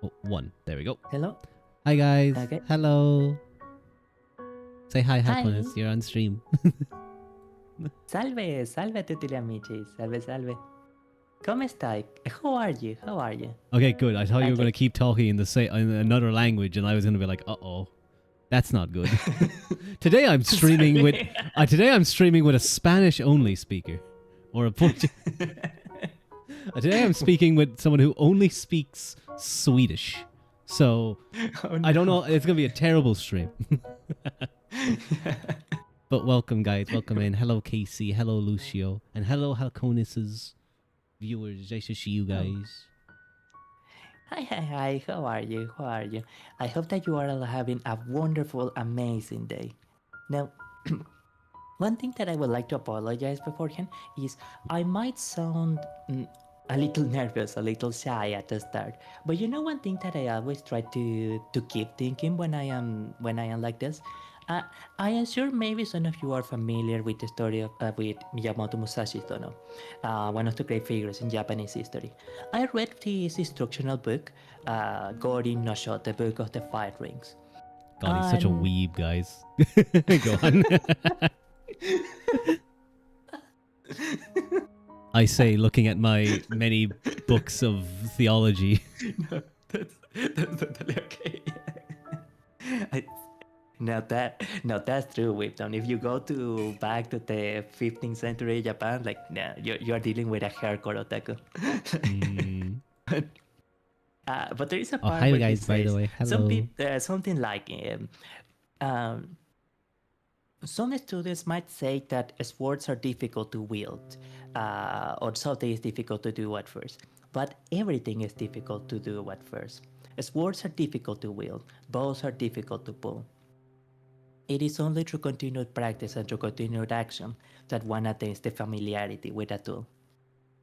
Oh, one. There we go. Hello? Hi, guys. Okay. Hello. Say hi, Hi. Halconiis. You're on stream. Salve, salve a tutti gli amici. Salve, salve. Come stai? How are you? How are you? Okay, good. I thought you were going to Okay. keep talking in another language, and I was going to be like, "Uh-oh, that's not good." Today I'm streaming with a Spanish-only speaker, or a Portuguese. Today I'm speaking with someone who only speaks Swedish. So Oh, I don't no. know. It's going to be a terrible stream. But welcome, guys. Welcome in. Hello, Casey. Hello, Lucio. And hello, Halconiis' viewers. Nice to see you guys. Hi, hi, hi. How are you? How are you? I hope that you are all having a wonderful, amazing day. Now, one thing that I would like to apologize beforehand is I might sound a little nervous, a little shy at the start. But you know one thing that I always try to keep thinking when I am like this? I am sure maybe some of you are familiar with the story of with Miyamoto Musashi's Dono, one of the great figures in Japanese history. I read his instructional book, Gori no Sho, the Book of the Five Rings. God, he's such a And- weeb, guys. Go on. I say, looking at my many books of theology. No, that's totally okay. That's true, Whipton. If you go back to the 15th century Japan, like, nah, you're dealing with a hardcore otaku. Mm. But there is a Oh, part hi, where guys, he by the says way. Hello. something like, um, some students might say that sports are difficult to wield, or something is difficult to do at first. But everything is difficult to do at first. Sports are difficult to wield, bows are difficult to pull. It is only through continued practice and through continued action that one attains the familiarity with a tool.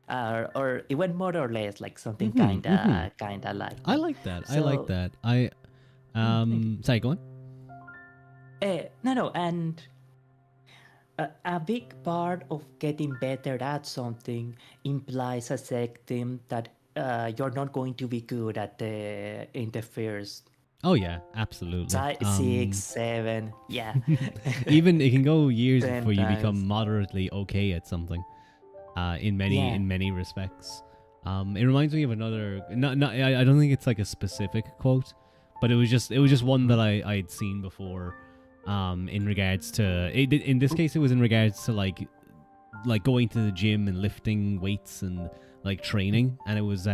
Or even more or less like something kinda like I that. like that. I So, like that. thank you. Sorry, go on. No, and a big part of getting better at something implies accepting that you're not going to be good at in the first Oh yeah, absolutely. 6, 7, yeah. Even it can go years 10 before you become times. moderately okay at something. In Yeah. many respects. It reminds me of another. I don't think it's like a specific quote, but it was just one that I'd seen before. In regards to it, in this case, it was in regards to like going to the gym and lifting weights and like training, and it was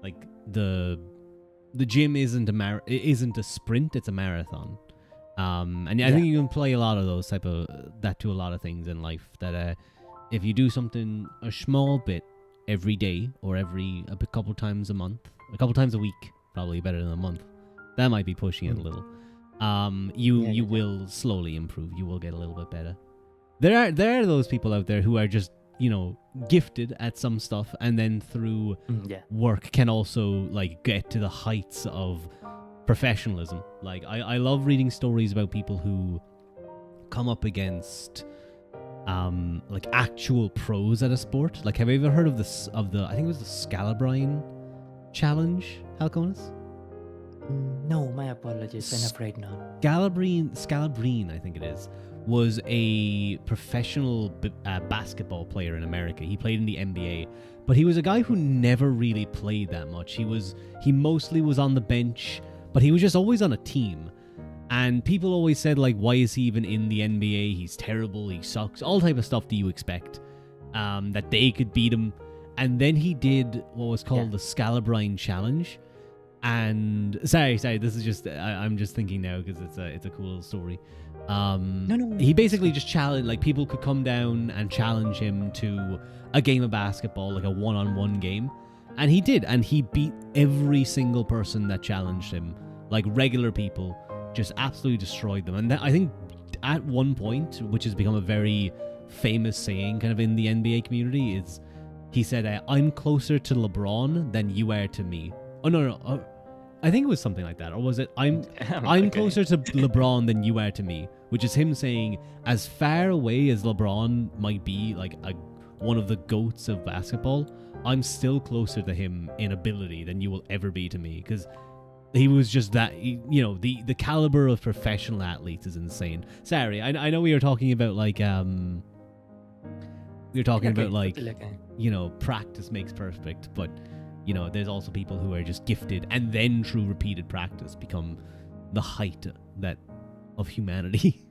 like the gym isn't a sprint, it's a marathon. And I think you can play a lot of those type of that to a lot of things in life. That if you do something a small bit every day or a couple times a month, a couple times a week, probably better than a month. That might be pushing it a little. You will slowly improve. You will get a little bit better. There are those people out there who are just gifted at some stuff, and then through work can also like get to the heights of professionalism. Like I love reading stories about people who come up against like actual pros at a sport. Like, have you ever heard of I think it was the Scalabrine challenge, Halconiis? No, my apologies. I'm afraid not. Scalabrine, I think it is, was a professional basketball player in America. He played in the NBA, but he was a guy who never really played that much. He mostly was on the bench, but he was just always on a team. And people always said, like, why is he even in the NBA? He's terrible, he sucks, all type of stuff do you expect. That they could beat him. And then he did what was called the Scalabrine Challenge. And sorry, this is just I'm just thinking now because it's a cool little story. No. He basically just challenged, like, people could come down and challenge him to a game of basketball, like a one-on-one game, and he did, and he beat every single person that challenged him. Like, regular people just absolutely destroyed them. And I think at one point, which has become a very famous saying kind of in the NBA community, is he said, "I'm closer to LeBron than you are to me." Oh no. I think it was something like that. Or was it, I'm closer to LeBron than you are to me, which is him saying, as far away as LeBron might be, like one of the goats of basketball, I'm still closer to him in ability than you will ever be to me, because he was just that, the caliber of professional athletes is insane. Sorry, I know we were talking about like practice makes perfect, but there's also people who are just gifted and then through repeated practice become the height of humanity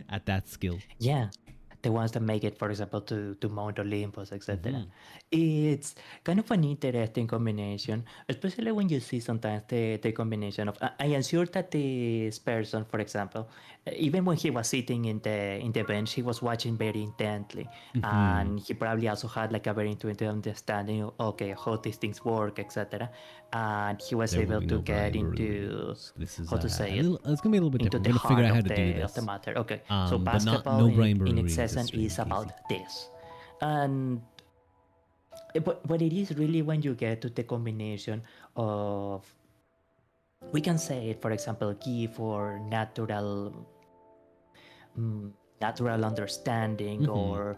at that skill. Yeah, the ones that make it, for example, to Mount Olympus, etc. It's kind of an interesting combination, especially when you see sometimes the combination of. I am sure that this person, for example, even when he was sitting in the bench, he was watching very intently, and he probably also had like a very intuitive understanding of how these things work, etc. And he was able to get into how to say it. It's gonna be a little bit Into different. the We're gonna figure out heart how of to do this. the matter. Okay, But so not- basketball no Brian in Brewery its this essence stream, is about Casey. this, and but it is really when you get to the combination of, we can say it, for example, gift or natural understanding or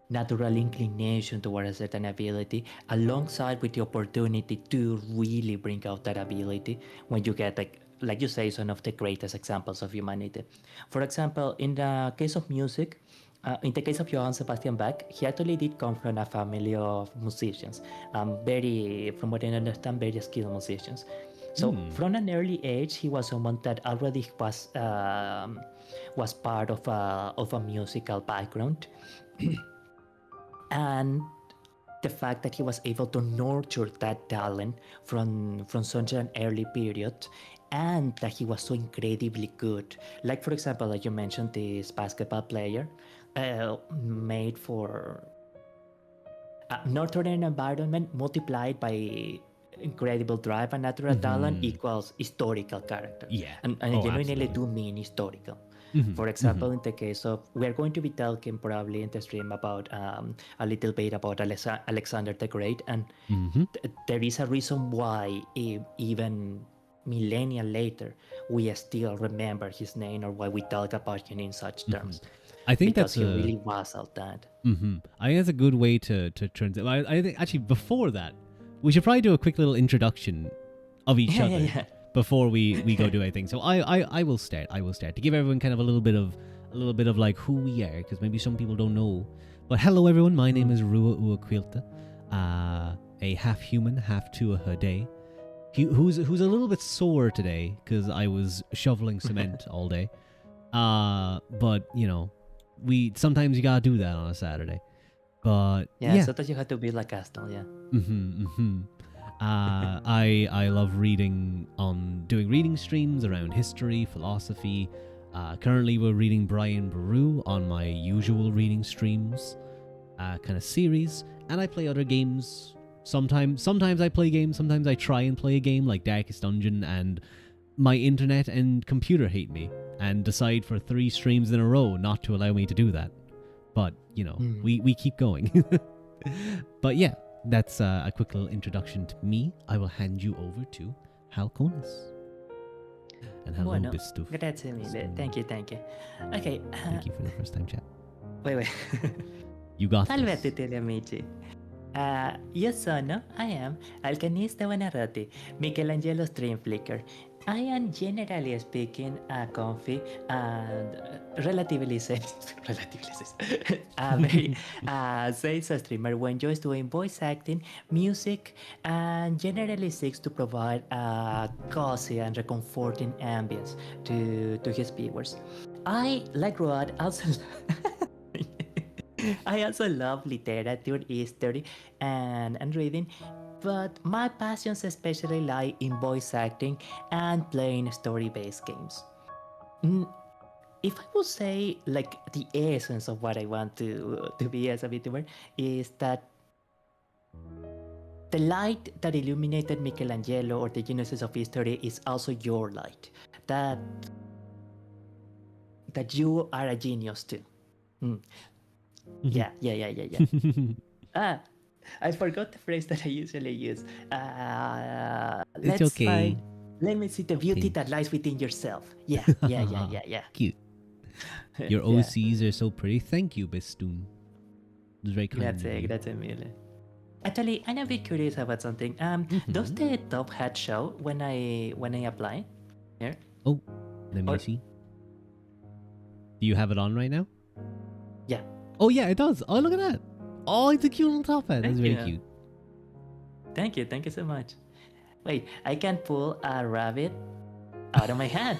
natural inclination toward a certain ability, alongside with the opportunity to really bring out that ability when you get like you say, some of the greatest examples of humanity. For example, in the case of music, in the case of Johann Sebastian Bach, he actually did come from a family of musicians, from what I understand, very skilled musicians. So from an early age, he was someone that already was part of a musical background, and the fact that he was able to nurture that talent from such an early period, and that he was so incredibly good. Like, for example, like you mentioned, this basketball player made for a northern environment multiplied by incredible drive and natural talent equals historical character. Yeah. And I genuinely Absolutely. do mean historical. For example, in the case of, we're going to be talking probably in the stream about a little bit about Alexander the Great, and there is a reason why even millennia later we still remember his name, or why we talk about him in such terms. I think because that's he really was all that. I think that's a good way to transit. I think actually before that, we should probably do a quick little introduction of each other before we go do anything. So I will start. To give everyone kind of a little bit of like who we are, because maybe some people don't know. But hello everyone, my name is Rua Uaquilta, a half human, half Tuatha who's a little bit sore today because I was shoveling cement all day. But we sometimes you gotta do that on a Saturday. But yeah. Sometimes you have to build a castle. I love doing reading streams around history, philosophy. Currently we're reading Brian Boru on my usual reading streams kind of series, and I play other games. Sometimes I play games, sometimes I try and play a game like Darkest Dungeon, and my internet and computer hate me and decide for 3 streams in a row not to allow me to do that. But we keep going. But yeah, that's a quick little introduction to me. I will hand you over to Halconiis. And hello, Buono. Bistuf. Grazie mille. Thank you. Okay. Thank you for the first time chat. Wait. You got Salve a this. tutti gli amici. Io sono, I am, Halconiis de Buonarroti, Michelangelo Stream Flicker. I am generally speaking a comfy and relatively safe, very safe streamer who enjoys doing voice acting, music, and generally seeks to provide a cozy and comforting ambience to his viewers. I, like Rod, also I also love literature, history, and reading, but my passions especially lie in voice acting and playing story-based games. If I would say, like, the essence of what I want to be as a VTuber is that the light that illuminated Michelangelo or the geniuses of history is also your light. That you are a genius too. Yeah. I forgot the phrase that I usually use. It's okay. Let me see the beauty that lies within yourself. Yeah. Cute. Your Yeah. OCs are so pretty. Thank you, Bistoon. It was very kind of Grazie, you. grazie mille. Actually, I'm a bit curious about something. Does the top hat show when I apply? Here? Oh, let me Or see. Do you have it on right now? yeah. Oh yeah, it does. Oh, look at that. Oh, it's a cute little top hat. That's Thank very you. cute. Thank you so much. Wait, I can pull a rabbit out of my hat.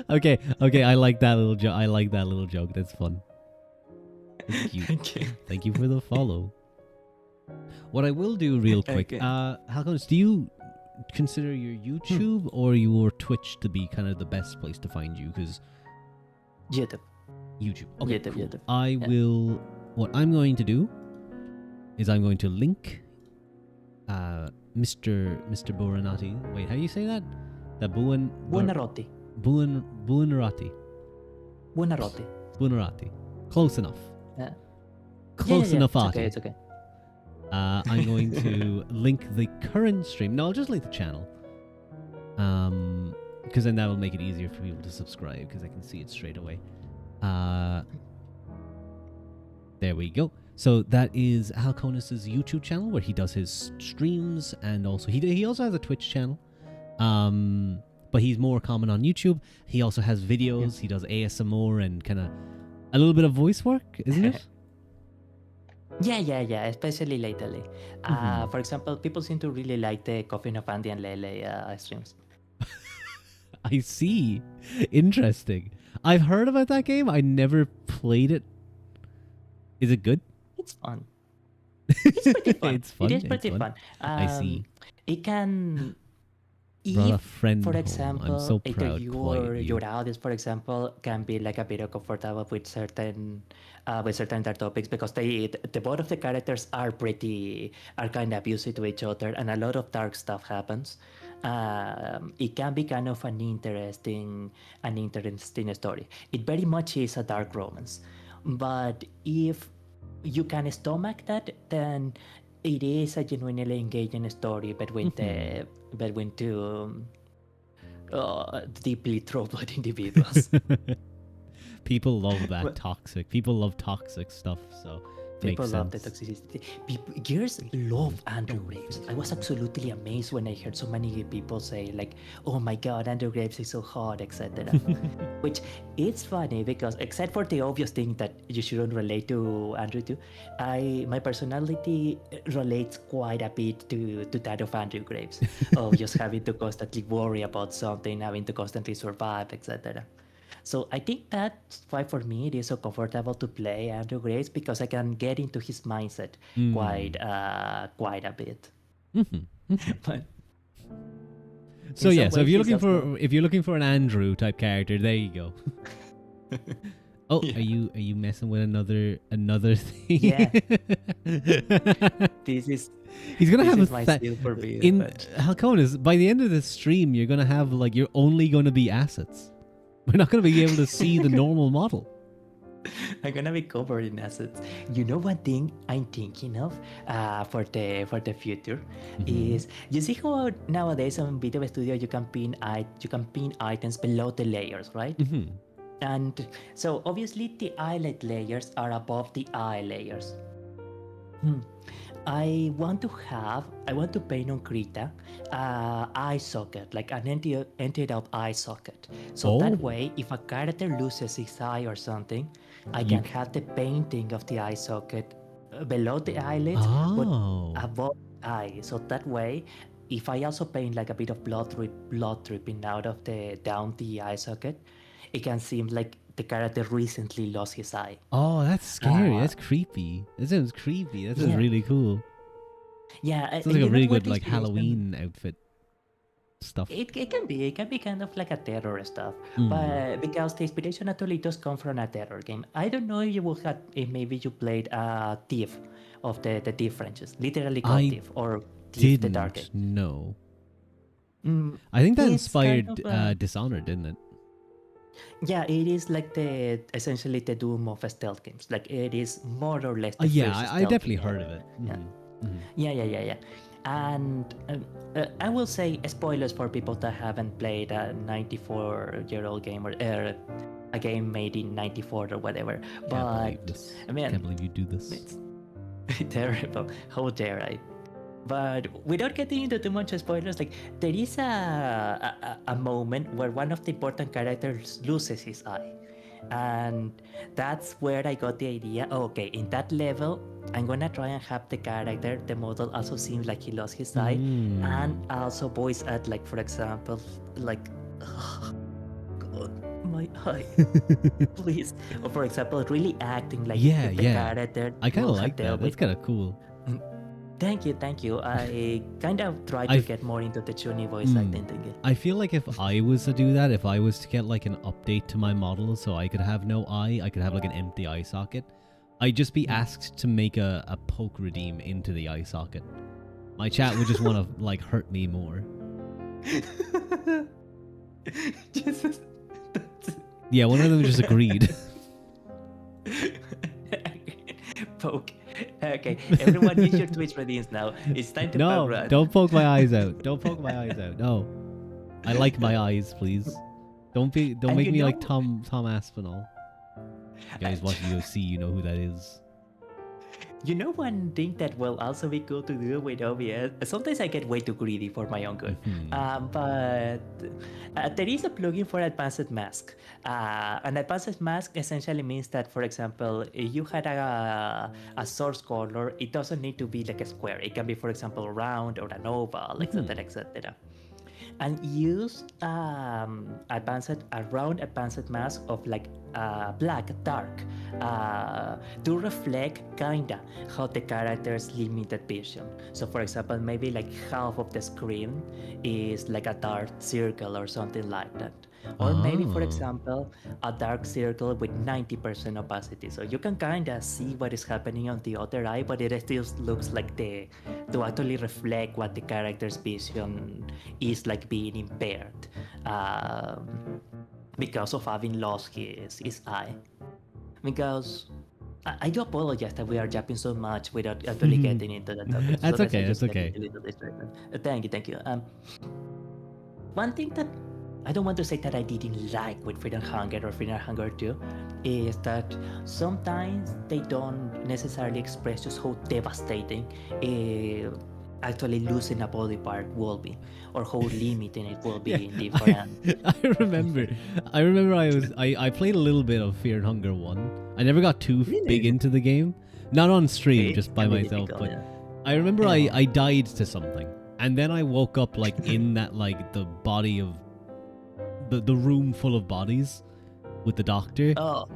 Okay, I like that little joke. I like that little joke. That's fun. That's cute. Thank you. Thank you for the follow. What I will do real quick, Okay. Halconiis, do you consider your YouTube or your Twitch to be kind of the best place to find you? Because YouTube. YouTube. Okay, YouTube, cool. YouTube. I will. What I'm going to do is I'm going to link Mr. Buonarroti. Wait, how do you say that? The Buonarroti. Buonarroti. Buonarroti. Buonarroti. Close enough. Yeah. Close enough. It's Ati. okay, it's okay. I'm going to link the current stream. No, I'll just link the channel. Because then that will make it easier for people to subscribe because I can see it straight away. There we go. So that is Halconiis' YouTube channel where he does his streams, and also he also has a Twitch channel. But he's more common on YouTube. He also has videos. He does ASMR and kind of a little bit of voice work, isn't it? Yeah, especially lately. For example, people seem to really like the Coffin of Andy and Lele streams. I see. Interesting. I've heard about that game. I never played it. Is it good? It's fun. It's pretty fun. It's fun. It is It's pretty fun. fun. I see. It can... Brought a If, friend for home. example, I'm so either proud. your audience, for example, can be like a bit uncomfortable with certain dark topics because the both of the characters are kind of abusive to each other, and a lot of dark stuff happens. It can be kind of an interesting story. It very much is a dark romance, but if you can stomach that, then it is a genuinely engaging story between two deeply troubled individuals. People love that toxic. People love toxic stuff. So People makes love the sense. toxicity. Girls love Andrew Graves. I was absolutely amazed when I heard so many people say like, "Oh my God, Andrew Graves is so hot," etc. Which it's funny because except for the obvious thing that you shouldn't relate to Andrew too, my personality relates quite a bit to that of Andrew Graves, of just having to constantly worry about something, having to constantly survive, etc. So I think that's why for me it is so comfortable to play Andrew Grace because I can get into his mindset quite a bit. But So in yeah, some so if ways you're he's also- looking for an Andrew type character, there you go. Oh, Yeah. are you messing with another thing? Yeah. This is He's gonna have my a silver beard, in but- Halconiis. By the end of this stream, you're gonna have you're only gonna be assets. We're not gonna be able to see the normal model. I'm gonna be covered in assets. You know, one thing I'm thinking of for the future is you see how nowadays on Video Studio you can pin items below the layers, right? And so obviously the eyelet layers are above the eye layers. I want to paint on Krita eye socket, like an ended up eye socket. So that way, if a character loses his eye or something, I can have the painting of the eye socket below the eyelids, but above the eye. So that way, if I also paint like a bit of blood dripping out of down the eye socket, it can seem like the character recently lost his eye. Oh, that's scary. That's creepy. That sounds creepy. That sounds really cool. Yeah, sounds like a really good Halloween outfit stuff. It can be kind of like a terror stuff, but because the inspiration actually does come from a terror game. I don't know if maybe you played Thief of the Thief franchise, literally called Thief or Thief the Dark Age. No. I think that It's inspired kind of, Dishonored, didn't it? Yeah, it is like essentially the Doom of stealth games. Like it is more or less. Yeah, I definitely heard of it. Yeah. And I will say spoilers for people that haven't played a 94-year-old game or a game made in 94 or whatever. Can't But believe this. I mean, Can't believe you do this. it's terrible. How dare I? But without getting into too much spoilers, like there is a moment where one of the important characters loses his eye, and that's where I got the idea. Oh, okay, in that level, I'm gonna try and have the character, the model, also seems like he lost his eye, and also voice act, like for example, like. God, my eye, please. Or for example, really acting like Yeah, the yeah. character. I kind of will have like that. dealt That's with. kind of cool. Thank you. I kind of try to I've- get more into the Chuni voice acting thing. I feel like if I was to do that, if I was to get like an update to my model so I could have no eye, I could have like an empty eye socket, I'd just be asked to make a poke redeem into the eye socket. My chat would just want to like hurt me more. Jesus. Yeah, one of them just agreed. Poke. Okay, everyone use your Twitch redeems now. It's time to No, poke run. don't poke my eyes out. Don't poke my eyes out. No. I like my eyes, please. Don't And make you me like know- Tom Aspinall. You guys watch UFC, you know who that is. You know one thing that will also be cool to do with OBS? Sometimes I get way too greedy for my own good. But there is a plugin for advanced mask. An advanced mask essentially means that, for example, if you had a source color, it doesn't need to be like a square. It can be, for example, round or an oval, etc., etc. And use a round advanced mask of like black dark to reflect kinda how the character's limited vision. So for example, maybe like half of the screen is like a dark circle or something like that. Or maybe, for Oh. example, a dark circle with 90% opacity. So you can kind of see what is happening on the other eye, but it still looks like to actually reflect what the character's vision is like being impaired because of having lost his eye. Because I do apologize that we are jumping so much without actually getting into the topic. That's Sometimes I okay, just that's get okay. a little distracted. Thank you. One thing that I don't want to say that I didn't like with Freedom Hunger or Freedom Hunger 2 is that sometimes they don't necessarily express just how devastating actually losing a body part will be, or how limiting it will be in different. I remember I played a little bit of Fear and Hunger 1. I never got too Really? big into the game. Not on stream, It just by can be myself, difficult, but yeah. I remember Yeah. I died to something. And then I woke up like in that like the body of the room full of bodies with the doctor. Oh,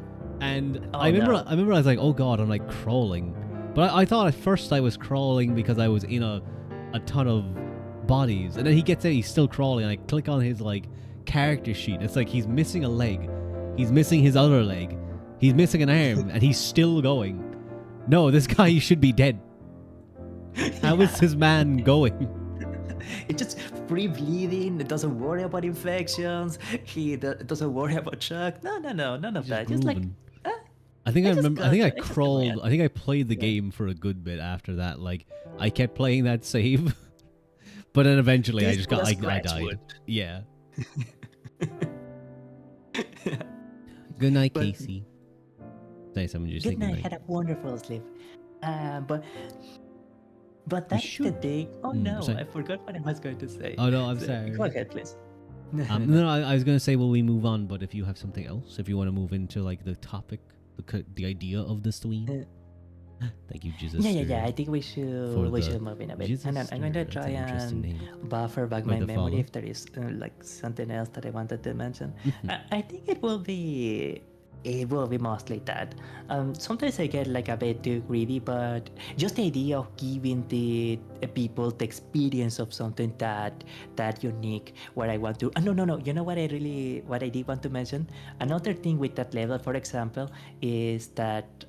And Oh, I remember no. I was like, oh god, I'm like crawling. But I thought at first I was crawling because I was in a ton of bodies. And then he gets out, he's still crawling, and I click on his like character sheet. It's like he's missing a leg. He's missing his other leg. He's missing an arm, and he's still going. No, this guy should be dead. How is this man going? it's just free bleeding. It doesn't worry about infections. He doesn't worry about shock. No, none of that. Just like Moving. I think I just remember. I got think I it. It's just crawled. weird. I think I played the game for a good bit after that. Like I kept playing that save, but then eventually I This just got. was I scratch died. wood. Yeah. Good night, But- Casey. Say someone just Good saying night. good Had night. a wonderful sleep. But that's the should- thing. Oh no, sorry. I forgot what I was going to say. Oh no, I'm So, sorry. Go ahead, please. No, I was gonna say, will we move on? But if you have something else, if you want to move into like the topic, the idea of the stream. Thank you, Jesus. Yeah. I think we should for we the should move in a bit. Jesus And I'm going to That's try an interesting and name. buffer back By my the memory follow. if there is like something else that I wanted to mention. Mhm. I think it will be mostly that. Sometimes I get like a bit too greedy, but just the idea of giving the people the experience of something that unique, where I want to. No. You know what I did want to mention? Another thing with that level, for example, is that.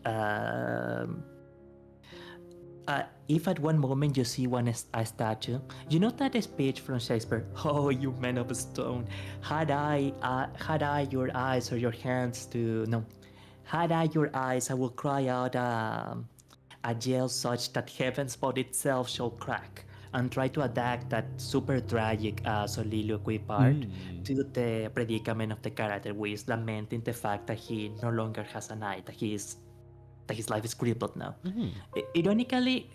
If at one moment you see a statue, you know that speech from Shakespeare, "Oh, you men of stone, had I your eyes or your hands to no, had I your eyes, I will cry out a yell such that heaven's spot itself shall crack." and try to adapt that super tragic soliloquy part to the predicament of the character, which is lamenting the fact that he no longer has an eye, that his life is crippled now. Ironically,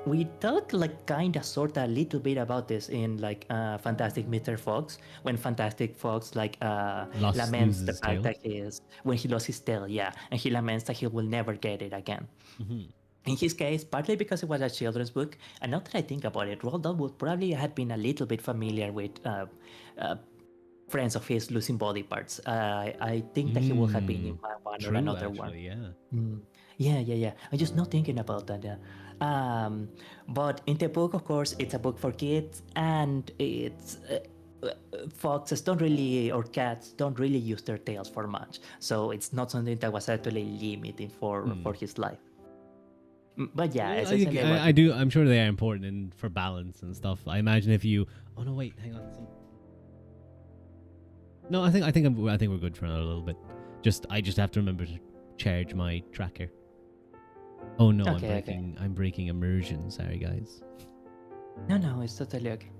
we talked like kinda sorta a little bit about this in like Fantastic Mr. Fox, when Fantastic Fox like laments Loses the his fact tail. that when he lost his tail, yeah, and he laments that he will never get it again. In his case, partly because it was a children's book, and now that I think about it, Roald Dahl would probably have been a little bit familiar with friends of his losing body parts. I think that he would have been in one or True, another one. actually, yeah. Yeah. I'm just not thinking about that. Yeah. But in the book, of course, it's a book for kids, and it's foxes don't really, or cats don't really use their tails for much. So it's not something that was actually limiting for his life. But yeah, essentially, I do. I'm sure they are important for balance and stuff. I imagine if you. Oh no! Wait, hang on. No, I think we're good for another little bit. I just have to remember to charge my tracker. Oh no! I'm breaking immersion. Sorry, guys. No, it's totally okay.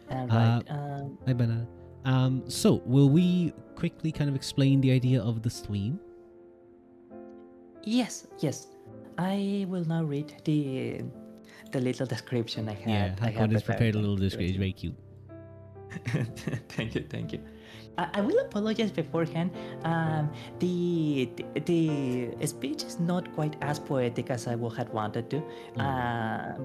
Right. Hi, Banana. So will we quickly kind of explain the idea of the stream? Yes. I will now read the little description I had. Yeah, Halconiis prepared a little description. It's very cute. Thank you. I will apologize beforehand. The speech is not quite as poetic as I would have wanted to,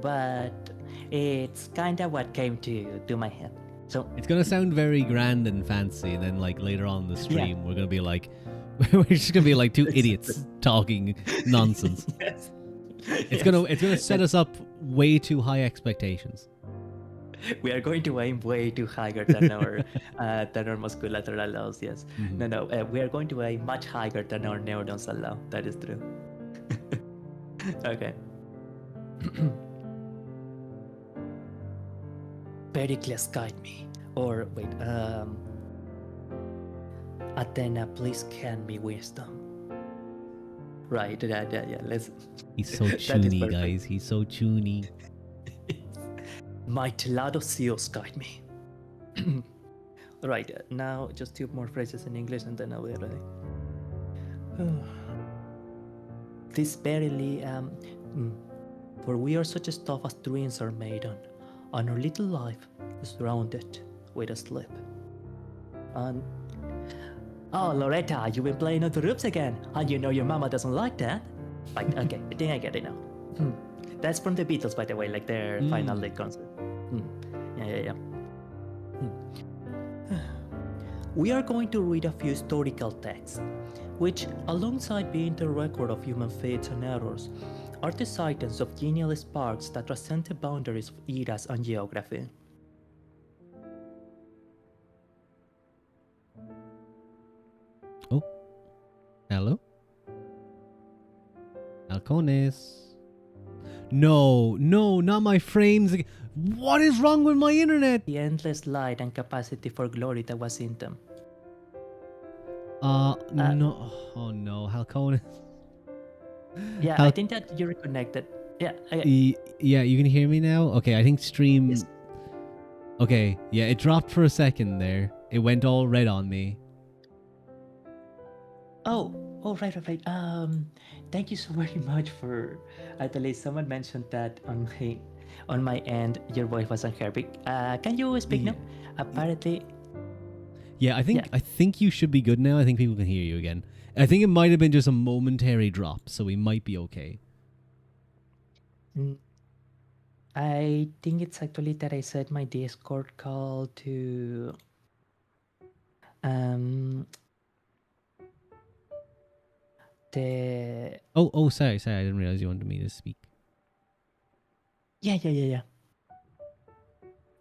but it's kind of what came to my head. So it's gonna sound very grand and fancy, and then like later on in the stream, we're gonna be like, we're just gonna be like two idiots talking nonsense. Yes. It's gonna set us up way too high expectations. We are going to aim way too higher than our musculature allows. Yes. No. We are going to aim much higher than our neurons allow. That is true. Okay. Pericles, guide me. Or wait. Athena, please hand me wisdom. Right. Yeah. Let's. He's so chuny, guys. He's so chuny. My Teladosios guide me. Right, now just two more phrases in English and then I'll be ready. This verily, for we are such a stuff as dreams are made on, and our little life is rounded with a slip. And oh, Loretta, you've been playing on the roofs again, and you know your mama doesn't like that. Right, okay, I think I get it now. That's from the Beatles, by the way, like their final day concert. Yeah. We are going to read a few historical texts, which, alongside being the record of human fates and errors, are the sightings of genial sparks that transcend the boundaries of eras and geography. Oh, hello, Halconiis. No, not my frames again. What is wrong with my internet? The endless light and capacity for glory that was in them. No. Oh no, Halconiis. Yeah, I think that you're connected. Yeah. Yeah, you can hear me now? Okay, I think stream... Yes. Okay, yeah, it dropped for a second there. It went all red on me. Oh, right. Thank you so very much for... At least someone mentioned that on my end, your voice wasn't heard. Can you speak now? Apparently... Yeah, I think you should be good now. I think people can hear you again. I think it might have been just a momentary drop, so we might be okay. I think it's actually that I set my Discord call to... the... Oh, sorry, I didn't realize you wanted me to speak. Yeah.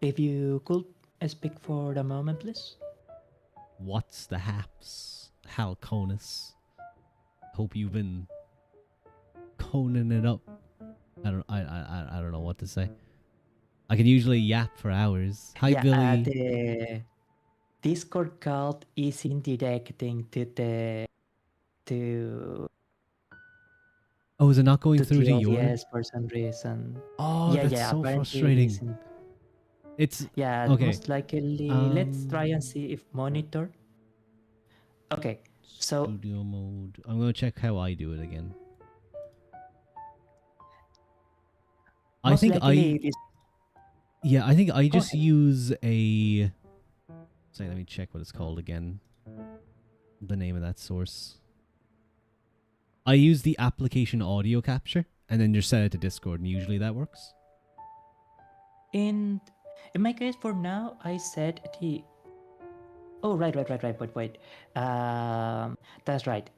If you could speak for a moment, please. What's the haps, Halconiis? Hope you've been coning it up. I don't know what to say. I can usually yap for hours. Hi, Billy. The Discord call is indirecting to Oh, is it not going to through the to your? OBS for some reason. Oh, Yeah, that's yeah. so Apparently it frustrating. isn't. It's Yeah, okay. most likely. Let's try and see if monitor. Okay, so Studio mode. I'm gonna check how I do it again. I most think likely it is. yeah, I think I Go just ahead. use a. Sorry, let me check what it's called again. The name of that source. I use the application audio capture and then just set it to Discord, and usually that works. In my case, for now, I set the. Oh, right. But wait. That's right.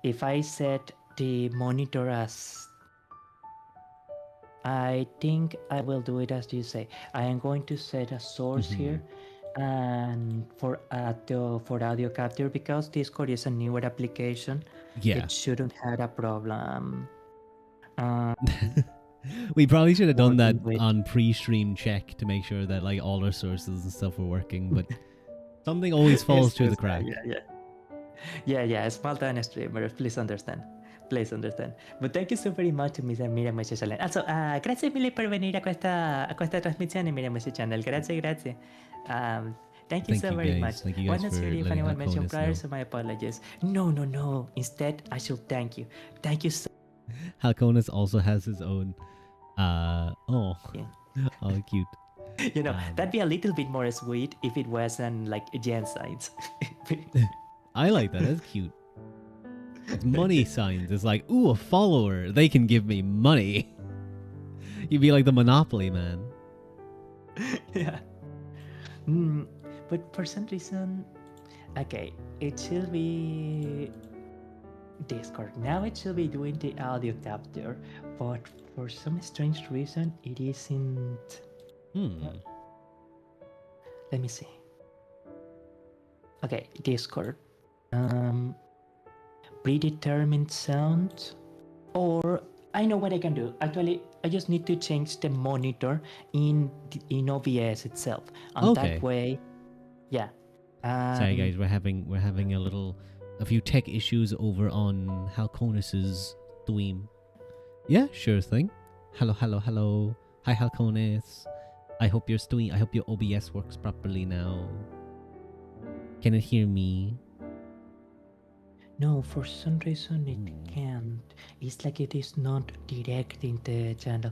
If I set the monitor as, I think I will do it as you say. I am going to set a source here, and for audio capture, because Discord is a newer application, Yeah. it shouldn't have a problem. We probably should have done that Working with. on pre-stream check to make sure that like all our sources and stuff were working, but something always falls through the crack. Yeah. Small time streamer, please understand. Please understand. But thank you so very much, Miriam Messi Channel. Also, grazie mille per venire a questa trasmissione, Miriam Messi Channel. Grazie. Thank you Thank so you very guys. much. Thank you Why guys not for really if letting anyone mentioned Halconiis prior, know. so my apologies. No. Instead, I should thank you. Thank you so Halconiis also has his own. Oh, cute. that'd be a little bit more sweet if it wasn't like Gen signs. I like that. That's cute. It's money signs. It's like, ooh, a follower. They can give me money. You'd be like the Monopoly man. Yeah. But for some reason, okay, it should be Discord. Now it should be doing the audio capture, but for some strange reason, it isn't. Let me see. Okay, Discord. Predetermined sound, or I know what I can do. Actually, I just need to change the monitor in OBS itself, and Okay. that way, yeah. Sorry guys, we're having a few tech issues over on Halconiis's stream. Yeah, sure thing. Hello. Hi Halconiis. I hope your OBS works properly now. Can it hear me? No, for some reason it can't. It's like it is not directing the channel.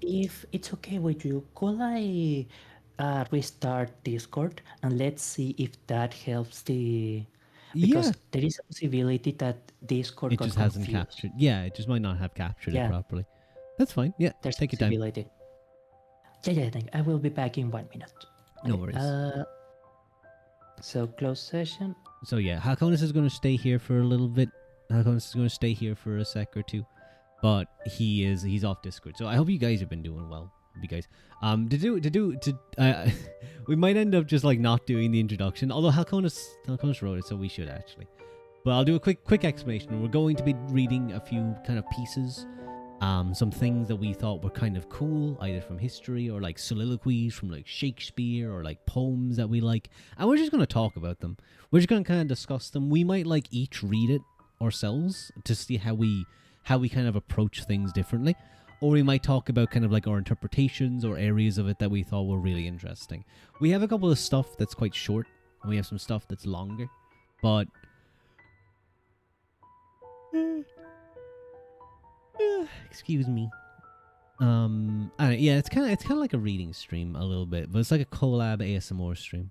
If it's okay with you, could I restart Discord and let's see if that helps the. Because there is a possibility that Discord It got just hasn't confused. captured. Yeah, it just might not have captured it properly. That's fine. Yeah, there's take a your time. possibility. Yeah, thank you. I will be back in 1 minute. No worries. So close session. So yeah, Halconiis is going to stay here for a little bit. Halconiis is going to stay here for a sec or two, but he's off Discord. So I hope you guys have been doing well. You guys, we might end up just like not doing the introduction. Although Halconiis wrote it, so we should actually. But I'll do a quick explanation. We're going to be reading a few kind of pieces. Some things that we thought were kind of cool, either from history or like soliloquies from like Shakespeare or like poems that we like, and we're just going to talk about them. We're just going to kind of discuss them. We might like each read it ourselves to see how we kind of approach things differently, or we might talk about kind of like our interpretations or areas of it that we thought were really interesting. We have a couple of stuff that's quite short, and we have some stuff that's longer, but excuse me. Yeah, it's kind of like a reading stream a little bit, but it's like a collab ASMR stream.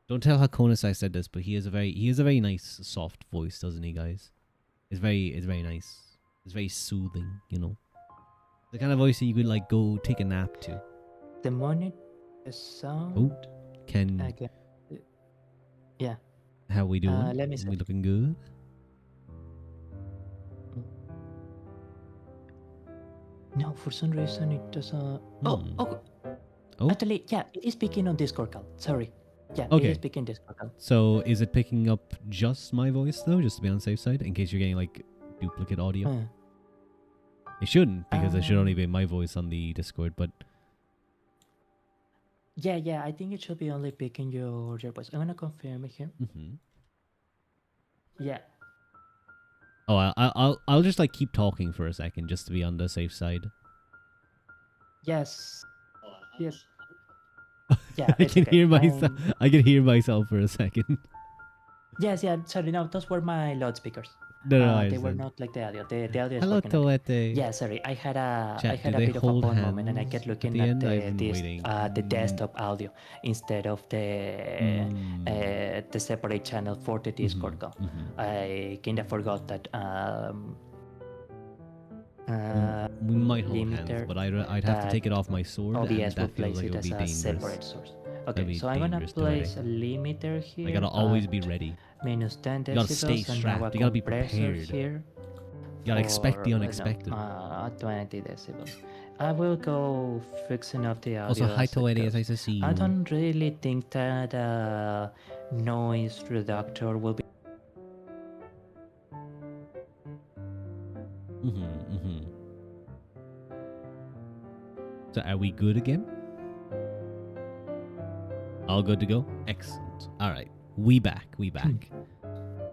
Don't tell Halconiis I said this, but he has a very nice soft voice, doesn't he, guys? It's very nice. It's very soothing, you know. The kind of voice that you could like go take a nap to. The monitor sound. Oh, can. Okay. Yeah. How we doing? Let me see. We looking good? No, for some reason it doesn't. Oh. Actually, yeah, it is picking on Discord call. Sorry. Yeah, okay. It is picking Discord call. So is it picking up just my voice though, just to be on the safe side, in case you're getting like duplicate audio? It shouldn't, because it should only be my voice on the Discord, but. Yeah, I think it should be only picking your voice. I'm gonna confirm it here. Mm-hmm. Yeah. Oh, I'll just like keep talking for a second just to be on the safe side. Yes. Yes. Yeah, I it's can okay. hear myself. I can hear myself for a second. Yes, yeah. Sorry, no, those were my loudspeakers. No, no, I They were understand. not like the audio. The audio is Hello, working okay. Toete. Yeah, sorry. I Chat, do had a they bit of a hold bone moment, and I hands kept at looking the at end? I've been waiting. the desktop audio instead of the separate channel for the Discord call. I kind of forgot that We might hold hands, limiter but I'd have to that take it off my sword, and OBS will that feels place like it it would as be a dangerous. separate source. That'd Okay, be so I'm gonna dangerous, place Toete. a limiter here. I gotta always be at ready. minus 10 You gotta stay decibels, and now a strapped. You gotta be compressor prepared. here. You gotta expect the For, unexpected. 20 decibels. I will go fixing up the Also, audio hi as it Toete, it's goes. nice to see you. I don't really think that noise reductor will be. So are we good again? All good to go? Excellent. All right. We back.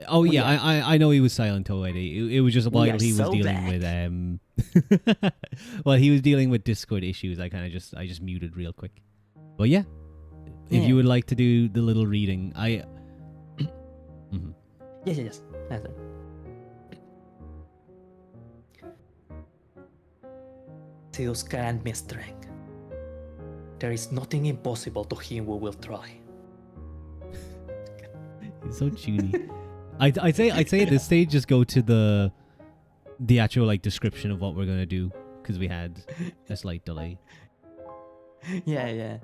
Oh yeah, I know he was silent already. It was just while he was dealing with while he was dealing with Discord issues, I just muted real quick. But yeah. If you would like to do the little reading, Yes. That's it. Zeus grant me strength. There is nothing impossible to him who will try. It's so cheesy. I'd say at this stage just go to the actual like description of what we're gonna do because we had a slight delay. Yeah.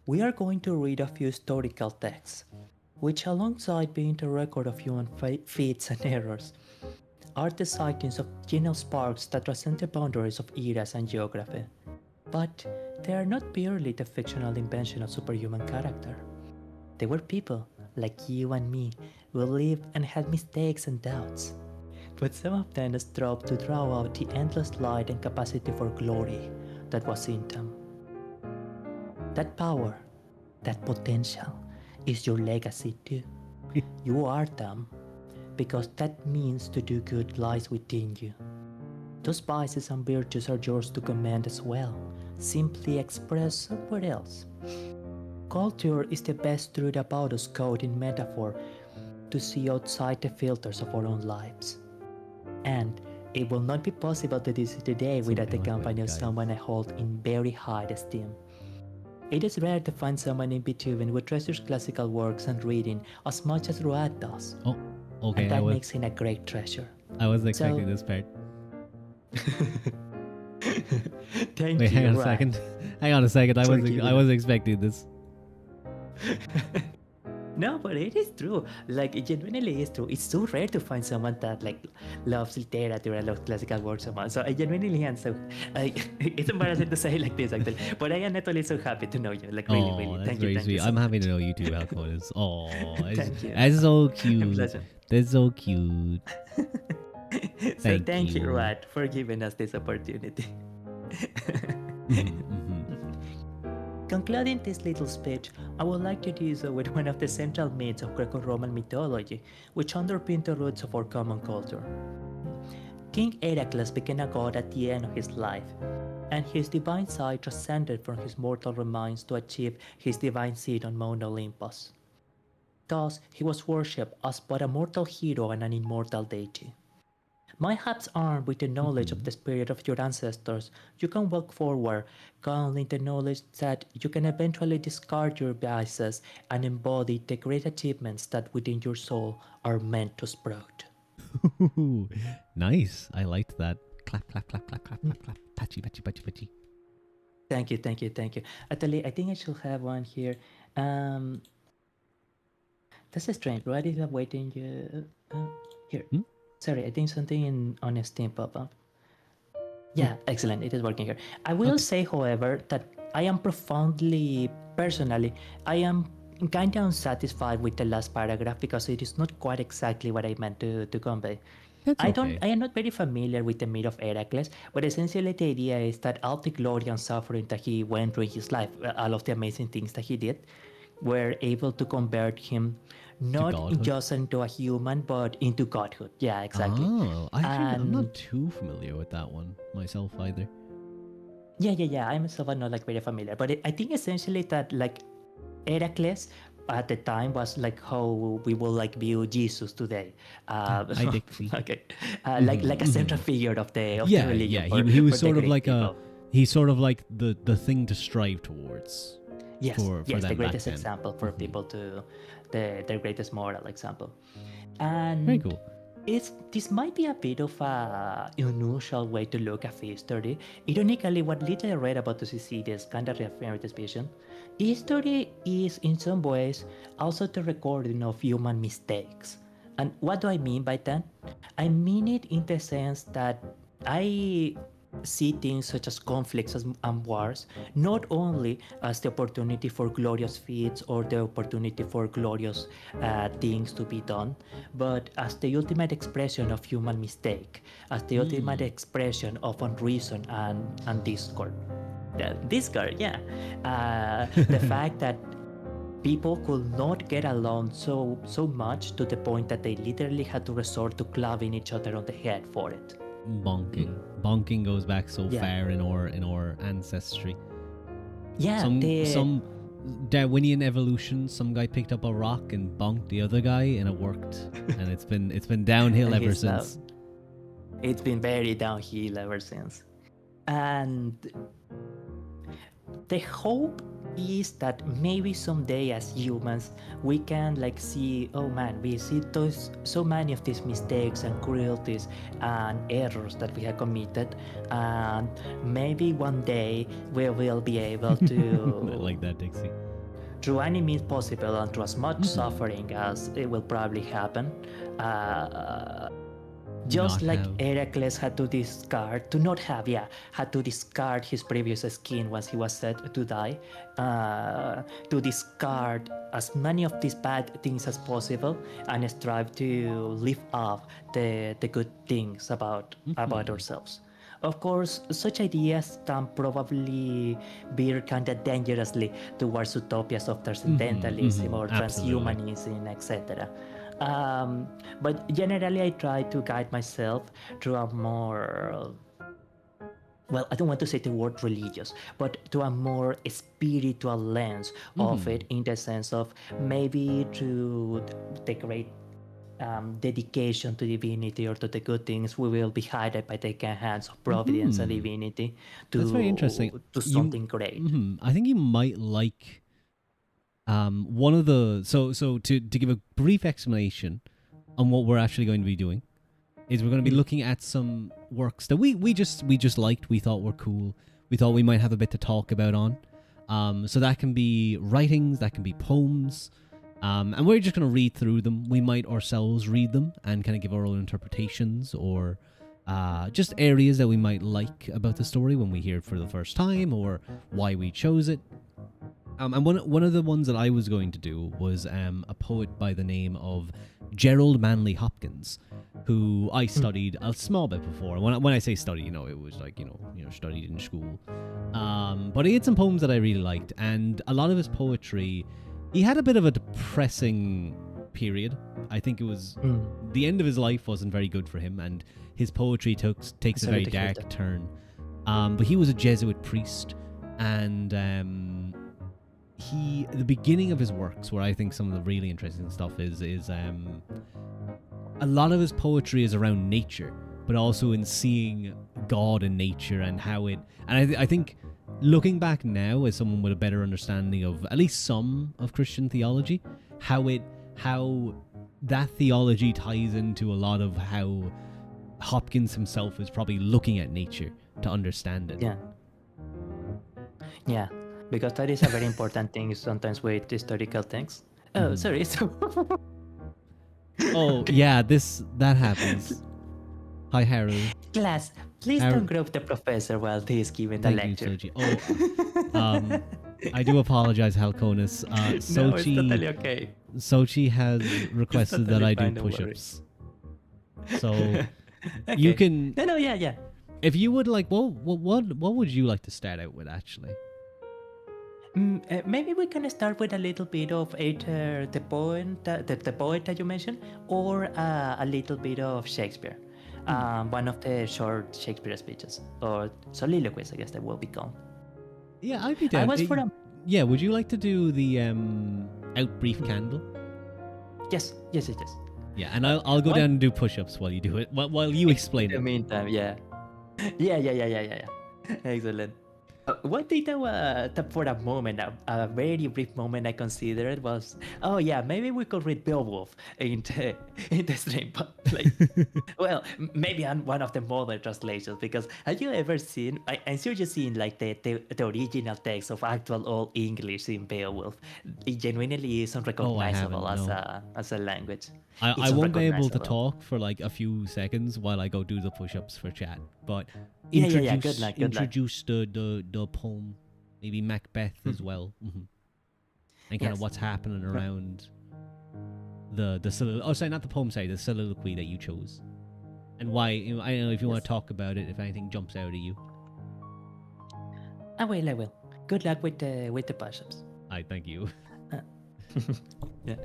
We are going to read a few historical texts, which alongside being the record of human feats and errors, are the sightings of genial sparks that transcend the boundaries of eras and geography. But they are not purely the fictional invention of superhuman character. They were people, like you and me, who lived and had mistakes and doubts. But some of them strove to draw out the endless light and capacity for glory that was in them. That power, that potential, is your legacy too. You are them, because that means to do good lies within you. Those vices and virtues are yours to command as well, simply expressed somewhere else. Culture is the best truth about us caught in metaphor to see outside the filters of our own lives. And it will not be possible to do so today without the company of someone I hold in very high esteem. It is rare to find someone in Beethoven who treasures classical works and reading as much as Ruat does. Oh, okay. And that makes him a great treasure. I wasn't expecting this part. Thank Wait, you. hang on a second. Hang on a second. I wasn't expecting this. No, but it is true. Like, it genuinely is true. It's so rare to find someone that like loves literature and loves classical works so much. So I genuinely am so. It's embarrassing to say like this actually, but I am actually so happy to know you. Like really. That's Thank very you. sweet. So I'm much. happy to know you too, Halconiis. Oh, Thank you. that's so cute. Pleasure. That's so cute. So thank you, Rat, for giving us this opportunity. Concluding this little speech, I would like to do so with one of the central myths of Greco-Roman mythology, which underpin the roots of our common culture. King Heracles became a god at the end of his life, and his divine side transcended from his mortal remains to achieve his divine seat on Mount Olympus. Thus, he was worshipped as both a mortal hero and an immortal deity. Mayhaps armed with the knowledge of the spirit of your ancestors, you can walk forward, calmly in the knowledge that you can eventually discard your vices and embody the great achievements that within your soul are meant to sprout. Nice. I liked that. Clap, clap, clap, clap, clap, clap, clap. Patchy, patchy, patchy, patchy. Thank you. Actually, I think I should have one here. That's strange. Right? Is I'm waiting you here. Sorry, I think something on Steam pop up. Yeah, excellent. It is working here. I will say, however, that I am personally, I am kind of unsatisfied with the last paragraph because it is not quite exactly what I meant to convey. I am not very familiar with the myth of Heracles, but essentially the idea is that all the glory and suffering that he went through in his life, all of the amazing things that he did, were able to convert him not godhood? just into a human, but into godhood. Yeah, exactly. Oh, I'm And not too familiar with that one myself either. yeah. I myself am not like very familiar, but I think essentially that like Heracles at the time was like how we will like view Jesus today. I Dixie. Okay, like a central figure of the Yeah, religion yeah. for, He was for the sort of Greek like people. he's sort of like the thing to strive towards. Yes, for yes, the them back greatest then. example for people to their greatest moral example. Very And cool. this might be a bit of a unusual way to look at history. Ironically, what little I read about the Thucydides kind of reaffirmed this vision. History is in some ways also the recording of human mistakes. And what do I mean by that? I mean it in the sense that I see things such as conflicts and wars not only as the opportunity for glorious feats or the opportunity for glorious things to be done, but as the ultimate expression of human mistake, as the ultimate expression of unreason and discord. Discord, yeah. The fact that people could not get along so much to the point that they literally had to resort to clubbing each other on the head for it. Bonking. Bonking goes back so Yeah. far in our ancestry. Yeah, Some Darwinian evolution, some guy picked up a rock and bonked the other guy and it worked. And it's been downhill And ever he's since. it's been very downhill ever since. And the hope is that maybe someday as humans we can like see, oh man, we see those so many of these mistakes and cruelties and errors that we have committed, and maybe one day we will be able I to like that, Dixie. through any means possible and through as much suffering as it will probably happen, just Not like have. Heracles had to discard his previous skin once he was set to die, to discard as many of these bad things as possible and strive to live up the good things about ourselves. Of course, such ideas can probably veer kind of dangerously towards utopias of transcendentalism or absolutely. transhumanism, etc. But generally, I try to guide myself through a more, well, I don't want to say the word religious, but to a more spiritual lens of it, in the sense of maybe through the great dedication to divinity or to the good things, we will be guided by the hands of providence and divinity to, That's very interesting. to something great. I think you might like one of the so to give a brief explanation on what we're actually going to be doing is we're going to be looking at some works that we just liked, we thought were cool, we thought we might have a bit to talk about on. So that can be writings, that can be poems, and we're just going to read through them. We might ourselves read them and kind of give our own interpretations or just areas that we might like about the story when we hear it for the first time or why we chose it. And one of the ones that I was going to do was a poet by the name of Gerald Manley Hopkins, who I studied a small bit before. When I say study, it was like studied in school. But he had some poems that I really liked, and a lot of his poetry. He had a bit of a depressing period. I think it was the end of his life wasn't very good for him, and his poetry takes a very dark turn. But he was a Jesuit priest, and the beginning of his works, where I think some of the really interesting stuff is a lot of his poetry is around nature, but also in seeing God in nature and how it. And I think. Looking back now, as someone with a better understanding of at least some of Christian theology, how that theology ties into a lot of how Hopkins himself is probably looking at nature to understand it. Yeah, because that is a very important thing sometimes with historical things. Oh, sorry. Oh yeah, that happens. Hi, Harold. Class, please don't group the professor while he is giving the lecture. You, Sochi. Oh, I do apologize, Halconiis. Sochi, No, it's totally okay. Sochi has requested that I do push-ups. So you can. No, yeah. If you would like, what would you like to start out with, actually? Maybe we can start with a little bit of either the poem, the poet that you mentioned, or a little bit of Shakespeare. One of the short Shakespeare speeches, or soliloquies, I guess they will be called. Yeah, I'd be I down. was for a Yeah, would you like to do the out brief candle? yes. Yeah, and I'll go What? down and do push-ups while you do it. While you explain In the it. meantime, yeah. Yeah. Excellent. One thing that for a moment, a very brief moment, I considered was, oh yeah, maybe we could read Beowulf in the stream, but like, well, maybe on one of the modern translations. Because have you ever seen? I'm sure you've seen like the original text of actual old English in Beowulf. It genuinely is unrecognizable haven't, no. as a language. I It's won't be able to unrecognizable. talk for like a few seconds while I go do the push-ups for chat. But Yeah. Good luck. Good luck. introduce the poem, maybe Macbeth as well, and kind of Yes. what's happening around sorry, not the poem, sorry, the soliloquy that you chose, and why. I don't know if you want to talk about it, if anything jumps out at you. I will. Good luck with the push-ups. I thank you. Yeah.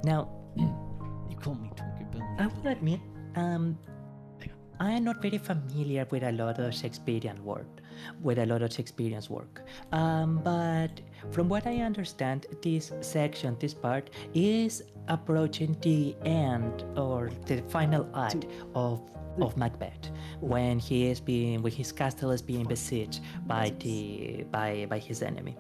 Now, You call me Tinkerbell. I will admit, I am not very familiar with a lot of Shakespearean work, but from what I understand, this section, this part, is approaching the end or the final act of Macbeth, when his castle is being besieged by his enemy.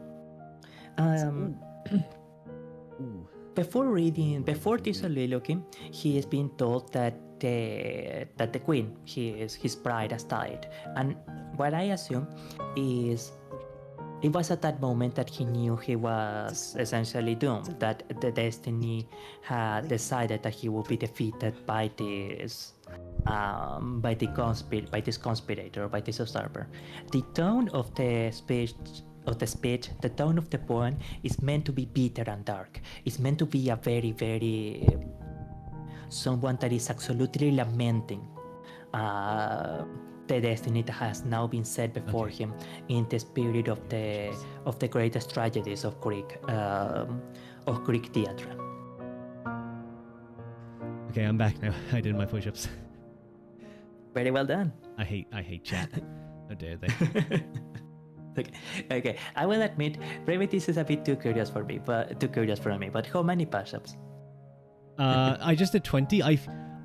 Before this soliloquy, he is being told that the queen, his bride, has died, and what I assume is it was at that moment that he knew he was essentially doomed, that the destiny had decided that he would be defeated by this conspirator, by this usurper. The tone of the speech, the tone of the poem is meant to be bitter and dark. It's meant to be a very, very someone that is absolutely lamenting the destiny that has now been set before him in the spirit of the greatest tragedies of Greek theatre. Okay, I'm back now. I did my push-ups. Very well done. I hate chat. How dare they? Okay. I will admit, maybe this is a bit too curious for me. But how many push-ups? I just did 20. I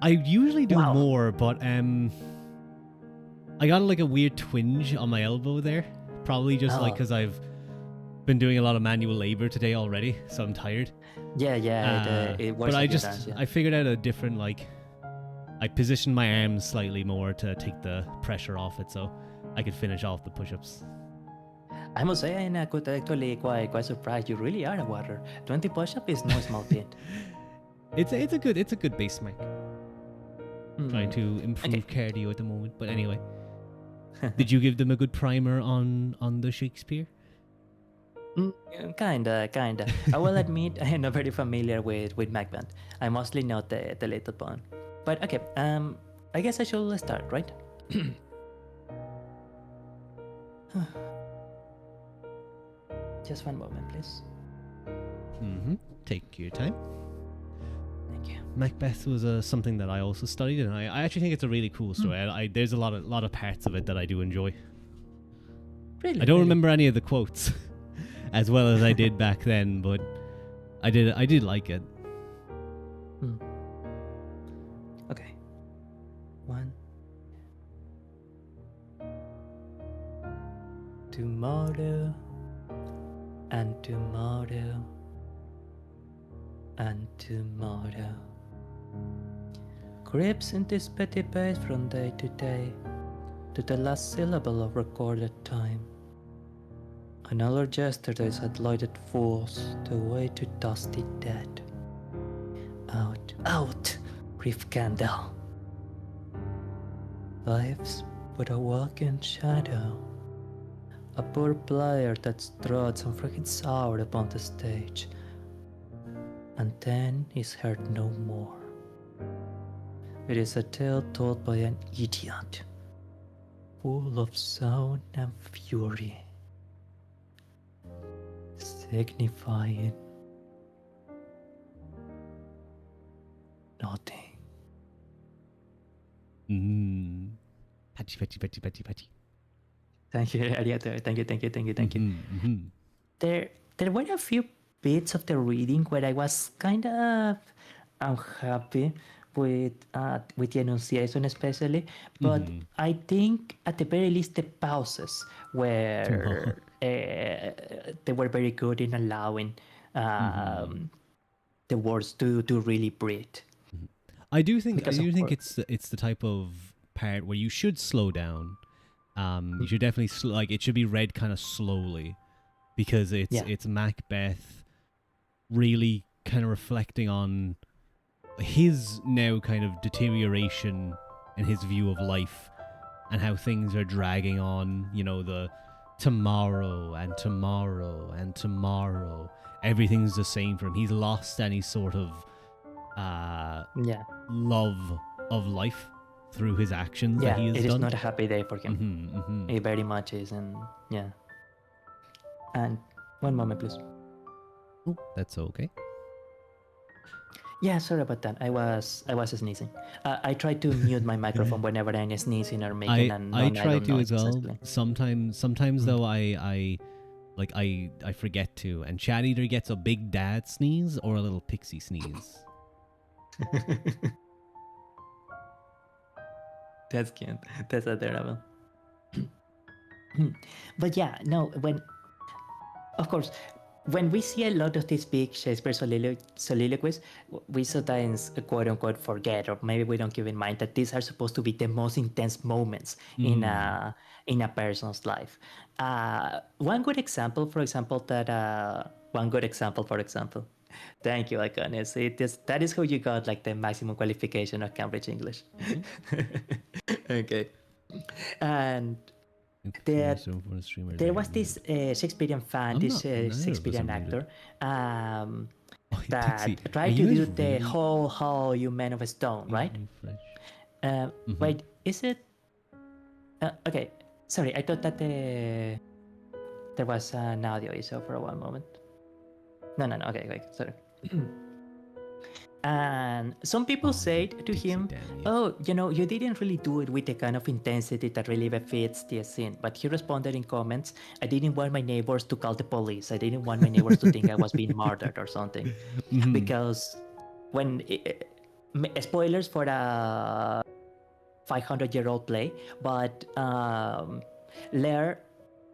usually do more, but I got like a weird twinge on my elbow there. Probably just like because I've been doing a lot of manual labor today already, so I'm tired. Yeah. But I figured out a different I positioned my arms slightly more to take the pressure off it, so I could finish off the push-ups. I must say, I'm actually quite surprised. You really are a warrior. 20 push-up is no small feat. It's a good base mark. Trying to improve cardio at the moment, but anyway. Did you give them a good primer on the Shakespeare? Kinda. I will admit I am not very familiar with Macbeth. I mostly know the little poem. But okay, I guess I should start, right? Just one moment, please. Take your time. Thank you. Macbeth was something that I also studied, and I actually think it's a really cool story. There's a lot of parts of it that I do enjoy. Really? I don't remember any of the quotes as well as I did back then, but I did like it. Okay. One. Tomorrow and tomorrow and tomorrow creeps in this petty pace from day to day, to the last syllable of recorded time. Another yesterdays had lighted fools the way to dusty dead. Out, brief candle. Life's but a walking shadow, a poor player that struts and freaking sour upon the stage, and then is heard no more. It is a tale told by an idiot, full of sound and fury. Signifying nothing. Patchy, patchy, patchy, patchy, patchy. Thank you, arigato. Thank you. Mm-hmm. There were a few bits of the reading where I was kind of unhappy with the enunciation especially, but I think at the very least the pauses were they were very good in allowing the words to really breathe. I do think Because of course, it's the type of part where you should slow down. You should definitely like it should be read kind of slowly because it's Macbeth really kind of reflecting on his now kind of deterioration in his view of life and how things are dragging on. You know, the tomorrow and tomorrow and tomorrow. Everything's the same for him. He's lost any sort of love of life through his actions that he has it done. is not a happy day for him. It very much is, and yeah. And one moment, please. Oh, that's okay. Yeah, sorry about that. I was sneezing. I try to mute my microphone whenever I'm sneezing or making a I try to noise, as well. essentially. Sometimes though I forget to, and Chad either gets a big dad sneeze or a little pixie sneeze. That's cute. That's adorable. But yeah, no, of course, when we see a lot of these big Shakespeare soliloquies, we sometimes quote unquote forget, or maybe we don't keep in mind that these are supposed to be the most intense moments in a person's life. One good example, for example, Thank you, Halconiis. That is how you got like the maximum qualification of Cambridge English. Okay. And there was this Shakespearean fan, this Shakespearean actor, that tried to do the whole "How you man of stone," right? Wait, is it? Okay, sorry, I thought that there was an audio issue for one moment. No, okay, sorry. And some people said to him, "Oh, you didn't really do it with the kind of intensity that really befits the scene." But he responded in comments, "I didn't want my neighbors to call the police. I didn't want my neighbors to think I was being murdered or something." Because when spoilers for a 500-year-old play, but Lear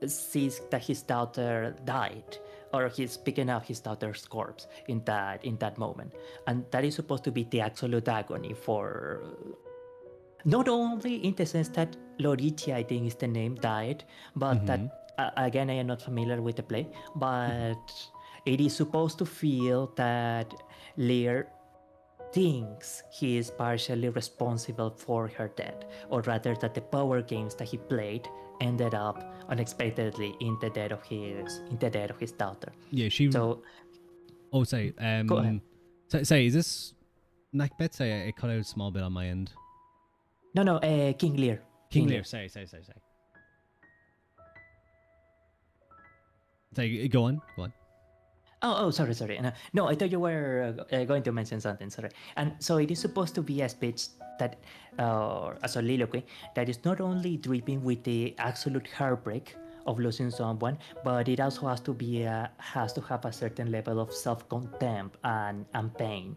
sees that his daughter died, or he's picking up his daughter's corpse in that moment, and that is supposed to be the absolute agony for not only in the sense that Loritia, I think is the name, died, but that again I am not familiar with the play, but it is supposed to feel that Lear thinks he is partially responsible for her death, or rather that the power games that he played ended up unexpectedly in the death of his daughter. Yeah, she. So, oh, sorry. Go ahead. Say, is this Macbeth? Say, I cut out a small bit on my end. No, King Lear. King Lear. Sorry. Say, go on. Oh, sorry. No, I thought you were going to mention something. Sorry. And so it is supposed to be a speech that, a soliloquy that is not only dripping with the absolute heartbreak of losing someone, but it also has to have a certain level of self-contempt and pain,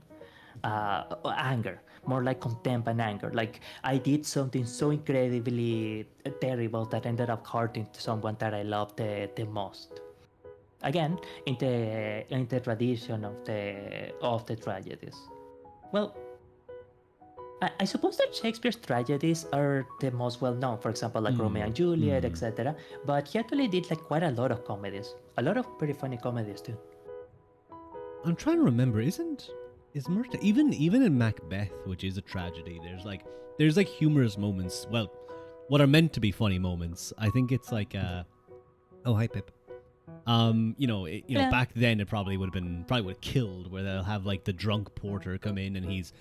anger, more like contempt and anger. Like, I did something so incredibly terrible that ended up hurting someone that I loved the most. Again, in the tradition of the tragedies. Well, I suppose that Shakespeare's tragedies are the most well known. For example, like Romeo and Juliet, etc. But he actually did like quite a lot of comedies, a lot of pretty funny comedies too. I'm trying to remember. Is murder even in Macbeth, which is a tragedy? There's like humorous moments. Well, what are meant to be funny moments. I think it's like oh, hi Pip. Back then it probably would have killed, where they'll have like the drunk porter come in and he's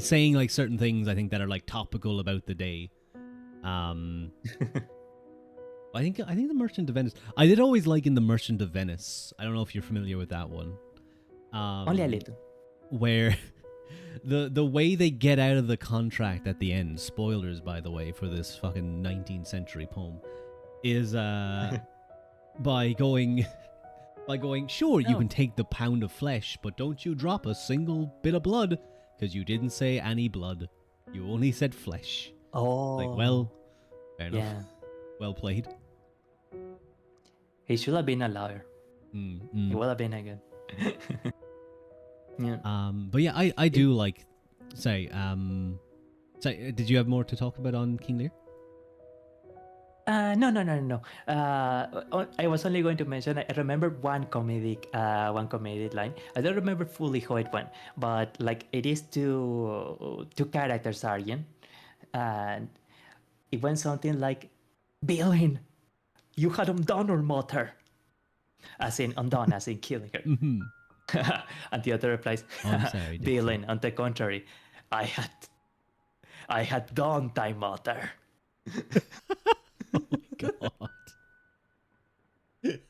saying like certain things I think that are like topical about the day. I think the Merchant of Venice. I did always like in the Merchant of Venice. I don't know if you're familiar with that one. Only a little. Where the way they get out of the contract at the end, spoilers by the way for this fucking 19th century poem, is by going sure you Oh. can take the pound of flesh, but don't you drop a single bit of blood, because you didn't say any blood. You only said flesh. Oh. Like, well, fair enough. Yeah. Well played. He should have been a lawyer. Mm, He mm. would have been a good. Yeah. But yeah, I do like. Sorry. Did you have more to talk about on King Lear? No. I was only going to mention. I remember one comedic line. I don't remember fully how it went, but like it is two characters arguing, and it went something like, "Villain, you had undone our mother," as in undone, as in killing her. Mm-hmm. And the other replies, Oh, I'm sorry, Dixon. "Villain, on the contrary, I had done thy mother." Oh my god. It's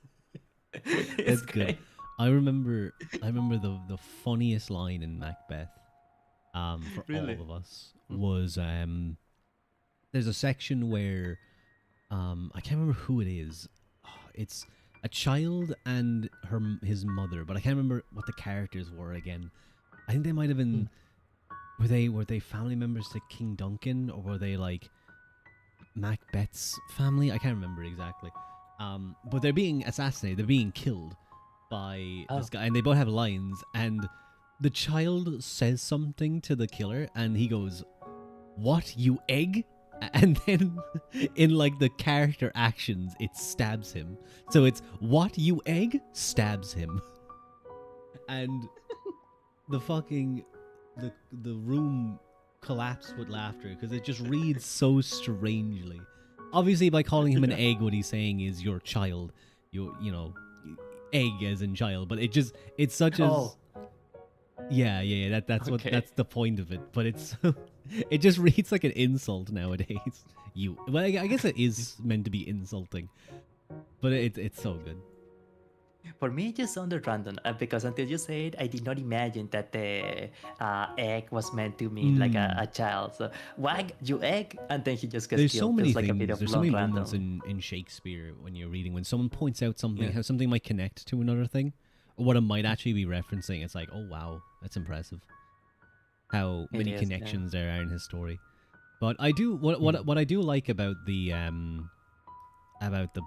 That's good. great. I remember the funniest line in Macbeth, for Really? all of us was there's a section where I can't remember who it is. It's a child and his mother, but I can't remember what the characters were again. I think they might have been were they family members to King Duncan, or were they like Macbeth's family? I can't remember exactly. But they're being assassinated. They're being killed by this guy, and they both have lines. And the child says something to the killer, and he goes, "What, you egg?" And then in like the character actions, it stabs him. So it's "What, you egg?" stabs him, and the fucking the room collapsed with laughter because it just reads so strangely. Obviously, by calling him an egg, what he's saying is your child, you know, egg as in child. But it's such as yeah. That's what that's the point of it. But it's it just reads like an insult nowadays. Well, I guess it is meant to be insulting, but it's so good. For me, it just sounded random because until you say it, I did not imagine that the egg was meant to mean like a child. So, wag, you egg, and then he just gets There's killed. so many Feels like things. a bit of There's so many blood moments random. in Shakespeare when you're reading, when someone points out something, how something might connect to another thing, or what it might actually be referencing. It's like, oh wow, that's impressive. How many connections there are in his story. But I do what I do like about the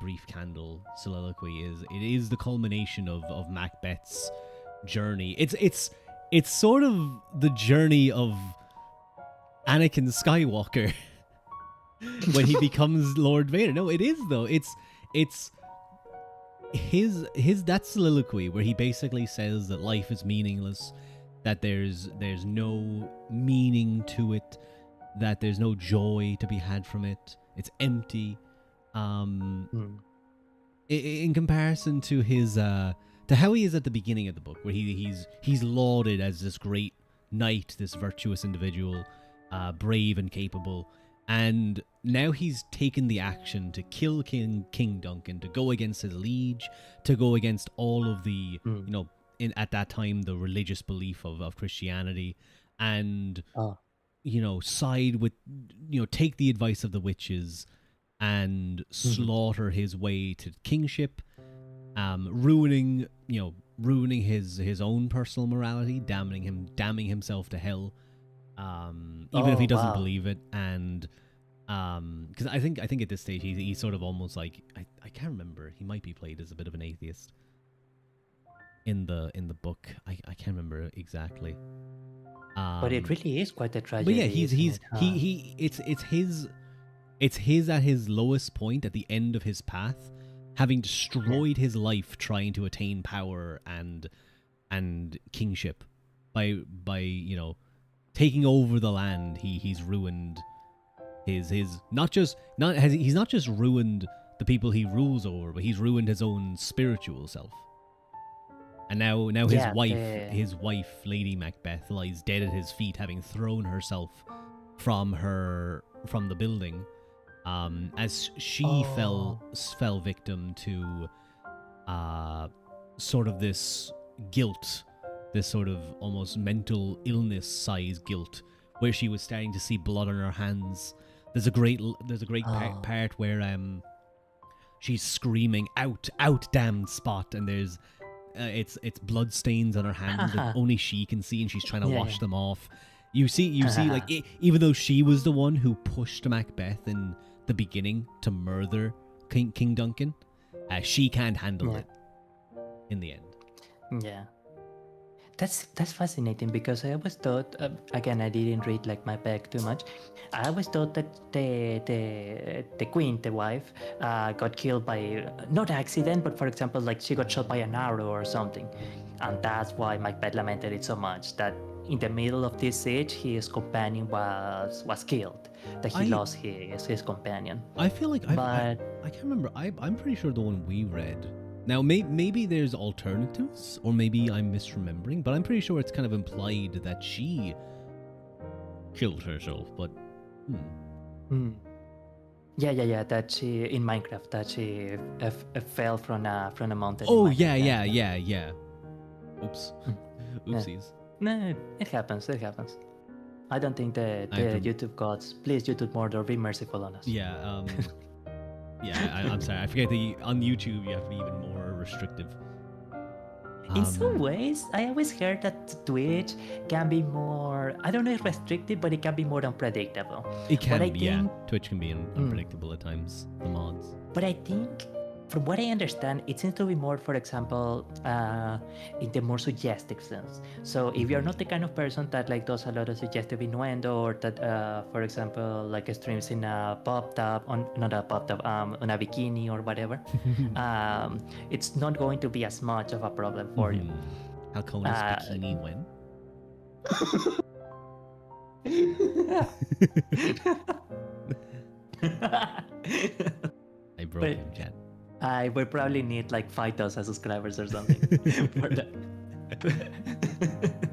Brief Candle soliloquy is it is the culmination of Macbeth's journey. It's sort of the journey of Anakin Skywalker when he becomes Lord Vader. No, it is though. It's his that soliloquy where he basically says that life is meaningless, that there's no meaning to it, that there's no joy to be had from it. It's empty. In comparison to his to how he is at the beginning of the book, where he's lauded as this great knight, this virtuous individual, brave and capable, and now he's taken the action to kill King Duncan, to go against his liege, to go against all of the at that time the religious belief of Christianity, and side with take the advice of the witches and slaughter his way to kingship, ruining his own personal morality, damning himself to hell, even if he doesn't believe it. And because I think at this stage he's sort of almost like I can't remember, he might be played as a bit of an atheist in the book. I can't remember exactly. But it really is quite a tragedy. But yeah, it's his at his lowest point, at the end of his path, having destroyed his life trying to attain power and kingship by taking over the land. He's ruined he's not just ruined the people he rules over, but he's ruined his own spiritual self. And now his wife, Lady Macbeth, lies dead at his feet, having thrown herself from the building. as she Oh. fell victim to sort of this guilt, this sort of almost mental illness size guilt, where she was starting to see blood on her hands. There's a great Oh. part where she's screaming out damned Spot, and there's it's blood stains on her hands that only she can see, and she's trying to Yeah, wash yeah. them off. You see like even though she was the one who pushed Macbeth in the beginning to murder King Duncan, she can't handle Yeah. it in the end. Yeah. That's fascinating because I always thought again I didn't read like my back too much. I always thought that the queen, the wife, got killed by not accident, but for example like she got shot by an arrow or something, and that's why Macbeth lamented it so much that in the middle of this siege his companion was killed, that he lost his companion. I feel like But I can't remember. I'm pretty sure the one we read. Now, maybe there's alternatives, or maybe I'm misremembering, but I'm pretty sure it's kind of implied that she killed herself. But yeah, that she in Minecraft that she fell from a mountain. in oh Minecraft, yeah. Oops, oopsies. No, it happens. It happens. I don't think the YouTube gods, please YouTube Mordor, be merciful on us. Yeah, yeah. I'm sorry. I forget on YouTube you have to be even more restrictive. In some ways, I always heard that Twitch can be more, I don't know if restrictive, but it can be more unpredictable. It can But be, yeah. Twitch can be unpredictable at times, the mods. But I think, from what I understand, it seems to be more, for example, in the more suggestive sense. So if you're not the kind of person that like does a lot of suggestive innuendo, or that, for example, like streams in a pop top, not a pop top, on a bikini or whatever, it's not going to be as much of a problem for you. Halconiis bikini when? I broke him, chat. I would probably need like 5,000 subscribers or something for that.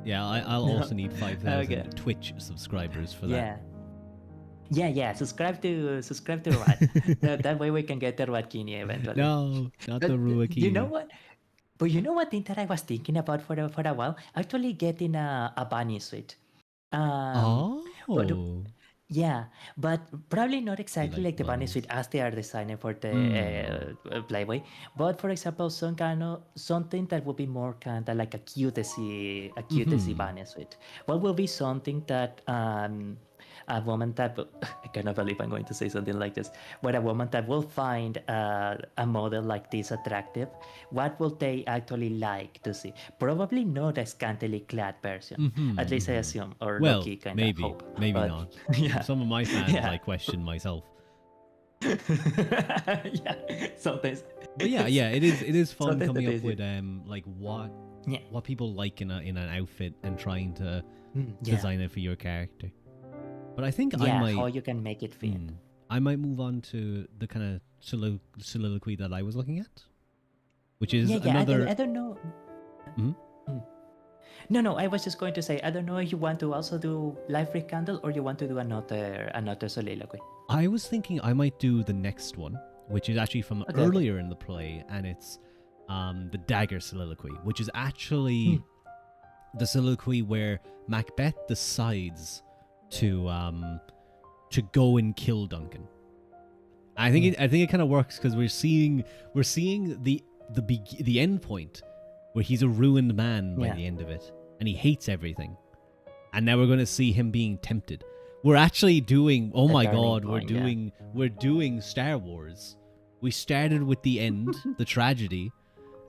Yeah, I'll also need 5,000 Twitch subscribers for that. Yeah. Subscribe to Rad. That way we can get the Radkini eventually. No, not the Ruakini. You know what? But you know what thing that I was thinking about for a while? Actually getting a bunny suit. But, yeah, but probably not exactly like the bunny suit as they are designed for the Playboy. But for example, something that would be more kind of like a cutesy bunny suit. What will be something that a woman that I cannot believe I'm going to say something like this, but a woman that will find a model like this attractive, what will they actually like to see? Probably not a scantily clad version, at least I assume, or lucky kind of hope. Maybe not. Yeah. Some of my fans I question myself. Yeah, sometimes. But yeah, it is fun coming up with like what people like in an outfit and trying to design it for your character. But I think I might how you can make it fit. I might move on to the kind of soliloquy that I was looking at, which is another. I don't know. No, I was just going to say I don't know if you want to also do Life Rekindle or you want to do another soliloquy. I was thinking I might do the next one, which is actually from earlier in the play, and it's the dagger soliloquy, which is actually the soliloquy where Macbeth decides to go and kill Duncan. I think it kind of works because we're seeing the end point where he's a ruined man by the end of it, and he hates everything. And now we're going to see him being tempted. We're actually doing we're doing Star Wars. We started with the end, the tragedy,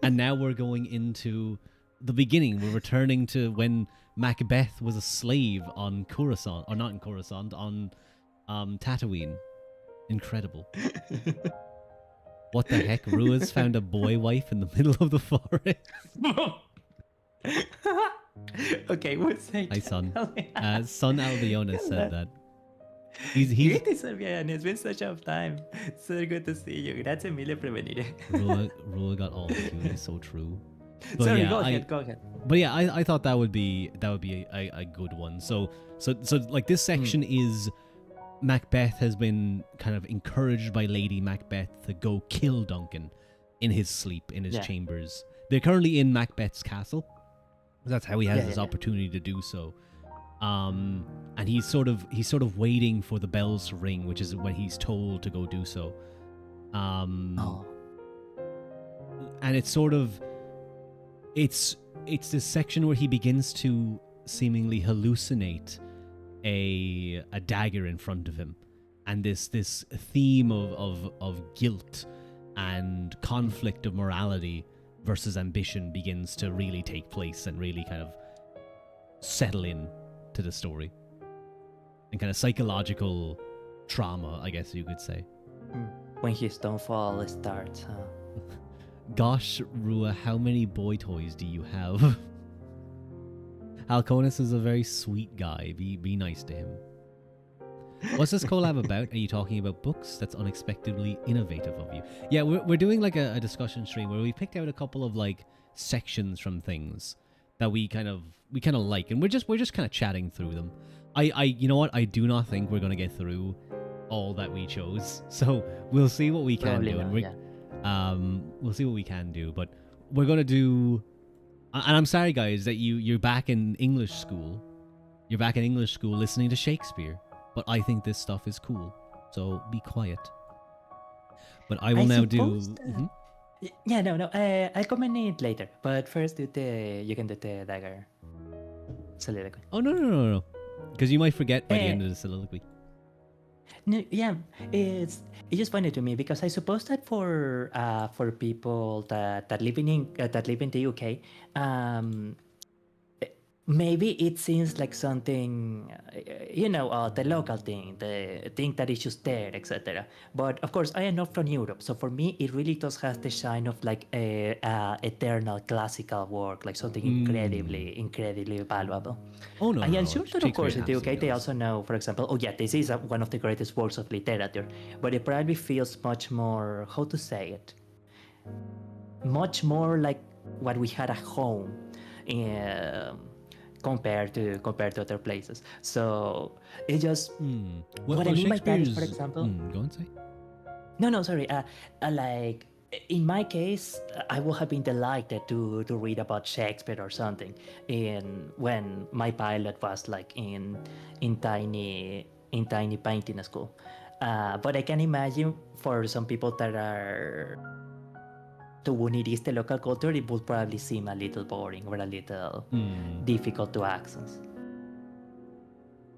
and now we're going into the beginning. We're returning to when Macbeth was a slave on Coruscant, or not in Coruscant, on Tatooine. Incredible. What the heck? Rua's found a boy wife in the middle of the forest. Okay, we'll say. Hi, son. Son Albiona said that. Greetings, Albion. It's been such a time. So good to see you. Grazie mille per venire. Rua got all the cuties. So true. But sorry, yeah, go ahead. But yeah, I thought that would be a good one. So like this section is Macbeth has been kind of encouraged by Lady Macbeth to go kill Duncan in his sleep, in his Yeah. chambers. They're currently in Macbeth's castle. That's how he has Yeah, this yeah, opportunity to do so. And he's sort of waiting for the bells to ring, which is when he's told to go do so. Oh. And it's sort of it's this section where he begins to seemingly hallucinate a dagger in front of him, and this theme of guilt and conflict of morality versus ambition begins to really take place and really kind of settle in to the story, and kind of psychological trauma, I guess you could say. When his downfall starts, huh? Gosh, Rua, how many boy toys do you have? Halconiis is a very sweet guy. Be nice to him. What's this collab about? Are you talking about books? That's unexpectedly innovative of you. Yeah, we're doing like a discussion stream where we picked out a couple of like sections from things that we kind of like, and we're just kind of chatting through them. I you know what? I do not think we're gonna get through all that we chose, so we'll see what we can Probably do, not, and we'll see what we can do. But we're gonna do. And I'm sorry, guys, that you're back in English school. You're back in English school listening to Shakespeare. But I think this stuff is cool, so be quiet. But I will now do. Yeah, no. I'll comment it later. But first, you can do the dagger soliloquy. Oh no! Because you might forget by the end of the soliloquy. No, yeah, it's just funny to me because I suppose that for people that live in the UK, maybe it seems like something, the local thing, the thing that is just there, etc. But of course, I am not from Europe, so for me, it really does have the shine of like a eternal classical work, like something incredibly valuable. Oh no! And no, I'm no. sure that, of course, in the UK, absolutely they is. also know, for example, oh yeah, this is one of the greatest works of literature, but it probably feels much more, how to say it, much more like what we had at home. Compared to other places. So it just what I mean by that is, for example, go and say. No, sorry. Like in my case, I would have been delighted to read about Shakespeare or something. When my pilot was like in tiny painting school, but I can imagine for some people that are to when it is the local culture, it would probably seem a little boring or a little difficult to access.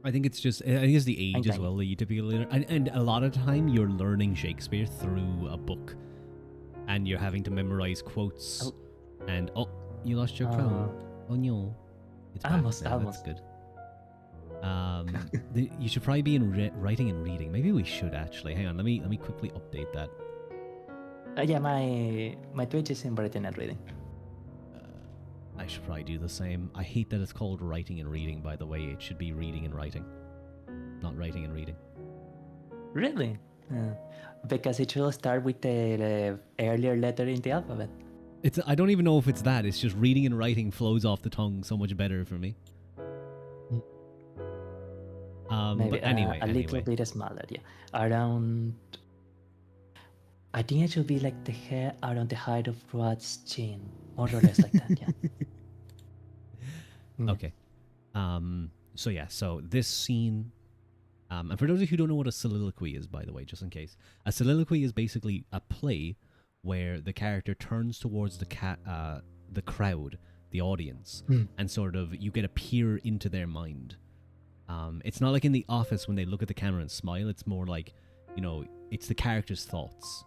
I think it's the age as well that you typically learn, and a lot of time you're learning Shakespeare through a book, and you're having to memorize quotes. And you lost your crown. Oh no, it's back now. That's good. You should probably be in writing and reading. Maybe we should actually. Hang on, let me quickly update that. Yeah, my Twitch is in writing and reading. I should probably do the same. I hate that it's called writing and reading, by the way. It should be reading and writing, not writing and reading. Really? Because it should start with the earlier letter in the alphabet. I don't even know if it's that. It's just reading and writing flows off the tongue so much better for me. Maybe but anyway, a little bit smaller, yeah. Around, I think it should be like the hair around the height of Rod's chin, more or less like that, yeah. Okay. So this scene, and for those of you who don't know what a soliloquy is, by the way, just in case, a soliloquy is basically a play where the character turns towards the crowd, the audience, and sort of you get a peer into their mind. It's not like in The Office when they look at the camera and smile. It's more like, it's the character's thoughts.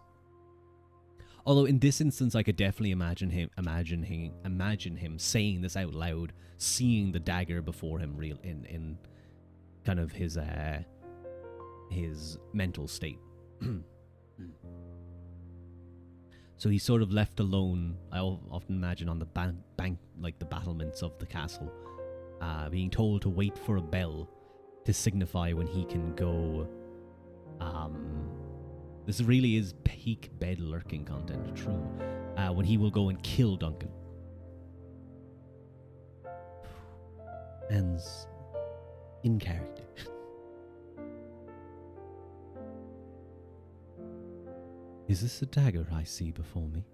Although in this instance, I could definitely imagine him saying this out loud, seeing the dagger before him, real in kind of his mental state. So he's sort of left alone. I often imagine on the bank, like the battlements of the castle, being told to wait for a bell to signify when he can go. This really is peak bed lurking content, true. When he will go and kill Duncan. Ends in character. Is this a dagger I see before me?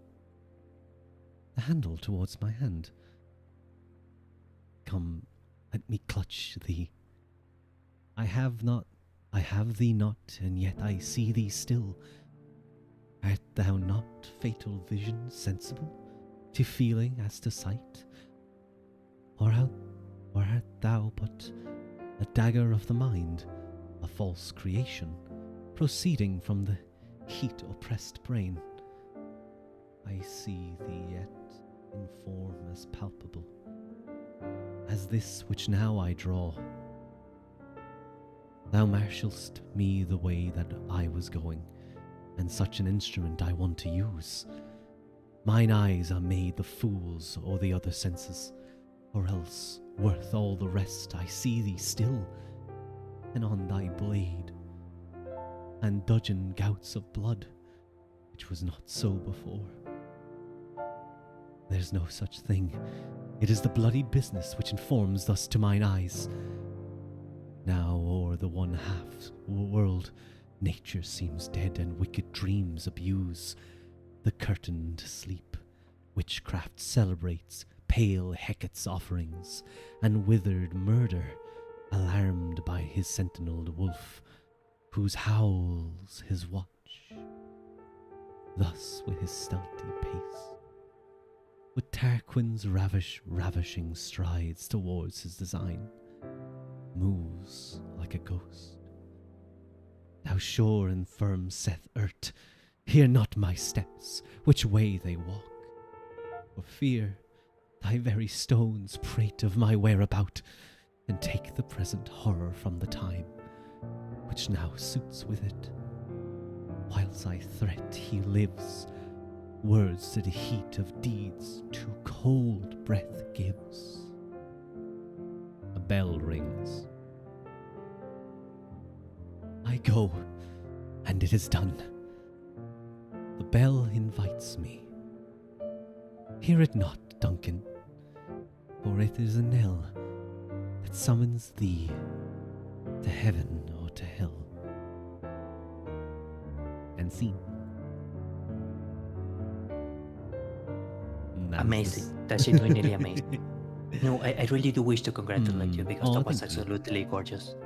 The handle towards my hand. Come, let me clutch thee. I have thee not, and yet I see thee still. Art thou not fatal vision sensible, to feeling as to sight? Or art thou but a dagger of the mind, a false creation, proceeding from the heat-oppressed brain? I see thee yet in form as palpable as this which now I draw. Thou marshalst me the way that I was going, and such an instrument I want to use. Mine eyes are made the fools o'er the other senses, or else, worth all the rest, I see thee still, and on thy blade, and dudgeon gouts of blood, which was not so before. There's no such thing. It is the bloody business which informs thus to mine eyes. Now o'er the one half world, nature seems dead, and wicked dreams abuse the curtained sleep. Witchcraft celebrates pale Hecate's offerings, and withered murder, alarmed by his sentineled wolf, whose howls his watch. Thus with his stealthy pace, with Tarquin's ravishing strides towards his design, moves like a ghost. Thou sure and firm saith Ert, hear not my steps, which way they walk. For fear thy very stones prate of my whereabout, and take the present horror from the time, which now suits with it. Whilst I threat he lives, words to the heat of deeds too cold breath gives. A bell rings. I go, and it is done. The bell invites me. Hear it not, Duncan, for it is a knell that summons thee to heaven or to hell. And scene. Amazing. That's genuinely amazing. No, I really do wish to congratulate you, because that was thank you. absolutely gorgeous.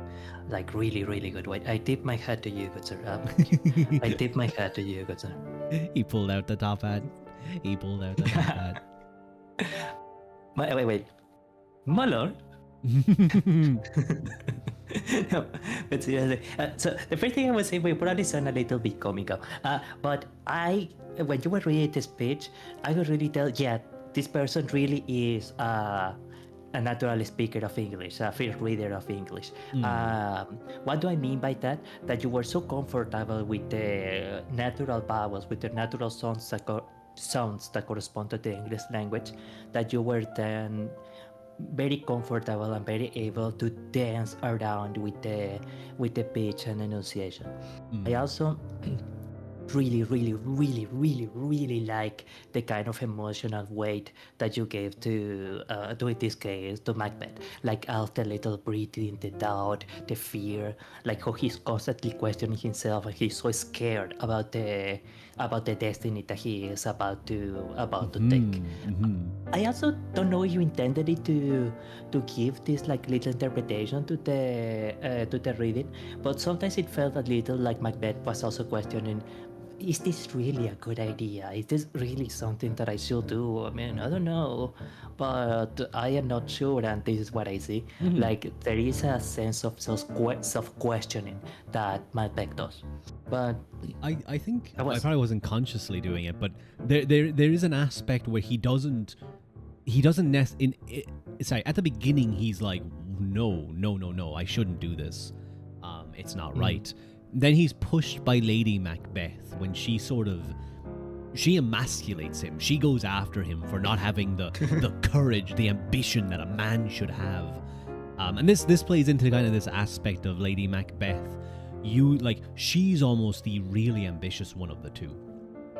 Like, really, really good. I tip my hat to you, good sir. I tip my hat to you, good sir. He pulled out the top hat. Wait. My lord? No, but seriously. So the first thing I would say, we probably sound a little bit comical. But when you were reading the speech, I could really tell, yeah, this person really is a natural speaker of English, a first reader of English. What do I mean by that? That you were so comfortable with the natural vowels, with the natural sounds that correspond to the English language, that you were then very comfortable and very able to dance around with the pitch and enunciation. I also really like the kind of emotional weight that you gave to in this case, to Macbeth. Like all the little breathing, the doubt, the fear, like how he's constantly questioning himself, and he's so scared about the destiny that he is about to take. I also don't know if you intended it to give this like little interpretation to the reading, but sometimes it felt a little like Macbeth was also questioning, is this really a good idea? Is this really something that I should do? I mean, I don't know, but I am not sure, and this is what I see. Like, there is a sense of self-questioning that Macbeth does. But I think I probably wasn't consciously doing it, but there is an aspect where he doesn't at the beginning he's like, no, I shouldn't do this. It's not right. Then he's pushed by Lady Macbeth when she emasculates him. She goes after him for not having the courage, the ambition that a man should have. And this plays into kind of this aspect of Lady Macbeth. She's almost the really ambitious one of the two.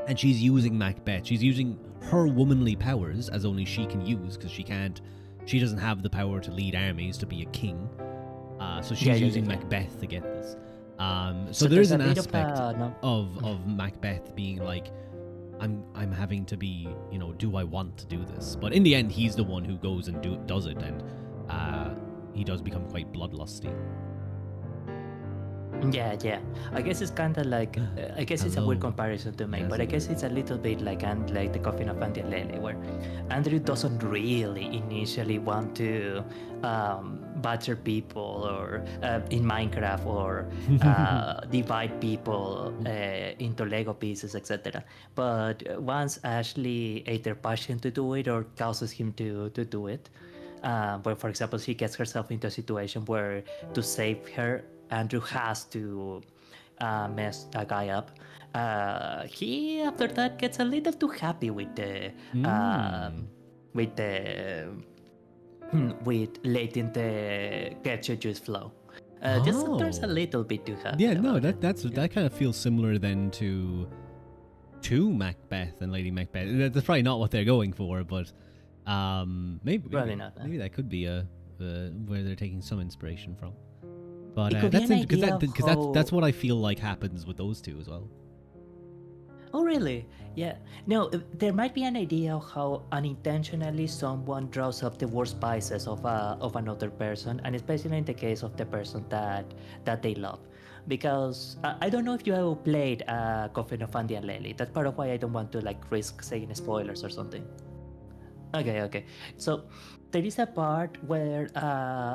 And she's using Macbeth. She's using her womanly powers, as only she can use, because she doesn't have the power to lead armies, to be a king. So she's using Macbeth to get this. So there there's is a an bit aspect of no. of Macbeth being like, I'm having to be, do I want to do this? But in the end, he's the one who goes and does it, and he does become quite bloodlusty. Yeah. I guess it's kind of like I guess it's a weird Hello. comparison to make, Yes, but I it guess is. it's a little bit like the Coffin of Andy Lele, where Andrew doesn't really initially want to butcher people or in Minecraft or divide people into Lego pieces, etc. But once Ashley either pushes him to do it or causes him to do it, where for example she gets herself into a situation where to save her Andrew has to mess a guy up. He after that gets a little too happy with the with the with letting the get your juice flow. Just turns a little bit too happy Yeah, no, about it. that kind of feels similar then to Macbeth and Lady Macbeth. That's probably not what they're going for, but maybe Probably not. maybe that could be where they're taking some inspiration from. But It could be that's an because idea of that's how- what I feel like happens with those two as well. Oh, really? Yeah. No, there might be an idea of how unintentionally someone draws up the worst biases of another person, and especially in the case of the person that they love. Because I don't know if you ever played Coffin of Andy and Lely. That's part of why I don't want to like risk saying spoilers or something. Okay. So there is a part where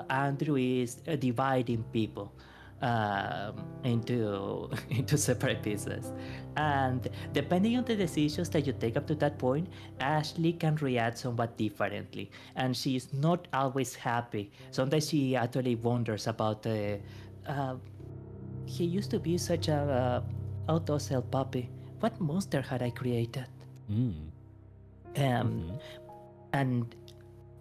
Andrew is dividing people into into separate pieces, and depending on the decisions that you take up to that point, Ashley can react somewhat differently, and she is not always happy. Sometimes she actually wonders about the. He used to be such a docile puppy. What monster had I created? Mm. And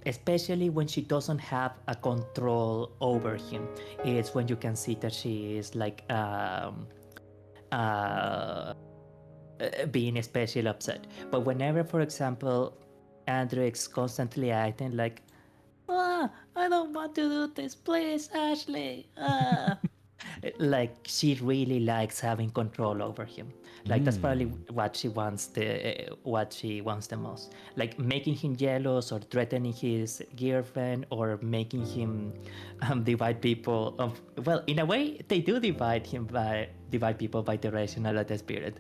especially when she doesn't have a control over him, it's when you can see that she is like being especially upset. But whenever, for example, Andrew is constantly acting like, I don't want to do this, please, Ashley. Like she really likes having control over him. Like that's probably what she wants the most. Like making him jealous or threatening his girlfriend or making him divide people. Well, in a way, they do divide people by the rational and the spirit,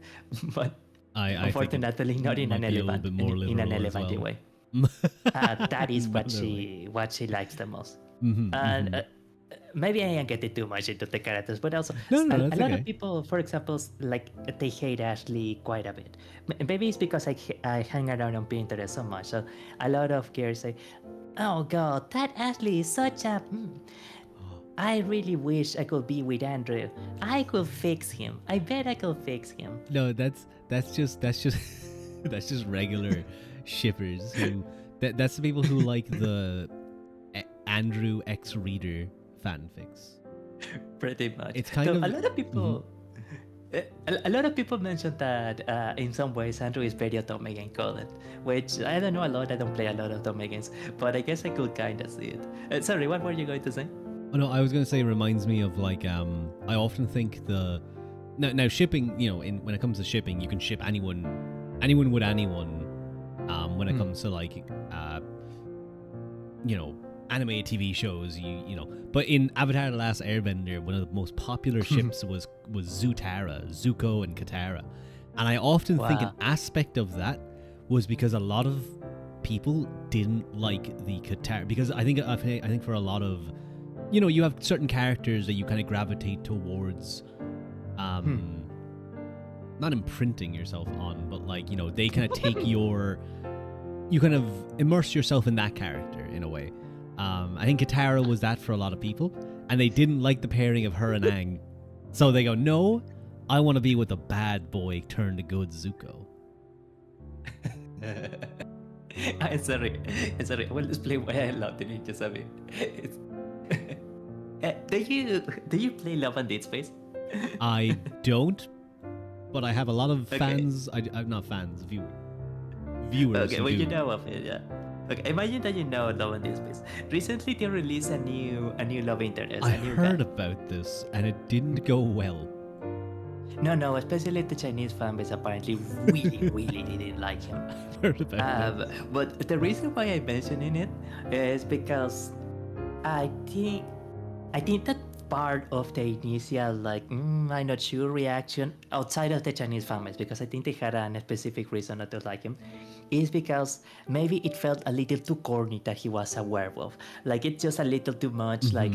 but I think it unfortunately not in might an be a little bit more in an literal as elephant well. way. That is what Definitely. she likes the most. Mhm, And mhm. maybe I am getting too much into the characters, but also No, a that's lot okay. of people, for example, like they hate Ashley quite a bit. Maybe it's because I hang around on Pinterest so much. So a lot of girls say, "Oh God, that Ashley is such a." I really wish I could be with Andrew. I could fix him. I bet I could fix him. No, that's just that's just regular shippers who that's the people who like the Andrew X Reader fanfics. Pretty much. It's kind So of a lot of people. A lot of people mentioned that in some ways Andrew is very Otome coded, which I don't know a lot. I don't play a lot of Otome games, but I guess I could kind of see it. Sorry, what were you going to say? Oh no, I was gonna say it reminds me of like I often think now shipping, when it comes to shipping, you can ship anyone with anyone. When it comes to like animated TV shows, but in Avatar: The Last Airbender, one of the most popular ships was Zutara, Zuko, and Katara, and I often think an aspect of that was because a lot of people didn't like the Katara, because I think for a lot of you have certain characters that you kind of gravitate towards, not imprinting yourself on, but like they kind of take you kind of immerse yourself in that character in a way. I think Katara was that for a lot of people, and they didn't like the pairing of her and Aang, so they go, no, I want to be with the bad boy turned to good Zuko. Sorry. Well, let's play why I love the ninjas a bit. Do you play Love and Dead Space? I don't, but I have a lot of Okay. fans. I'm not fans, viewers. Okay, who well, do. you know of it, yeah. Okay, imagine that you know Love and Displays. Recently, they released a new love interest, I a new heard guy. about this and it didn't go well. No, especially the Chinese fanbase apparently really didn't like him. I heard about it. But the reason why I'm mentioning it is because I think I think that part of the initial like I'm not sure reaction outside of the Chinese fanbase, because I think they had a specific reason not to like him, is because maybe it felt a little too corny that he was a werewolf. Like it's just a little too much. Like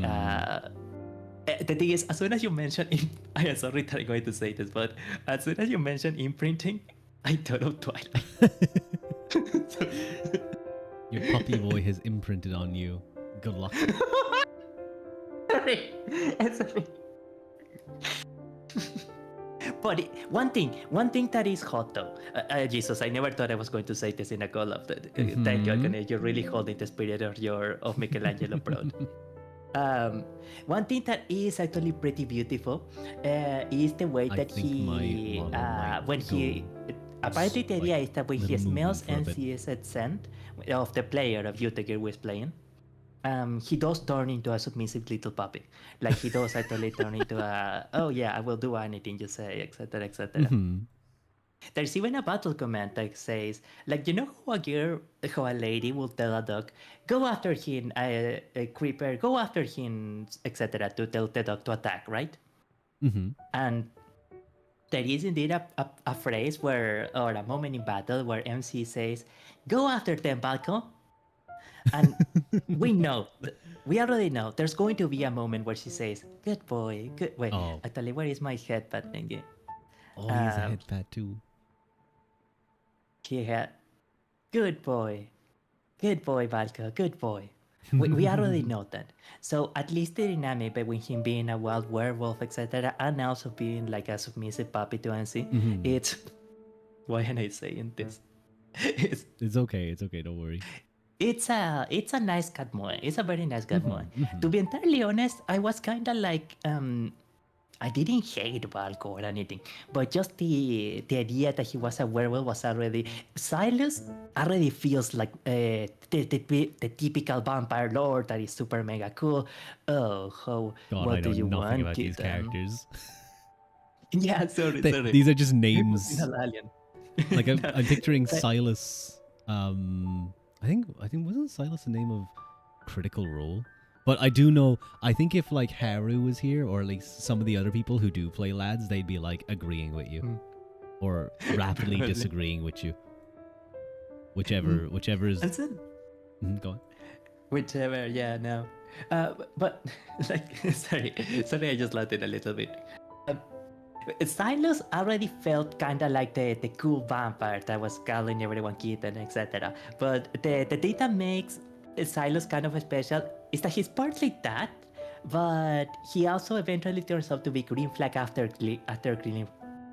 the thing is, as soon as you mention, I am sorry that I'm going to say this, but as soon as you mention imprinting, I thought of Twilight. Your puppy boy has imprinted on you. Good luck. Sorry. Sorry. But one thing that is hot though, Jesus, I never thought I was going to say this in a collab. Thank you, Halconiis. You're really holding the spirit of Michelangelo proud. One thing that is actually pretty beautiful is the way I that think my he, model might when he, go apparently the idea like is that when he little movie smells for a bit. NC's scent of the player of Uteger who is playing, he does turn into a submissive little puppy. Like he does actually turn into a, oh yeah, I will do anything you say, etc., etc. There's even a battle comment that says, like, you know how a lady will tell a dog, go after him, a creeper, go after him, etc., to tell the dog to attack, right? And there is indeed a phrase where, or a moment in battle where MC says, go after them, Balco. And we know, we already know, there's going to be a moment where she says, good boy, good. Wait, Oh. actually, where is my headband thingy? Oh, he has a headpad too. He had, good boy, Balco, good boy. We already know that. So at least the dynamic between him being a wild werewolf, etc., and also being like a submissive puppy to NC, it's, why am I saying this? It's okay. It's okay. Don't worry. It's a nice cat moe. It's a very nice cat moe. To be entirely honest, I was kind of like I didn't hate Balco or anything, but just the idea that he was a werewolf was already, Silas already feels like the typical vampire lord that is super mega cool. Oh, how God, what I do know you nothing want? about these characters. Yeah, sorry. These are just names. Alien. Like I'm picturing Silas. I think wasn't Silas the name of Critical Role? But I do know. I think if like Haru was here, or at least some of the other people who do play lads, they'd be like agreeing with you, or rapidly disagreeing with you. Whichever is. Go on. Whichever, yeah, no. But like, sorry, I just laughed it a little bit. Silas already felt kind of like the cool vampire that was calling everyone kitten, etc. But the thing that makes Silas kind of special is that he's partly that, but he also eventually turns out to be green flag after green,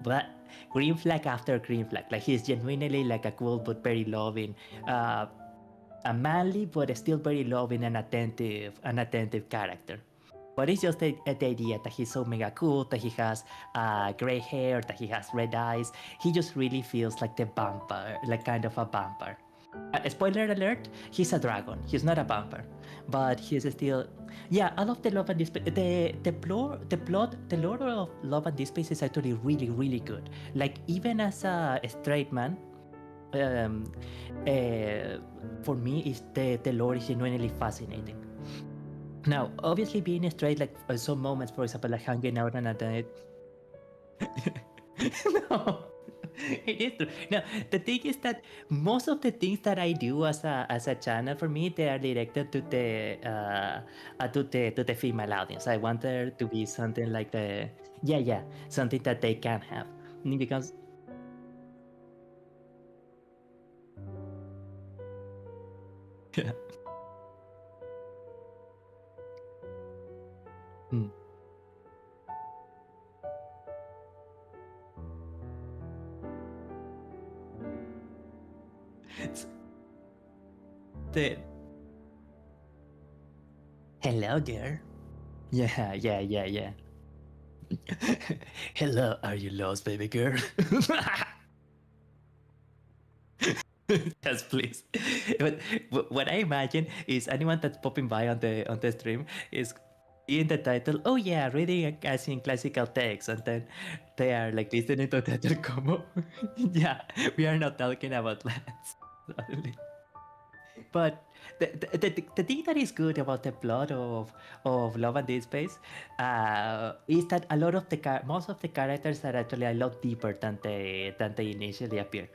but green flag after green flag. Like he's genuinely like a cool but very loving, a manly but still very loving and attentive character. But it's just the idea that he's so mega cool, that he has gray hair, that he has red eyes. He just really feels like the vampire, like kind of a vampire. Spoiler alert, he's a dragon. He's not a vampire. But he's still... Yeah, I love the Love and Displays. The lore of Love and Displays is actually really, really good. Like, even as a straight man, for me, the lore is genuinely fascinating. Now, obviously, being straight, like some moments, for example, like hanging out on a night. No, it is true. No, the thing is that most of the things that I do as a channel, for me, they are directed to the female audience. I want there to be something like something that they can have, because. Yeah. Hello, girl. Yeah. Hello, are you lost, baby girl? Yes, please. But what I imagine is anyone that's popping by on the stream is in the title. Oh yeah, reading and casting classical text, and then they are like listening to Teatro Como. Yeah, we are not talking about lands. Suddenly. But the thing that is good about the plot of Love and Dead Space is that a lot of most of the characters are actually a lot deeper than they initially appear.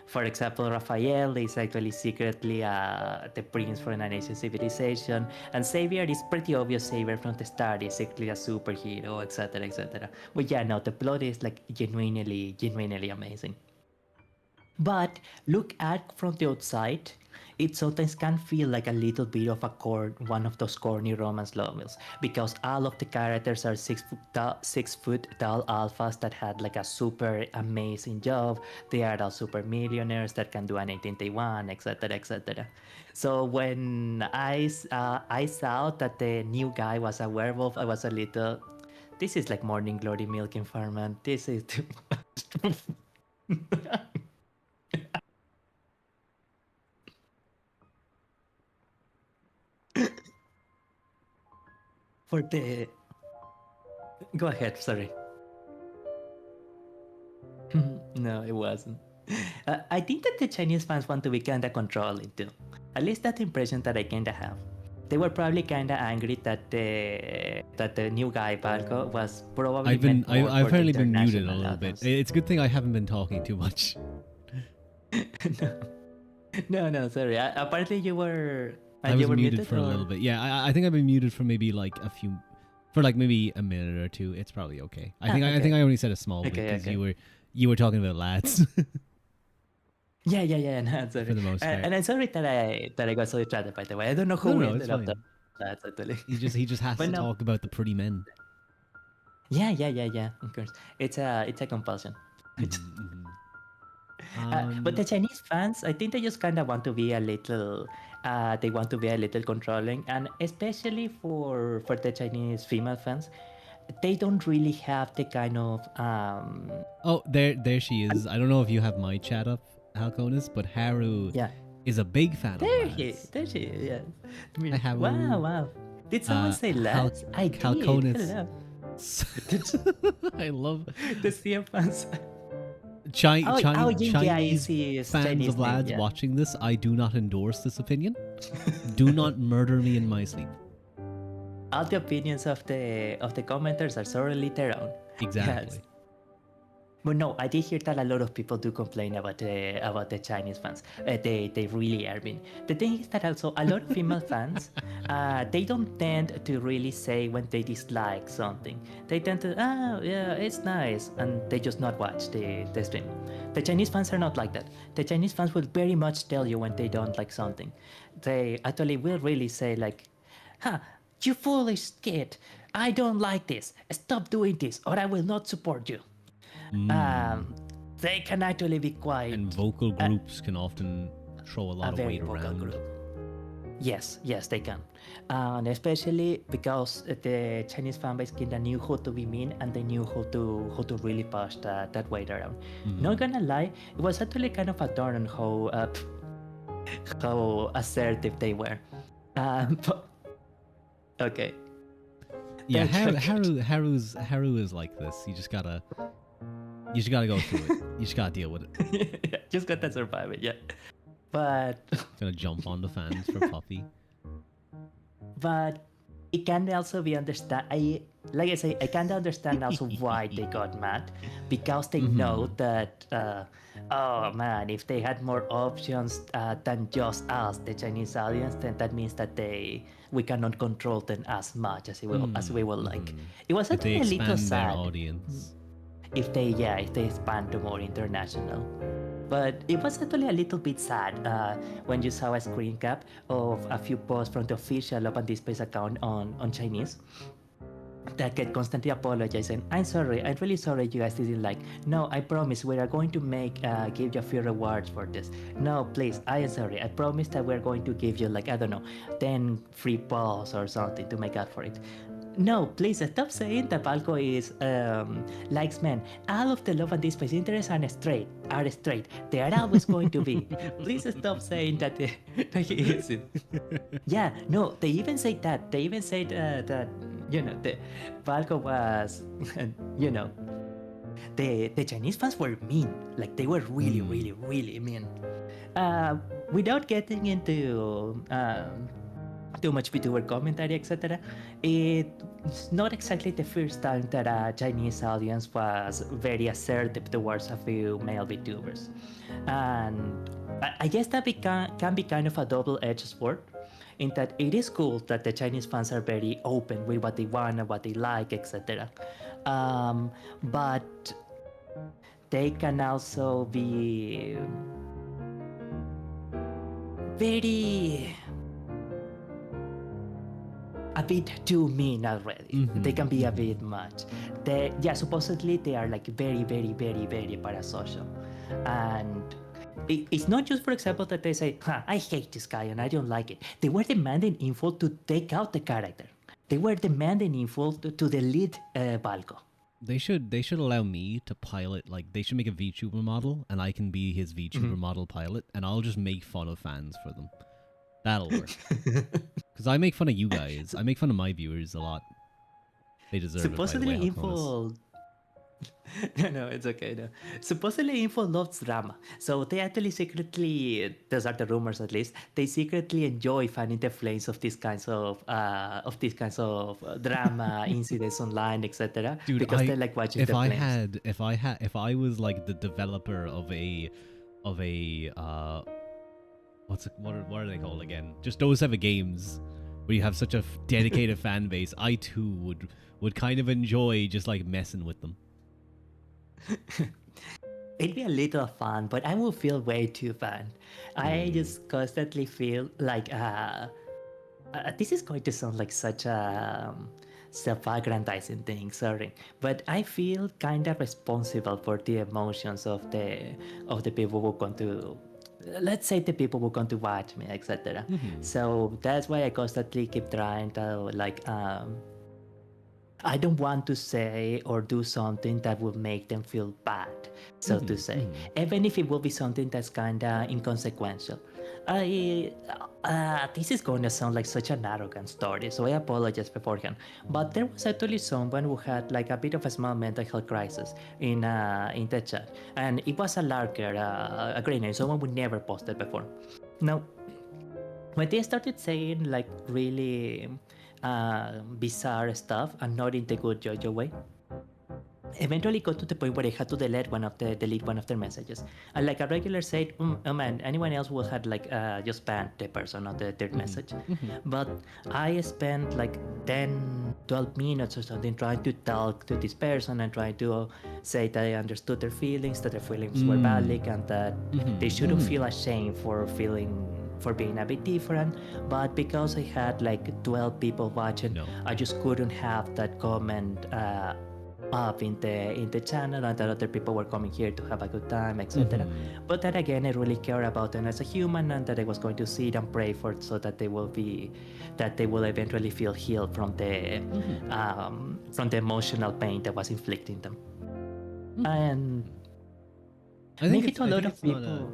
For example, Raphael is actually secretly the prince from an ancient civilization, and Xavier is pretty obvious. Xavier from the start is actually a superhero, etc., etc. But yeah, no, the plot is like genuinely amazing. But look at from the outside, it sometimes can feel like a little bit of one of those corny romance novels because all of the characters are 6 foot tall alphas that had like a super amazing job. They are all super millionaires that can do anything they want, etc., etc. So when I saw that the new guy was a werewolf, I was a little. This is like Morning Glory milking farmland. This is too much. For the Go ahead, sorry. No, it wasn't. I think that the Chinese fans want to be kinda controlling too. At least that's the impression that I kinda have. They were probably kinda angry that the new guy Balco was probably meant more I've for the apparently been muted a international little bit. audience. It's a good thing I haven't been talking too much. No, sorry. Apparently you were I was you were muted muted for a or little bit. Yeah, I think I've been muted for maybe like for like maybe a minute or two. It's probably okay. I think okay. I only said a small bit Okay, because okay. you were talking about lads Yeah. No, sorry. for the most part. And I'm sorry that I got so distracted. By the way, I don't know how we No, it's ended up fine. that actually. He just has But to no, talk about the pretty men. yeah. Of course, it's a compulsion. Mhm. But the Chinese fans, I think they just kind of want to be a little. They want to be a little controlling, and especially for the Chinese female fans, they don't really have the kind of. Oh, there she is. I don't know if you have my chat up, Halconiis, but Haru Yeah, is a big fan of lads. there she is. Yeah. I Hi, mean, Haru. wow. Did someone say lads? I did. Halconiis. Hello. I love The CM fans. Yeah, Chinese it's fans Chinese of name, lads yeah. watching this. I do not endorse this opinion. Do not murder me in my sleep. All the opinions of the commenters are solely their own. Exactly. Yes. But no, I did hear that a lot of people do complain about the Chinese fans. They really are mean. The thing is that also a lot of female fans, they don't tend to really say when they dislike something. They tend to, oh yeah, it's nice, and they just not watch the stream. The Chinese fans are not like that. The Chinese fans will very much tell you when they don't like something. They actually will really say like, huh, you foolish kid, I don't like this. Stop doing this, or I will not support you. They can actually be quite And vocal groups can often throw a lot of very weight vocal around. group. Yes, they can, and especially because the Chinese fanbase kinda knew how to be mean and they knew how to really push that weight around. Not gonna lie, it was actually kind of a turn on how assertive they were. But, okay. Yeah, That's okay. Haru is like this. You just gotta go through it. You just gotta deal with it. Just got to survive it, yeah. But Gonna jump on the fans for Puffy. but it can also be understand. Like I say, I can understand also why they got mad because they know that. Oh man, if they had more options than just us, the Chinese audience, then that means that we cannot control them as much as we would like. It was If they actually a little expand their sad audience. if they expand to more international. But it was actually a little bit sad when you saw a screen cap of a few posts from the official Open Space account on Chinese that get constantly apologizing. I'm sorry, I'm really sorry you guys didn't like. No, I promise we are going to give you a few rewards for this. No, please, I am sorry. I promise that we're going to give you like, I don't know, 10 free balls or something to make up for it. No, please stop saying that Balco is likes men. All of the love and this interest are straight. They are always going to be. Please stop saying that, that he isn't. Yeah, no, they even say that. They even say that the Balco was, you know, the Chinese fans were mean. Like they were really, really, really mean. Without getting into too much VTuber commentary, etc., it's not exactly the first time that a Chinese audience was very assertive towards a few male VTubers. And I guess that can be kind of a double-edged sword, in that it is cool that the Chinese fans are very open with what they want and what they like, etc. But they can also be very a bit too mean already. They can be a bit much. Supposedly they are like very, very, very, very parasocial. And it's not just, for example, that they say, I hate this guy and I don't like it. They were demanding info to take out the character. They were demanding info to delete Balco. They should allow me to pilot, like, they should make a VTuber model and I can be his VTuber model pilot and I'll just make fun of fans for them. That'll work. Because I make fun of you guys. I make fun of my viewers a lot. They deserve Supposedly it. Info... No, it's okay. No. Supposedly Info loves drama. So they actually secretly, those are the rumors at least, they secretly enjoy fanning the flames of these kinds of drama incidents online, etc. Dude, because they like watching the flames. If I was like the developer of a what are they called again? Just those type of games where you have such a dedicated fan base, I too would kind of enjoy just like messing with them. It'd be a little fun, but I will feel way too fun. I just constantly feel like this is going to sound like such a self-aggrandizing thing, sorry, but I feel kind of responsible for the emotions of the people who come to, let's say, the people who come to watch me, etc. So that's why I constantly keep trying to like I don't want to say or do something that will make them feel bad, so to say, even if it will be something that's kind of inconsequential. This is going to sound like such an arrogant story, so I apologize beforehand. But there was actually someone who had like a bit of a small mental health crisis in the chat, and it was a larger, a great name, someone we never posted before. Now, when they started saying like really bizarre stuff and not in the good JoJo way, eventually got to the point where I had to delete one of their messages. And like a regular said, oh man, anyone else would have like just banned the person on their message. But I spent like 10-12 minutes or something trying to talk to this person and trying to say that I understood their feelings, that their feelings were valid, and that they shouldn't feel ashamed for being a bit different. But because I had like 12 people watching, I just couldn't have that comment up in the channel, and that other people were coming here to have a good time, etc. But that again, I really care about them as a human, and that I was going to sit and pray for, so that they will eventually feel healed from the emotional pain that was inflicting them. And I think maybe to a lot of people,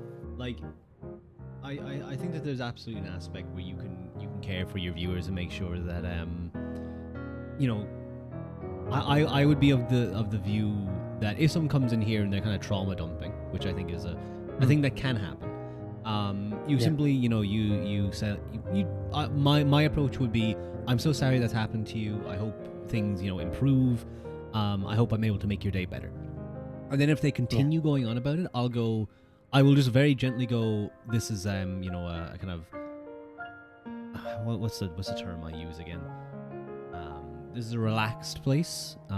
I think that there's absolutely an aspect where you can care for your viewers and make sure that I would be of the view that if someone comes in here and they're kind of trauma dumping, which I think is a thing that can happen, simply you said my approach would be, I'm so sorry that's happened to you. I hope things improve. I hope I'm able to make your day better. And then if they continue going on about it, I will just very gently go, this is a kind of what's the term I use again? This is a relaxed place. A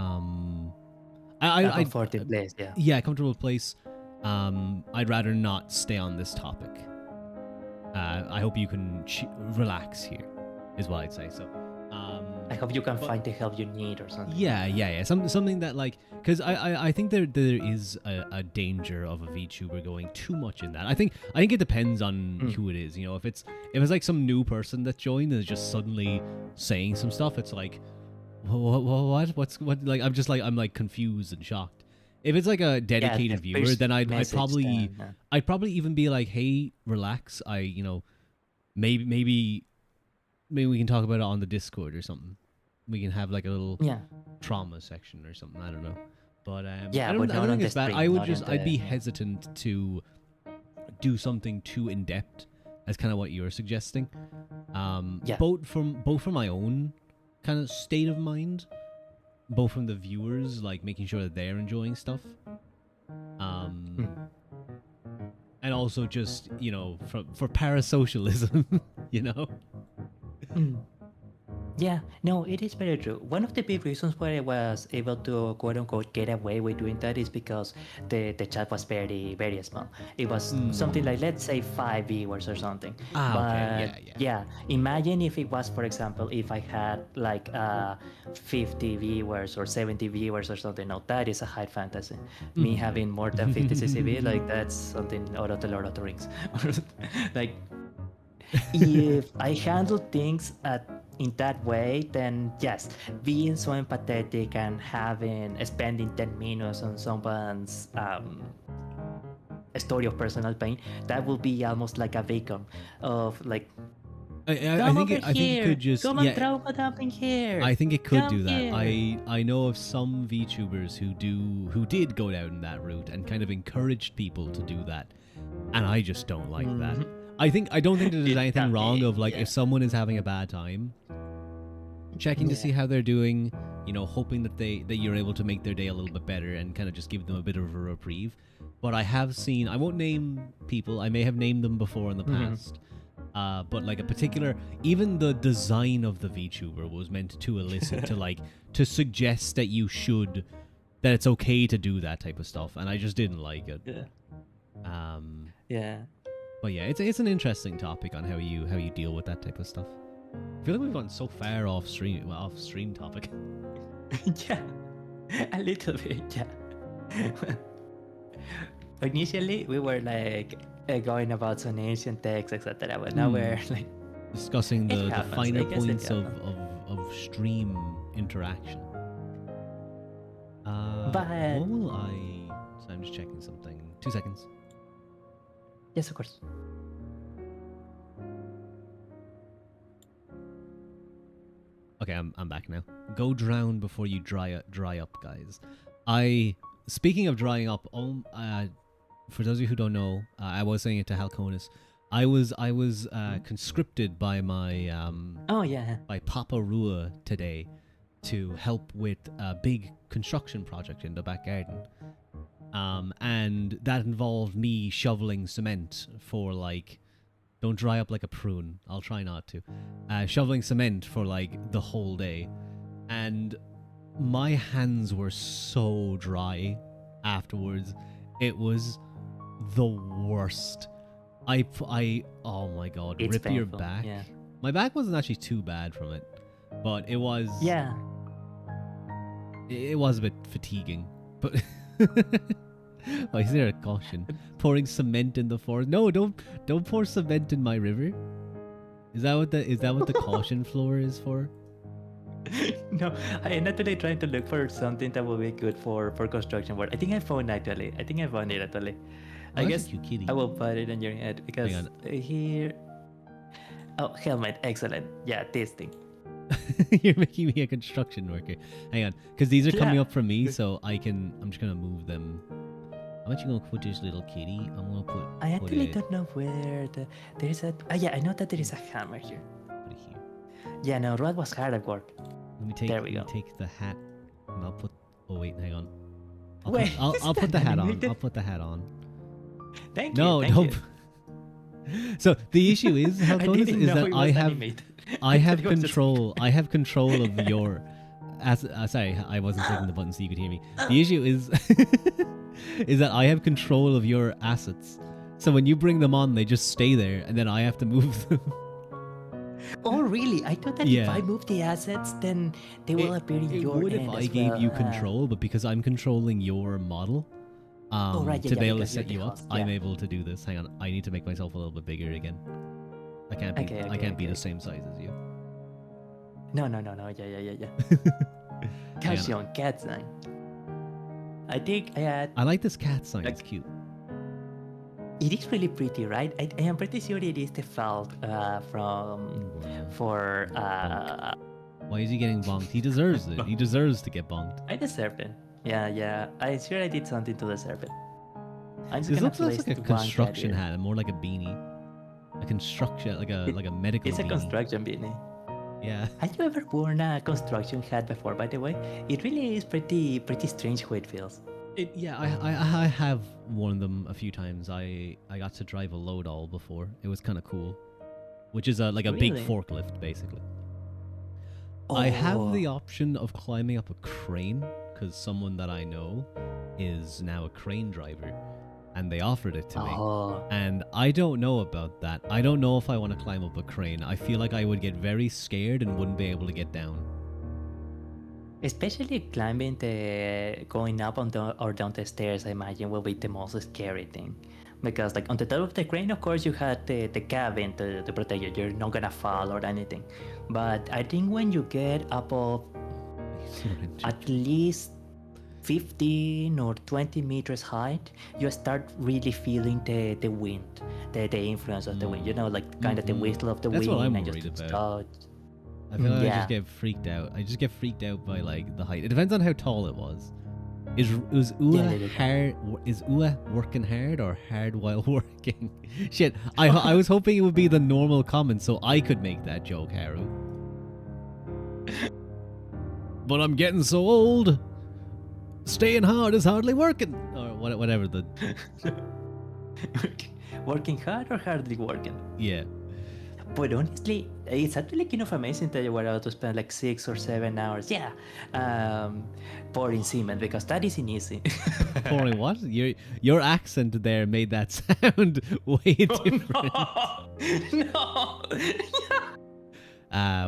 comfortable place, yeah, a comfortable place. I'd rather not stay on this topic. I hope you can relax here, is what I'd say. So, I hope you can find the help you need or something. Yeah. Something that because I think there is a danger of a VTuber going too much in that. I think it depends on who it is. If it's like some new person that joined and is just suddenly saying some stuff, it's like, What? Like, I'm like confused and shocked. If it's like a dedicated the viewer, first then I'd message probably then, I'd probably even be like, hey, relax. Maybe we can talk about it on the Discord or something. We can have like a little yeah. trauma section or something. I don't know. But Yeah, I but don't not on think the it's bad. stream, not in I'd the be hesitant to do something too in depth, as kind of what you're suggesting. Yeah. Both from my own kind of state of mind, both from the viewers, like making sure that they're enjoying stuff. And also just, for parasocialism, you know? Mm. Yeah, no, it is very true. One of the big reasons why I was able to quote unquote get away with doing that is because the chat was very, very small. It was something like, let's say, 5 viewers or something. Okay. But Yeah. imagine if it was, for example, if I had like 50 viewers or 70 viewers or something. No, that is a high fantasy. Me having more than 50 CCV, like that's something out of the Lord of the Rings. Like, if I handle things in that way, then yes, being so empathetic and spending 10 minutes on someone's a story of personal pain, that will be almost like a beacon of like, I come think over I think it here, could just come and trauma dump in here. I think it could Come do that. here. I know of some VTubers who did go down that route and kind of encouraged people to do that, and I just don't like that. I don't think there's anything wrong of like if someone is having a bad time, checking to see how they're doing, hoping that you're able to make their day a little bit better and kind of just give them a bit of a reprieve. But I have seen, I won't name people, I may have named them before in the past, but like a particular, even the design of the VTuber was meant to elicit to suggest that that it's okay to do that type of stuff, and I just didn't like it. Yeah. But yeah, it's an interesting topic on how you deal with that type of stuff. I feel like we've gone so far off stream topic. Yeah, a little bit. Yeah. Initially, we were like going about some ancient texts, etc. But now we're like discussing the finer points of stream interaction. But what will So I'm just checking something. 2 seconds. yes, of course. Okay, I'm back now. Go drown before you dry up, guys. Speaking of drying up, for those of you who don't know, I was saying it to Halconiis. I was conscripted by my by Papa Rua today to help with a big construction project in the back garden. And that involved me shoveling cement for like, don't dry up like a prune. I'll try not to. Shoveling cement for like the whole day. And my hands were so dry afterwards. It was the worst. Oh my god, It's rip painful, your back. yeah. My back wasn't actually too bad from it, but it was. Yeah. It was a bit fatiguing, but. Why is there a caution? Pouring cement in the forest? No, don't pour cement in my river. Is that what the caution floor is for? No, I'm actually trying to look for something that will be good for construction work. I think I found it actually. Oh, I guess that's a cute kitty. I will put it in your head because here. Oh, helmet, excellent. Yeah, this thing. You're making me a construction worker. Hang on, because these are coming up from me, so I'm just gonna move them. I'm actually gonna put this little kitty. I'm gonna put. I actually don't know where there's a. Yeah, I know that there is a hammer here. Put it here. Yeah, no, Rod was hard at work. Let me take the hat, and I'll put. Oh wait, hang on. I'll Is put the that hat on. animated? I'll put the hat on. Thank you. No, thank don't. you. So the issue is, I Halconiis, didn't is know that it I was have animated. I have It was just- control. I have control of your. Sorry, I wasn't clicking the button so you could hear me. The issue is is that I have control of your assets. So when you bring them on, they just stay there, and then I have to move them. Oh, really? I thought that if I move the assets, then they will appear in It your would if end I as gave well. you control, but because I'm controlling your model, right, yeah, to yeah, be able to because you're set the you up, host, I'm yeah. able to do this. Hang on, I need to make myself a little bit bigger again. I can't be the same size as you. No. Yeah. Hang Gosh, on. on cat sign. I think I had. I like this cat sign. It's Like- cute. It is really pretty, right? I am pretty sure it is the felt from for. Why is he getting bonked? He deserves it. He deserves to get bonked. I deserve it. Yeah. I'm sure I did something to deserve it. I'm just This gonna looks less place like a one cat construction here. hat and more like a beanie. A construction, like a medical It's a beanie. construction beanie. Yeah. Have you ever worn a construction hat before? By the way, it really is pretty strange how it feels. I have worn them a few times. I got to drive a load all before. It was kind of cool, which is like a big Really? forklift basically. I have the Oh. option of climbing up a crane because someone that I know is now a crane driver, and they offered it to me. Oh. And I don't know about that. I don't know if I want to climb up a crane. I feel like I would get very scared and wouldn't be able to get down. Especially climbing going up on or down the stairs, I imagine will be the most scary thing. Because like on the top of the crane, of course, you had the cabin to protect you. You're not gonna fall or anything. But I think when you get up of at least 15 or 20 meters height, you start really feeling the wind, the influence of the wind. You know, like kind of the whistle of the That's wind. what I'm and worried just about. I feel like I Yeah. just get freaked out. I just get freaked out by like the height. It depends on how tall it was. Is Ua working hard or hard while working? Shit, I was hoping it would be the normal comment so I could make that joke, Haru. But I'm getting so old. Staying hard is hardly working, or whatever the Working hard or hardly working? yeah. But honestly, it's actually kind of amazing that you were able to spend like 6 or 7 hours, pouring cement, because that isn't easy. Pouring what? Your accent there made that sound way different. No.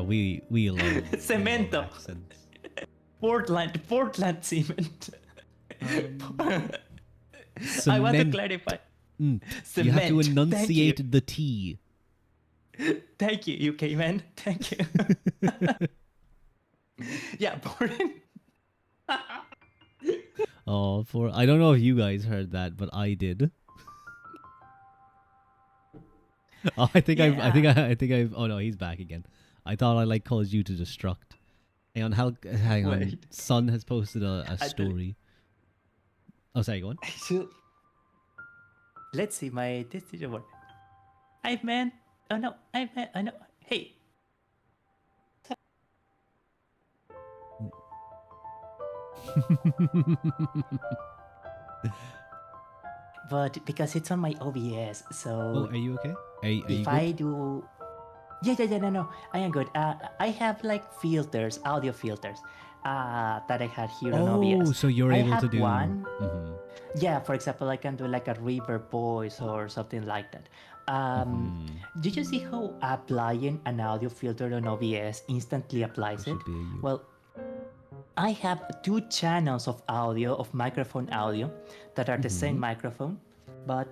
We love Cemento. accents. Portland cement. I want to Cement. clarify. You have to Cement. enunciate the T. Thank you, UK man. Thank you. Yeah, pouring. Oh, I don't know if you guys heard that, but I did. Oh, I think I've. Oh no, he's back again. I thought I like caused you to destruct. Hang on, hang on. Wait. Sun has posted a I story. Oh, sorry, go on. Let's see, this didn't work. I meant. Oh no, I know. Hey. But because it's on my OBS, so Oh, are you okay? Are you if good? I do. Yeah, no, I am good. I have like filters, audio filters, that I had here on OBS. Oh, so you're I able to have do. one. Mhm. Yeah, for example, I can do like a reverb voice or something like that. Did you see how applying an audio filter on OBS instantly applies it? Should be a you. Well, I have 2 channels of audio, of microphone audio, that are the same microphone, but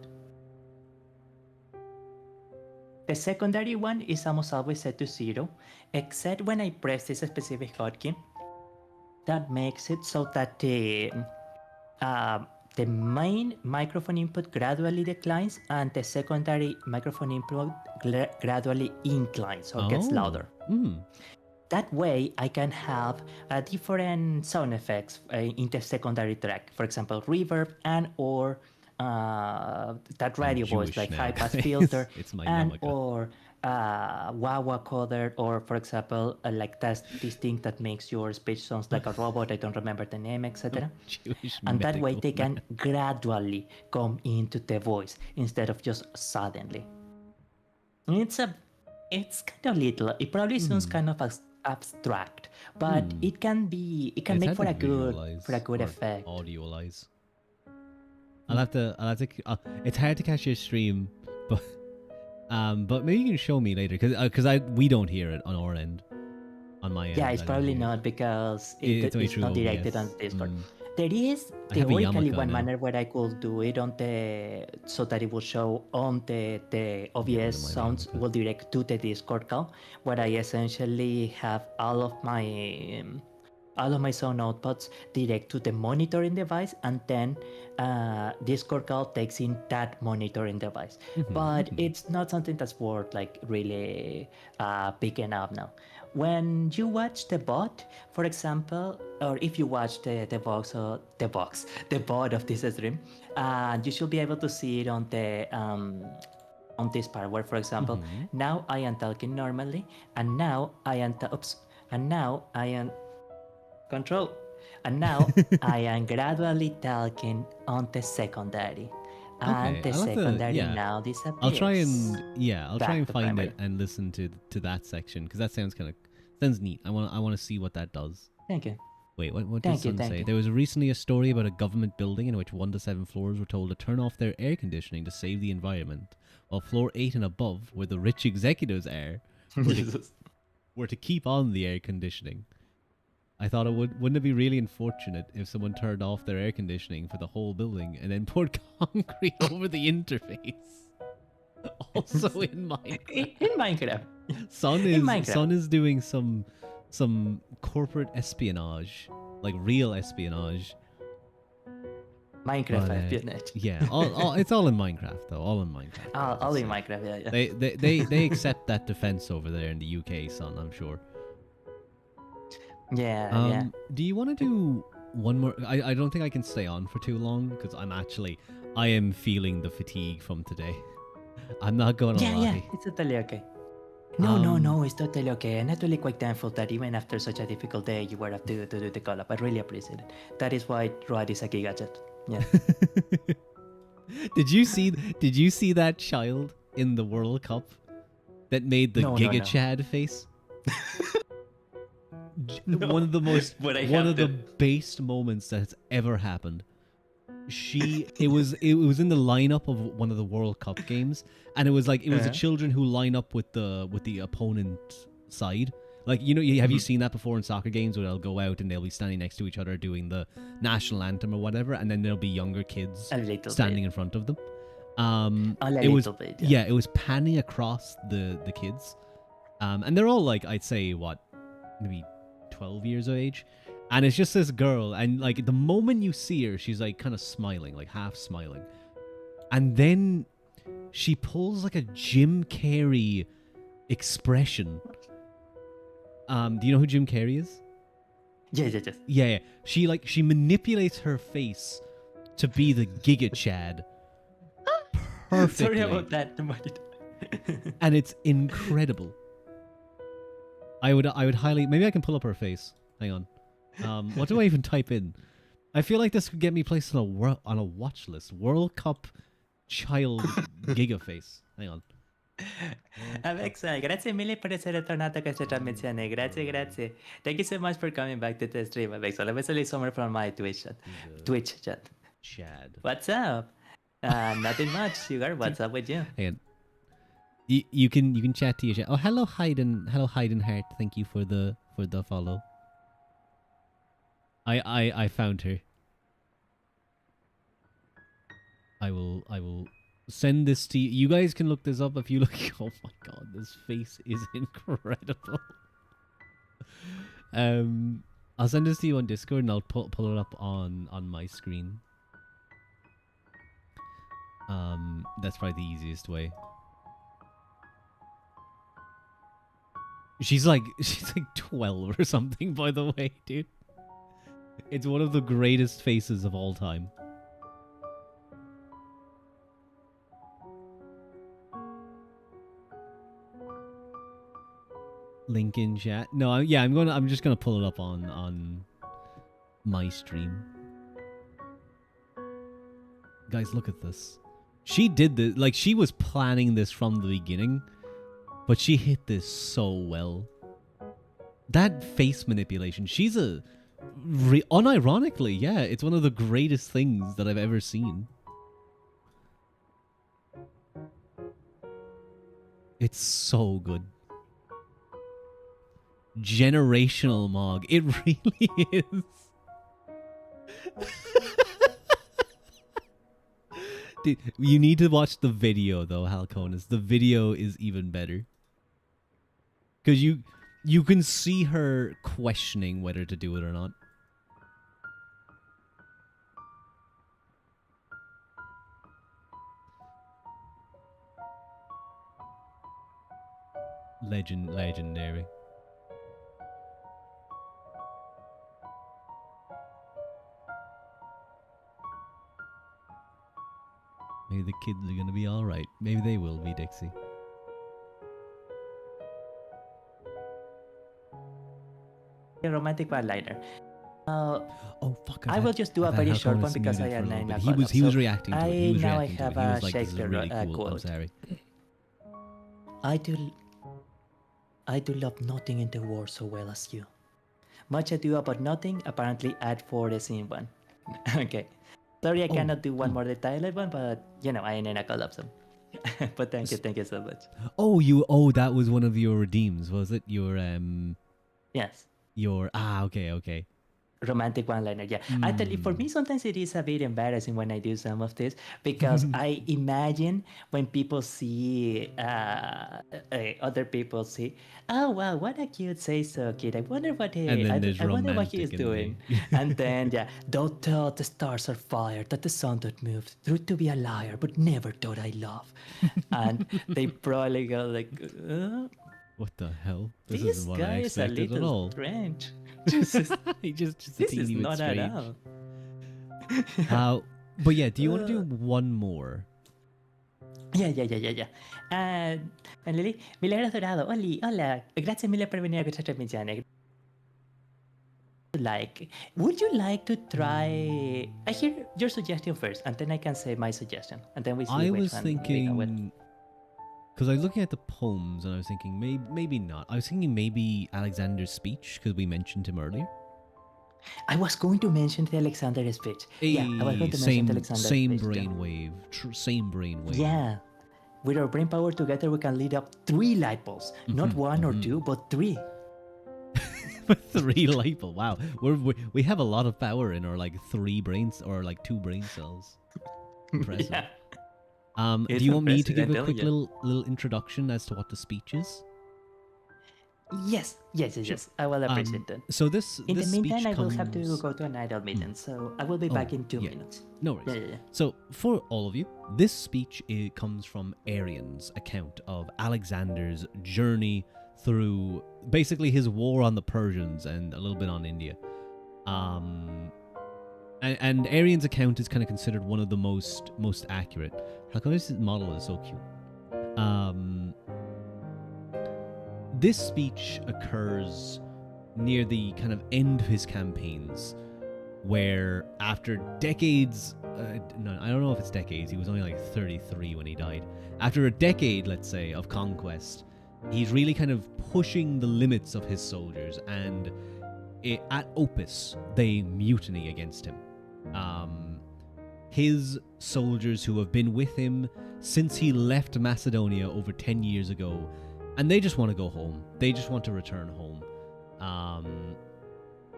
the secondary one is almost always set to 0, except when I press this specific hotkey. That makes it so that the main microphone input gradually declines and the secondary microphone input gradually inclines or gets louder. That way, I can have different sound effects in the secondary track. For example, reverb and or that radio voice Jewish like now, high pass guys. filter It's my and yarmulke. or wah-wah coder, or for example like this thing that makes your speech sounds like a robot. I don't remember the name, etc. Jewish And that way medical they can man. gradually come into the voice instead of just suddenly. And it's kind of little. It probably sounds kind of abstract, but it can make It's for a hard to good visualize or effect. Audiolize. I'll have to. It's hard to catch your stream, but maybe you can show me later because we don't hear it on our end, on my end. Yeah, it's I don't probably hear it. not because It's only it's through not directed OBS. on Discord. There is I have a theoretically yarmulke one now. manner where I could do it on the so that it will show on the OBS my sounds yarmulke. will direct to the Discord call, where I essentially have all of my sound outputs direct to the monitoring device, and then Discord call takes in that monitoring device. But it's not something that's worth like really picking up now. When you watch the bot, for example, or if you watch the bot of this stream, you should be able to see it on the on this part where, for example, now I am talking normally, and now I am and now I am control, and now I am gradually talking on the secondary. And Okay, the I'll have to, secondary yeah. now disappears. I'll try and Back to find primary. it and listen to that section because that sounds sounds neat. I want to see what that does. Thank you. Wait, what did Thank you, Sun thank say? you. There was recently a story about a government building in which 1 to 7 floors were told to turn off their air conditioning to save the environment, while floor 8 and above, where the rich executives are, were to keep on the air conditioning. I thought wouldn't it be really unfortunate if someone turned off their air conditioning for the whole building and then poured concrete over the interface? Also in Minecraft. In Minecraft. Sun is doing some corporate espionage, like real espionage. Minecraft But, espionage. Yeah, it's all in Minecraft though. All in Minecraft. All in Minecraft, yeah. They accept that defense over there in the UK, Sun. I'm sure. Yeah. Do you want to do one more? I don't think I can stay on for too long because I am feeling the fatigue from today. I'm not gonna lie. Yeah, it's totally okay. No, it's totally okay. I'm actually quite thankful that even after such a difficult day, you were able to do the collab. I really appreciate it. That is why Rod is a gadget. Yeah. Did you see that child in the World Cup that made the Giga Chad face? One of the most one of the based moments that has ever happened. It was in the lineup of one of the World Cup games, and it was the children who line up with the opponent side. Like, have you seen that before in soccer games where they'll go out and they'll be standing next to each other doing the national anthem or whatever, and then there'll be younger kids standing in front of them. It was panning across the kids, and they're all like, I'd say maybe 12 years of age, and it's just this girl, and like the moment you see her, she's like kind of smiling, like half smiling, and then she pulls like a Jim Carrey expression. Do you know who Jim Carrey is? Yes. Yeah. She manipulates her face to be the Giga Chad perfectly. Sorry about that. And it's incredible. I would highly, maybe I can pull up her face. Hang on. What do I even type in? I feel like this could get me placed on a watch list. World Cup child Giga face. Hang on. Alexa, grazie mille per essere tornato a questa trasmissione. Grazie. Thank you so much for coming back to the stream, Alexa. Let me tell you somewhere from my Twitch chat. Chad. What's up? Nothing much, Sugar. What's up with you? Hang on. You can chat to your chat. Oh, hello Hayden. Hello Hayden Hart. Thank you for the follow. I found her. I will send this to you. You guys can look this up if you look. Oh my god, this face is incredible. I'll send this to you on Discord and I'll pull it up on my screen. That's probably the easiest way. She's like 12 or something, by the way, dude. It's one of the greatest faces of all time. Link in chat. No, I'm just gonna pull it up on my stream. Guys, look at this. She did this, like she was planning this from the beginning, but she hit this so well. That face manipulation, she's unironically, yeah, it's one of the greatest things that I've ever seen. It's so good. Generational Mog. It really is. Dude, you need to watch the video though, Halconiis. The video is even better. Because you can see her questioning whether to do it or not. Legendary. Maybe the kids are gonna be alright. Maybe they will be, Dixie. A romantic one-liner. Oh fuck! I will just do a very short one because I am in a collab. He was reacting to it. He was now I reacting to it. have He was a like, "This is Shakespeare really cool." I'm quote. sorry. I do love nothing in the world so well as you. Much ado about nothing. Apparently, add 4 the scene one. Okay. Sorry, I cannot do one more detailed one, but you know I am in a collab, so. But thank you so much. Oh, that was one of your redeems, was it? Yes. Okay. Romantic one-liner, yeah. Actually, for me, sometimes it is a bit embarrassing when I do some of this because I imagine when people see other people see, oh wow, what a cute say so kid. I wonder what he, And then there's I wonder what he is romantic doing. in And then yeah, don't tell the stars are fire, that the sun that moves, truth to be a liar, but never thought I love. And they probably go like, What the hell? this isn't what I guy is a expected at little all. strange. just a This teeny is bit not at strange. all. But yeah, do you want to do one more? Yeah. Lili, Milagros Dorado, Oli, hola. Grazie mille per venire a questa trasmissione. Would you like to try? I hear your suggestion first, and then I can say my suggestion, and then we see. I which was one thinking, because I was looking at the poems and I was thinking maybe not. I was thinking maybe Alexander's speech because we mentioned him earlier. I was going to mention the Alexander speech. Yeah, I was going to mention the Alexander same speech. brainwave, same brainwave. Yeah, with our brain power together, we can lead up 3 light bulbs, not 1 or 2, but 3. 3 light bulbs. Wow, we have a lot of power in our like 3 brains or like 2 brain cells. Impressive. Yeah. Do you want me to give a quick little introduction as to what the speech is? Yes. I will appreciate that. So this In the meantime, speech I will have comes- to go to an idol meeting, so I will be back in 2 minutes. No worries. Yeah. So for all of you, this speech comes from Arian's account of Alexander's journey through basically his war on the Persians and a little bit on India. And Arian's account is kind of considered one of the most accurate. Halconiis' model is so cute. This speech occurs near the kind of end of his campaigns, where after decades, no, I don't know if it's decades, he was only like 33 when he died. After a decade, let's say, of conquest, he's really kind of pushing the limits of his soldiers, and at Opus, they mutiny against him. His soldiers who have been with him since he left Macedonia over 10 years ago, and they just want to go home. They just want to return home.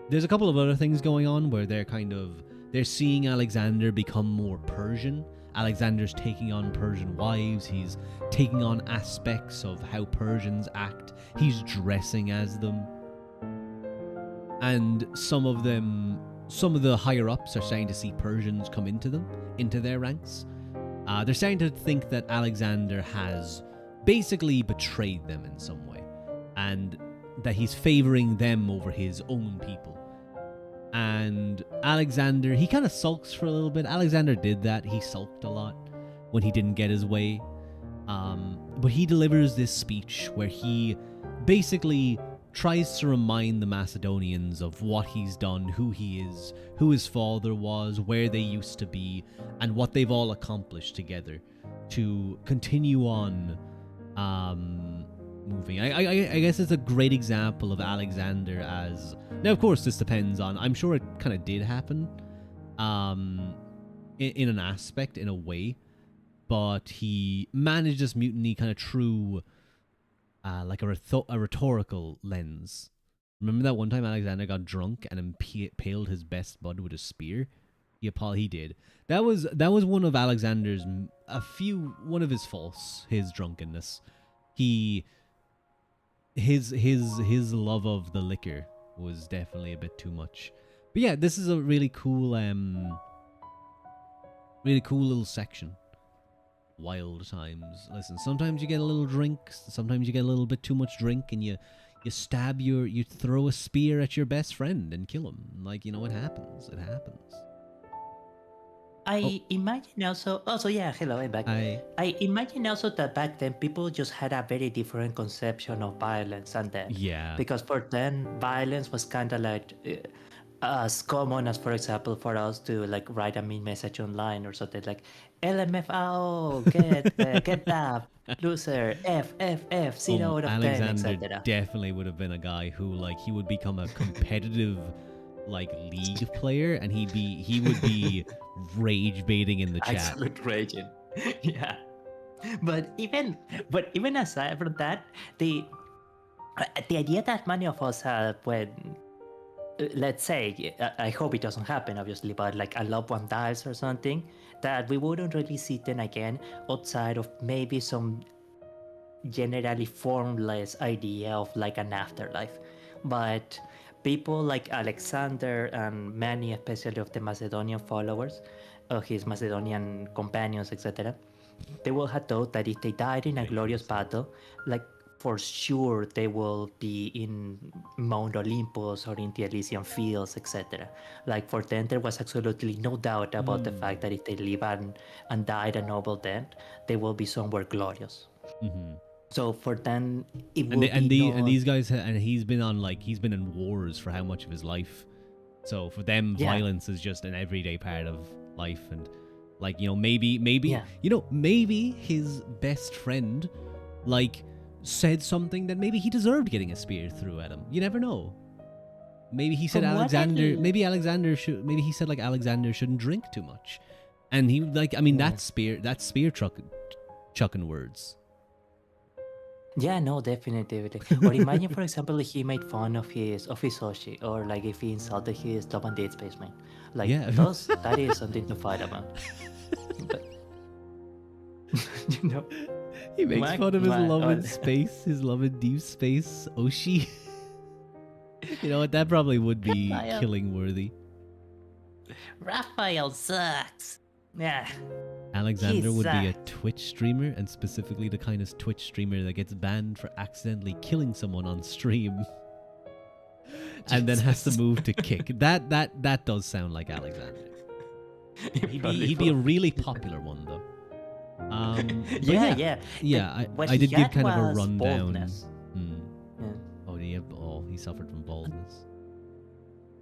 There's a couple of other things going on where they're seeing Alexander become more Persian. Alexander's taking on Persian wives. He's taking on aspects of how Persians act. He's dressing as them. And some of the higher ups are starting to see Persians come into their ranks. They're starting to think that Alexander has basically betrayed them in some way, and that he's favoring them over his own people. And Alexander, he kind of sulks for a little bit. Alexander did that. He sulked a lot when he didn't get his way. But he delivers this speech where he basically tries to remind the Macedonians of what he's done, who he is, who his father was, where they used to be, and what they've all accomplished together to continue on moving. I guess it's a great example of Alexander as... Now, of course, this depends on... I'm sure it kind of did happen in an aspect, in a way, but he managed this mutiny kind of through like a rhetorical lens. Remember that one time Alexander got drunk and impaled his best bud with a spear? He did. That was one of Alexander's one of his faults, his drunkenness. His love of the liquor was definitely a bit too much. But yeah, this is a really cool little section. Wild times. Listen, sometimes you get a little drink, sometimes you get a little bit too much drink, and you throw a spear at your best friend and kill him. Like, you know, it happens. It happens. I imagine also yeah, hello, I'm back. I imagine also that back then people just had a very different conception of violence and death. Yeah. Because for them, violence was kind of like as common as, for example, for us to like write a mean message online or something like LMFAO, get up, loser, F, 0 out of 10, Alexander etc. definitely would have been a guy who, like, he would become a competitive like league player, and he would be rage baiting in the chat. Absolute raging. Yeah. But even aside from that, the idea that many of us have when, let's say, I hope it doesn't happen, obviously, but like a loved one dies or something, that we wouldn't really see them again outside of maybe some generally formless idea of like an afterlife. But people like Alexander and many, especially of the Macedonian followers, his Macedonian companions, etc., they will have thought that if they died in a glorious battle, like for sure they will be in Mount Olympus or in the Elysian fields, etc. Like for them, there was absolutely no doubt about the fact that if they live and died a noble death, they will be somewhere glorious. Mm-hmm. So for them, it will and be these guys, and he's been in wars for how much of his life. So for them, violence is just an everyday part of life, and like, you know, maybe maybe his best friend like said something that maybe he deserved getting a spear through at him. You never know. Maybe he said maybe he said like Alexander shouldn't drink too much, and he like, I mean, that's spear chucking words. Yeah, no, definitely. Or imagine, for example, if he made fun of his Oshi, or like if he insulted his Love and Dead spaceman. Like, that is something to fight about. But, you know, he makes fun of his love in space, his love in deep space, Oshi. You know what? That probably would be killing worthy. Raphael sucks. Yeah. Alexander would be a Twitch streamer, and specifically the kind of Twitch streamer that gets banned for accidentally killing someone on stream and then has to move to kick. That does sound like Alexander. He'd be a really popular one, though. Yeah. I did give kind of a rundown. Yeah. He suffered from baldness.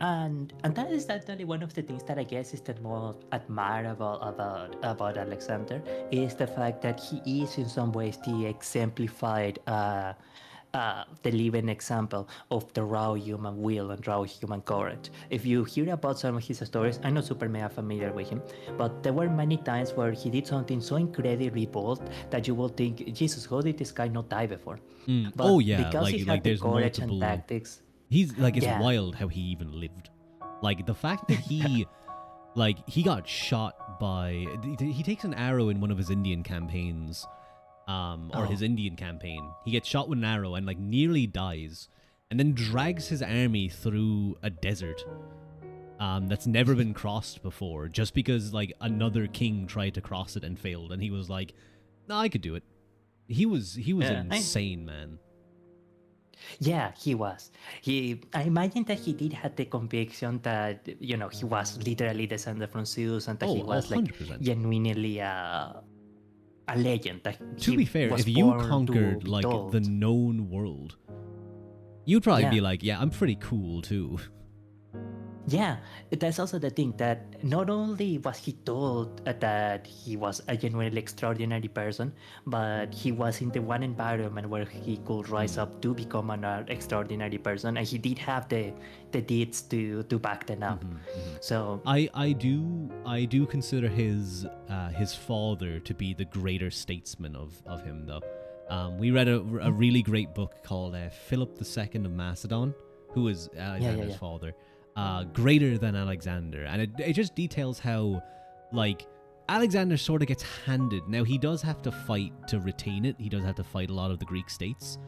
And that is definitely one of the things that I guess is the most admirable about Alexander, is the fact that he is in some ways the exemplified the living example of the raw human will and raw human courage. If you hear about some of his stories, I'm not super mega familiar with him, but there were many times where he did something so incredibly bold that you will think, Jesus, how did this guy not die before? But because he had the courage and tactics. He's like, it's wild how he even lived. Like the fact that he he got shot by, he takes an arrow in one of his Indian campaigns, or his Indian campaign. He gets shot with an arrow and like nearly dies, and then drags his army through a desert that's never been crossed before, just because like another king tried to cross it and failed, and he was like, no, I could do it. He was insane, man. Yeah, he was. I imagine that he did have the conviction that, you know, he was literally descended from Zeus, and that he was 100%. Like genuinely a legend. That to be fair, if you conquered like the known world, you'd probably be like, yeah, I'm pretty cool too. Yeah, that's also the thing, that not only was he told that he was a genuinely extraordinary person, but he was in the one environment where he could rise up to become an extraordinary person, and he did have the deeds to back them up. So I do consider his father to be the greater statesman of him, though. We read a really great book called Philip II of Macedon, who is Alexander's yeah. father, greater than Alexander. And it just details how, like, Alexander sort of gets handed. Now, he does have to fight to retain it. He does have to fight a lot of the Greek states.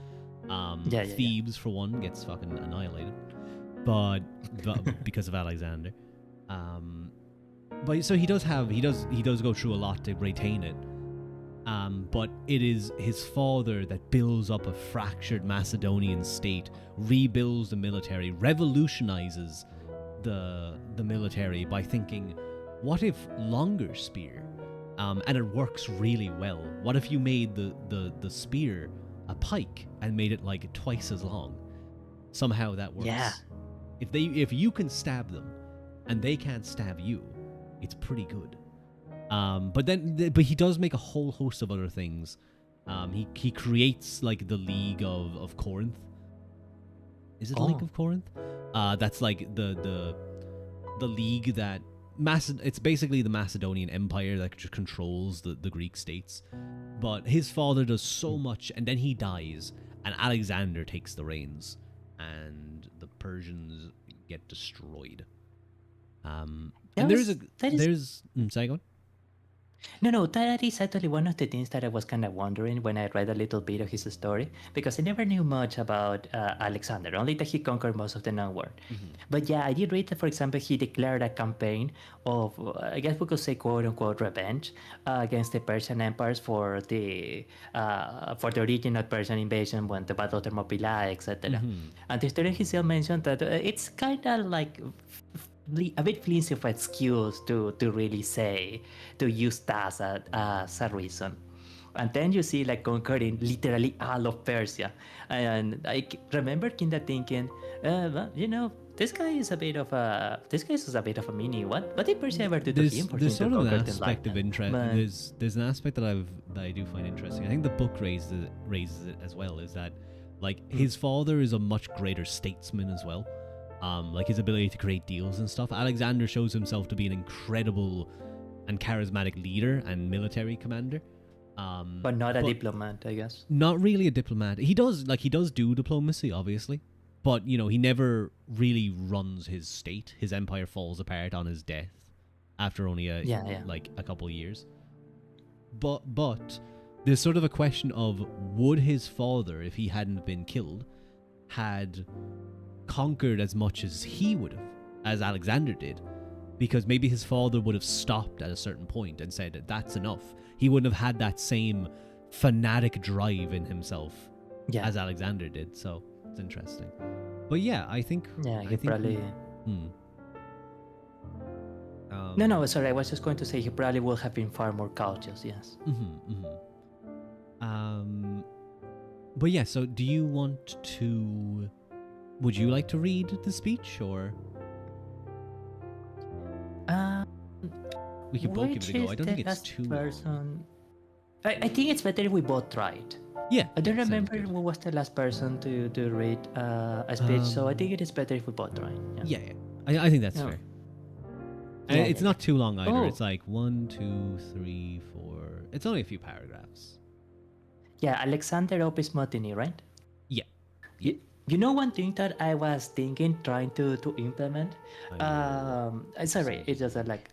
Thebes, for one, gets fucking annihilated. But because of Alexander. But so he does go through a lot to retain it. But it is his father that builds up a fractured Macedonian state, rebuilds the military, revolutionizes the military by thinking, what if longer spear? And it works really well. What if you made the spear a pike and made it like twice as long? Somehow that works. Yeah. If you can stab them and they can't stab you, it's pretty good. But he does make a whole host of other things. He creates like the League of Corinth. Is it the League of Corinth? That's like the league that it's basically the Macedonian Empire that just controls the Greek states. But his father does so much, and then he dies, and Alexander takes the reins, and the Persians get destroyed. And sorry, go on. No, that is actually one of the things that I was kind of wondering when I read a little bit of his story, because I never knew much about Alexander, only that he conquered most of the known world. But yeah, I did read that, for example, he declared a campaign of, I guess we could say, quote-unquote, revenge against the Persian empires for the original Persian invasion when the Battle of Thermopylae, etc. And the story himself mentioned that it's kind of like a bit flimsy of excuse to really say, to use that as a reason. And then you see like conquering literally all of Persia. And I remember kind of thinking, this guy is a bit of a meanie. What did Persia ever do to him for him there's to sort of conquer an them aspect like of interest. that? There's an aspect that I do find interesting. I think the book raises it as well. Is that like his father is a much greater statesman as well. Like his ability to create deals and stuff. Alexander shows himself to be an incredible and charismatic leader and military commander. But not a diplomat, I guess. Not really a diplomat. He does do diplomacy, obviously. But, he never really runs his state. His empire falls apart on his death after only a couple of years. But there's sort of a question of, would his father, if he hadn't been killed, had conquered as much as he would have, as Alexander did? Because maybe his father would have stopped at a certain point and said, that's enough. He wouldn't have had that same fanatic drive in himself as Alexander did. So it's interesting. But yeah, I think... Yeah, he probably... No, sorry, I was just going to say he probably would have been far more cautious, yes. But yeah, so do you want to... Would you like to read the speech, or... We could both give it a go. I don't think it's too long. I think it's better if we both try it. Yeah. I don't remember who was the last person to read a speech, so I think it is better if we both try. Yeah. I think that's fair. And it's not too long either. It's like 1, 2, 3, 4. It's only a few paragraphs. Yeah, Alexander Opis Motini, right? Yeah. You know one thing that I was thinking, trying to implement? Sorry, it's just like...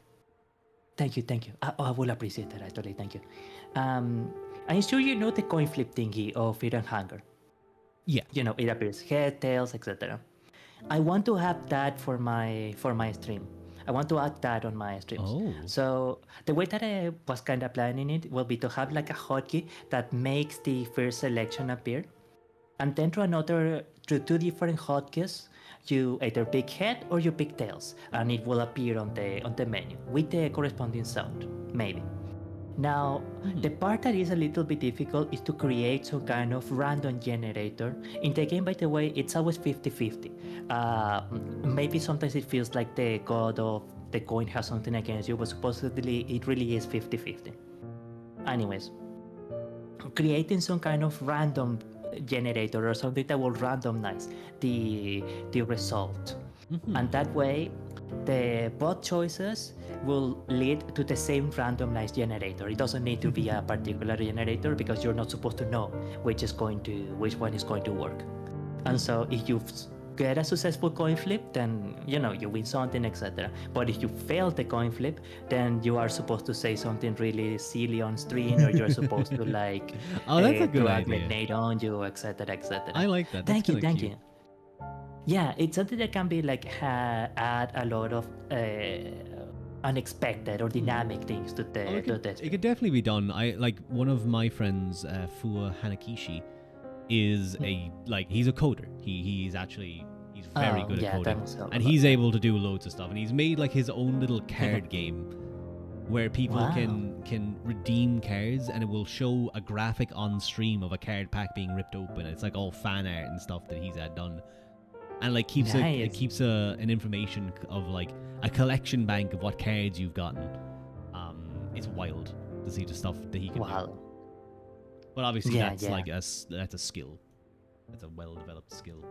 Thank you. I will appreciate that, actually. Thank you. I'm sure you know the coin flip thingy of Fear and Hunger. Yeah. It appears head, tails, etc. I want to have that for my stream. I want to add that on my streams. So the way that I was kind of planning it will be to have like a hotkey that makes the first selection appear. And then through two different hotkeys, you either pick head or you pick tails, and it will appear on the menu with the corresponding sound, maybe. Now, the part that is a little bit difficult is to create some kind of random generator. In the game, by the way, it's always 50-50. Maybe sometimes it feels like the god of the coin has something against you, but supposedly it really is 50-50. Anyways, creating some kind of random generator or something that will randomize the result. And that way, the both choices will lead to the same randomized generator. It doesn't need to be a particular generator because you're not supposed to know which one is going to work. And so if you get a successful coin flip, then you win something, etc. But if you fail the coin flip, then you are supposed to say something really silly on stream, or you're supposed to like Oh, that's a good throw a idea. grenade on you, etc., etc. I like that. That's Thank you, kinda thank cute. you. Yeah, it's something that can be like add a lot of unexpected or dynamic things to the It could definitely be done. I like one of my friends, Fua Hanakishi, is he's a coder. He's very good at coding, and he's able to do loads of stuff. And he's made like his own little card game where people can redeem cards, and it will show a graphic on stream of a card pack being ripped open. It's like all fan art and stuff that he's had done, and like keeps an information of like a collection bank of what cards you've gotten. It's wild to see the stuff that he can do. But obviously that's a skill. That's a well-developed skill.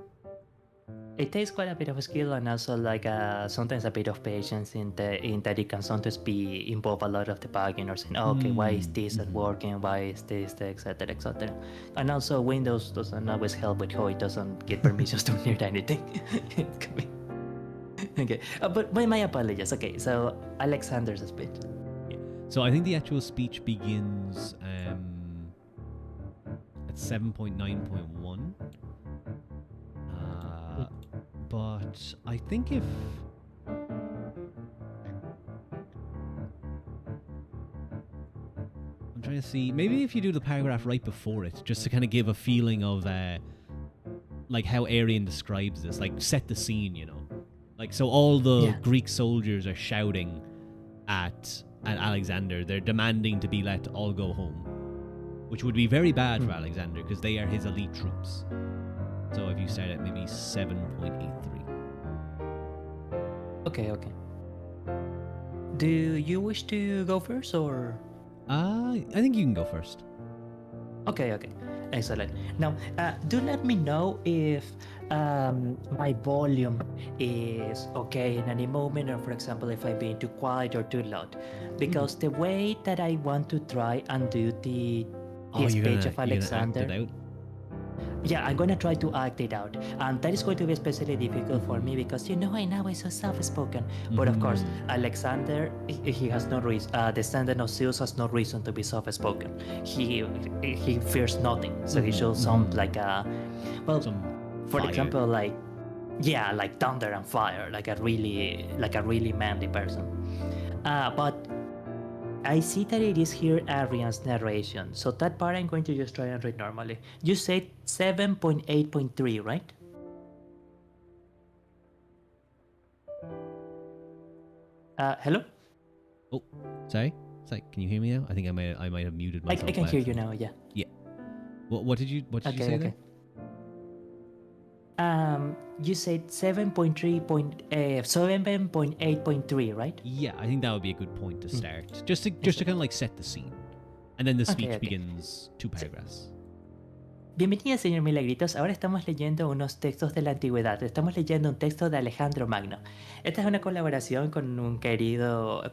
It takes quite a bit of skill, and also like sometimes a bit of patience in that it can sometimes be involve a lot of debugging or saying, okay, why is this not working? Why is this, etc., etc. And also Windows doesn't always help with how it doesn't get permissions to near anything. Okay, but my apologies. Okay, so Alexander's speech. Yeah. So I think the actual speech begins at 7.9.1. But I think if I'm trying to see, maybe if you do the paragraph right before it, just to kind of give a feeling of like how Arian describes this, like set the scene, like so all the Greek soldiers are shouting at Alexander. They're demanding to be let all go home, which would be very bad for Alexander because they are his elite troops. So if you start at maybe 7.83. Okay. Do you wish to go first, or? I think you can go first. Okay. Excellent. Now, do let me know if my volume is okay in any moment, or for example, if I'm being too quiet or too loud. Because the way that I want to try and do his speech of Alexander. Yeah, I'm gonna try to act it out, and that is going to be especially difficult for me because I know I'm so soft-spoken. But of course, Alexander, he has no reason. The descendant of Zeus has no reason to be soft-spoken. He fears nothing, so he should sound like for example, like thunder and fire, like a really manly person. But I see that it is here Arian's narration, so that part I'm going to just try and read normally. You said 7.8.3, right? Hello? Oh, sorry. Can you hear me now? I think I might have muted myself. I can hear you now. Yeah. Yeah. What did you say there? You said 7.8.3, right? Yeah, I think that would be a good point to start. Just to kind of like set the scene. And then the speech begins 2 paragraphs. Bienvenido, señor Milagritos. Ahora estamos leyendo unos textos de la antigüedad. Estamos leyendo un texto de Alejandro Magno. Esta es una colaboración con un conocido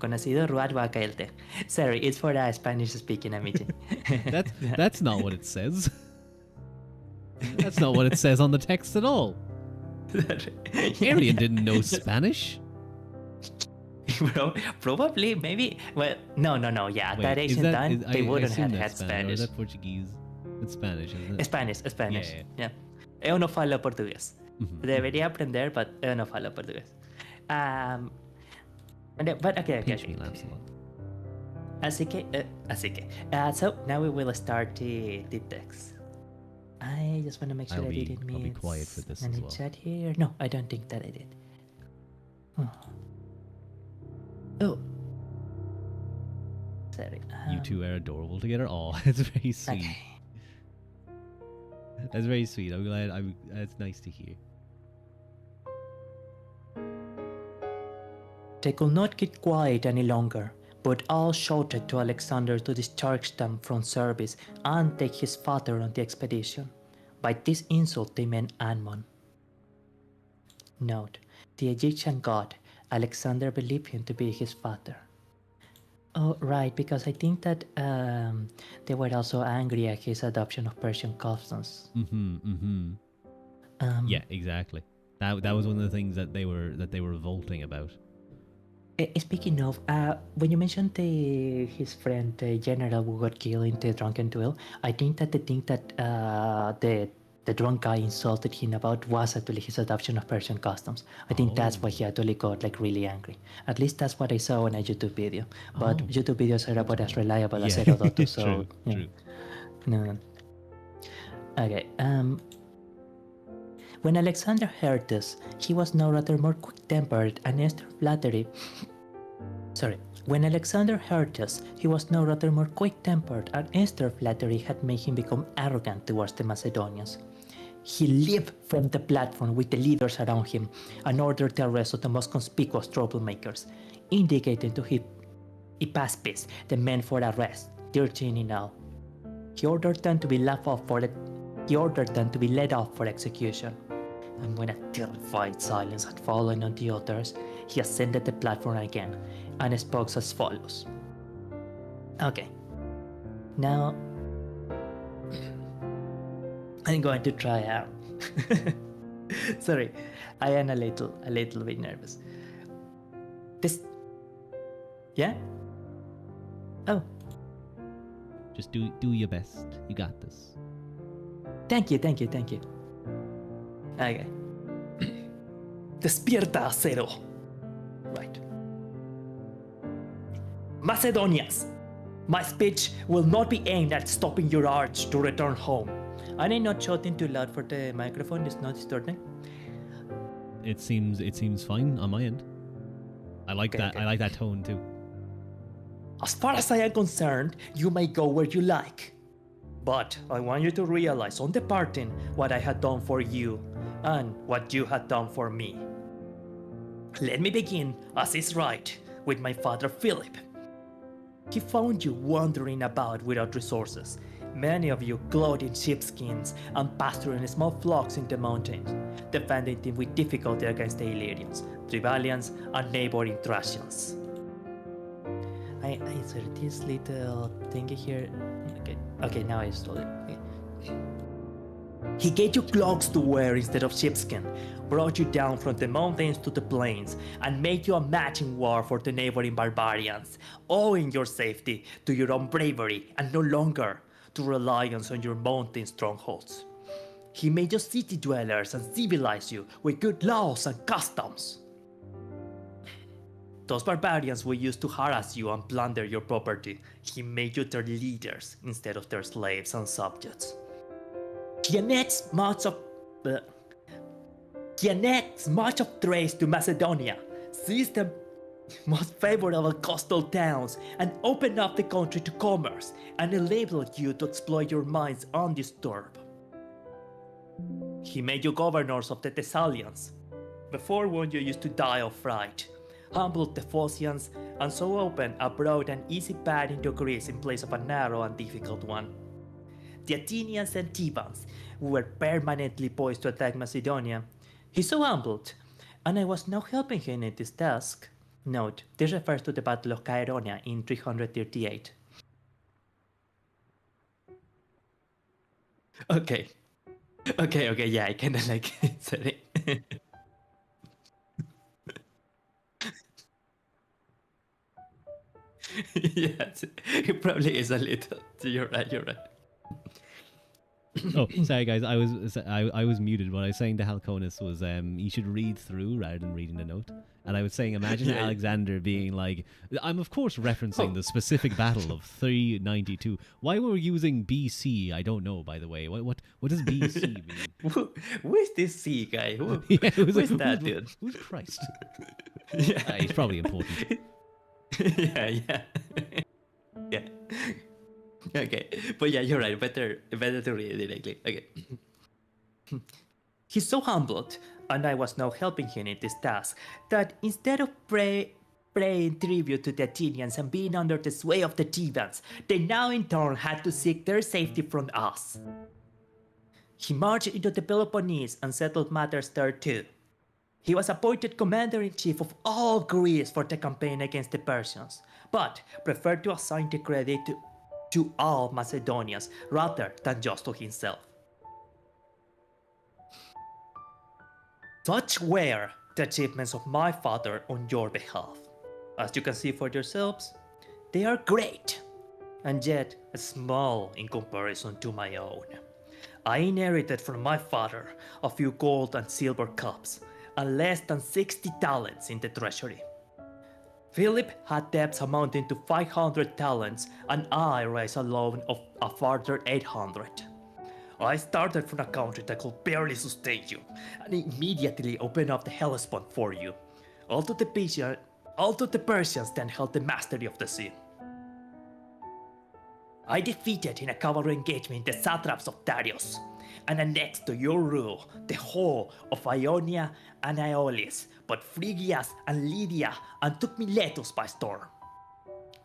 Ruat Bacaelte. Sorry, it's for a Spanish-speaking amici. That's not what it says. That's not what it says on the text at all. Arian didn't know Spanish. Probably, maybe. Well, no. Yeah, at that ancient time, they wouldn't have had Spanish. Or is that Portuguese? It's Spanish, isn't it? Spanish. Yeah. Eu no falo portugués. Debería aprender, but eu no falo portugués. But okay. Así que. So now we will start the text. I just want to make sure I didn't miss. I'll be quiet for this any as well. chat here. No, I don't think that I did. Oh. Sorry. You two are adorable together. Oh, it's very sweet. Okay. That's very sweet. I'm glad. That's nice to hear. They could not keep quiet any longer, but all shouted to Alexander to discharge them from service and take his father on the expedition. By this insult they meant Ammon. Note: the Egyptian god, Alexander believed him to be his father. Oh, right, because I think that they were also angry at his adoption of Persian customs. Yeah, exactly. That was one of the things that they were revolting about. Speaking of, when you mentioned his friend, the general who got killed in the drunken duel, I think that the thing that the drunk guy insulted him about was actually his adoption of Persian customs. I think that's why he actually got like really angry. At least that's what I saw on a YouTube video. But YouTube videos are about as reliable as Herodotus, so true, yeah. true. No. Okay. When Alexander heard this, he was now rather more quick-tempered and Esther flattery. Sorry. When Alexander heard this, he was now rather more quick-tempered, and Esther flattery had made him become arrogant towards the Macedonians. He leaped from the platform with the leaders around him and ordered the arrest of the most conspicuous troublemakers, indicating to Hypaspes the men for arrest, 13 in all. He ordered them to be led off for execution. And when a terrified silence had fallen on the others, he ascended the platform again and spoke as follows. Okay. Now, I'm going to try out. Sorry, I am a little bit nervous. This. Yeah? Oh. Just do your best. You got this. Thank you. Okay. Despierta, acero. Right. Macedonians, my speech will not be aimed at stopping your arch to return home. Am I not shouting too loud for the microphone? It's not distorting? It seems fine on my end. I like that. Okay. I like that tone too. As far as I am concerned, you may go where you like. But I want you to realize on departing what I had done for you and what you had done for me. Let me begin, as is right, with my father Philip. He found you wandering about without resources, many of you clothed in sheepskins and pasturing small flocks in the mountains, defending them with difficulty against the Illyrians, Tribalians, and neighboring Thracians. I insert this little thingy here. Okay, now I installed it. Okay. He gave you cloaks to wear instead of sheepskin, brought you down from the mountains to the plains, and made you a match in war for the neighboring barbarians, owing your safety to your own bravery and no longer to reliance on your mountain strongholds. He made you city dwellers and civilized you with good laws and customs. Those barbarians who used to harass you and plunder your property, he made you their leaders instead of their slaves and subjects. He annexed much of Thrace to Macedonia, seized the most favorable coastal towns, and opened up the country to commerce, and enabled you to exploit your mines undisturbed. He made you governors of the Thessalians, before when you used to die of fright, humbled the Phocians, and so opened a broad and easy path into Greece in place of a narrow and difficult one. The Athenians and Thebans, who were permanently poised to attack Macedonia, he so humbled, and I was now helping him in this task. Note, this refers to the Battle of Chaeronea in 338. Okay, yeah, I kinda like it, sorry. Yes, it probably is a little. You're right. Oh, sorry guys, I was muted. What I was saying to Halconiis was you should read through rather than reading the note. And I was saying, imagine Alexander being like, I'm of course referencing the specific battle of 392. Why were we using BC? I don't know, by the way. What does BC mean? Who is this C guy? Who is that dude? Who's Christ? Yeah, he's probably important. Yeah. Okay, but yeah, you're right. Better to read it directly. Okay. He's so humbled, and I was now helping him in this task, that instead of paying tribute to the Athenians and being under the sway of the Thebans, they now in turn had to seek their safety from us. He marched into the Peloponnese and settled matters there too. He was appointed commander-in-chief of all Greece for the campaign against the Persians, but preferred to assign the credit to all Macedonians rather than just to himself. Such were the achievements of my father on your behalf. As you can see for yourselves, they are great, and yet small in comparison to my own. I inherited from my father a few gold and silver cups and less than 60 talents in the treasury. Philip had debts amounting to 500 talents, and I raised a loan of a further 800. I started from a country that could barely sustain you, and immediately opened up the Hellespont for you. Although the Persians then held the mastery of the sea. I defeated in a cavalry engagement the satraps of Darius, and annexed to your rule the whole of Ionia and Aeolis, but Phrygias and Lydia, and took Miletus by storm.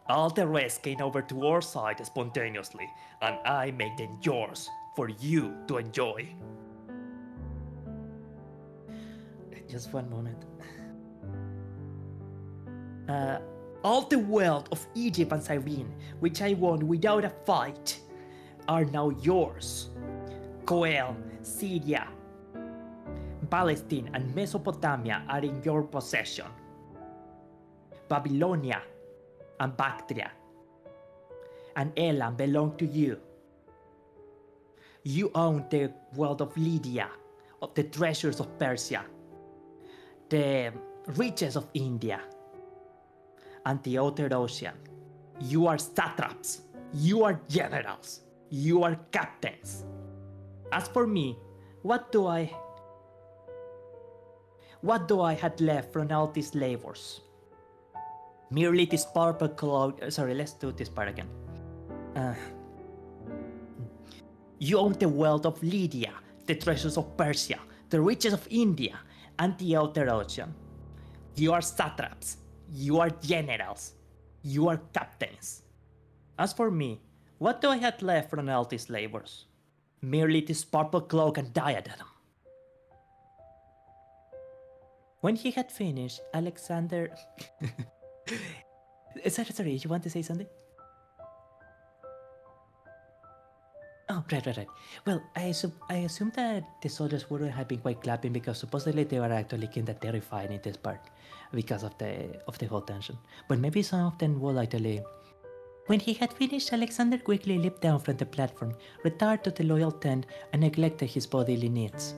All the rest came over to our side spontaneously, and I made them yours for you to enjoy. Just one moment. All the wealth of Egypt and Cyrene, which I won without a fight, are now yours. Coel, Syria, Palestine, and Mesopotamia are in your possession. Babylonia and Bactria and Elam belong to you. You own the wealth of Lydia, of the treasures of Persia, the riches of India, and the outer ocean. You are satraps, you are generals, you are captains. As for me, what do I had left from all these labors? Merely this purple cloud. Sorry, let's do this part again. You own the wealth of Lydia, the treasures of Persia, the riches of India, and the outer ocean. You are satraps, you are generals, you are captains. As for me, what do I had left from all these labors? Merely this purple cloak and diadem. When he had finished, Alexander... sorry, you want to say something? Oh, right. Well, I assume that the soldiers wouldn't have been quite clapping because supposedly they were actually kind of terrified in this part because of the whole tension. But maybe some of them will actually... When he had finished, Alexander quickly leaped down from the platform, retired to the loyal tent, and neglected his bodily needs.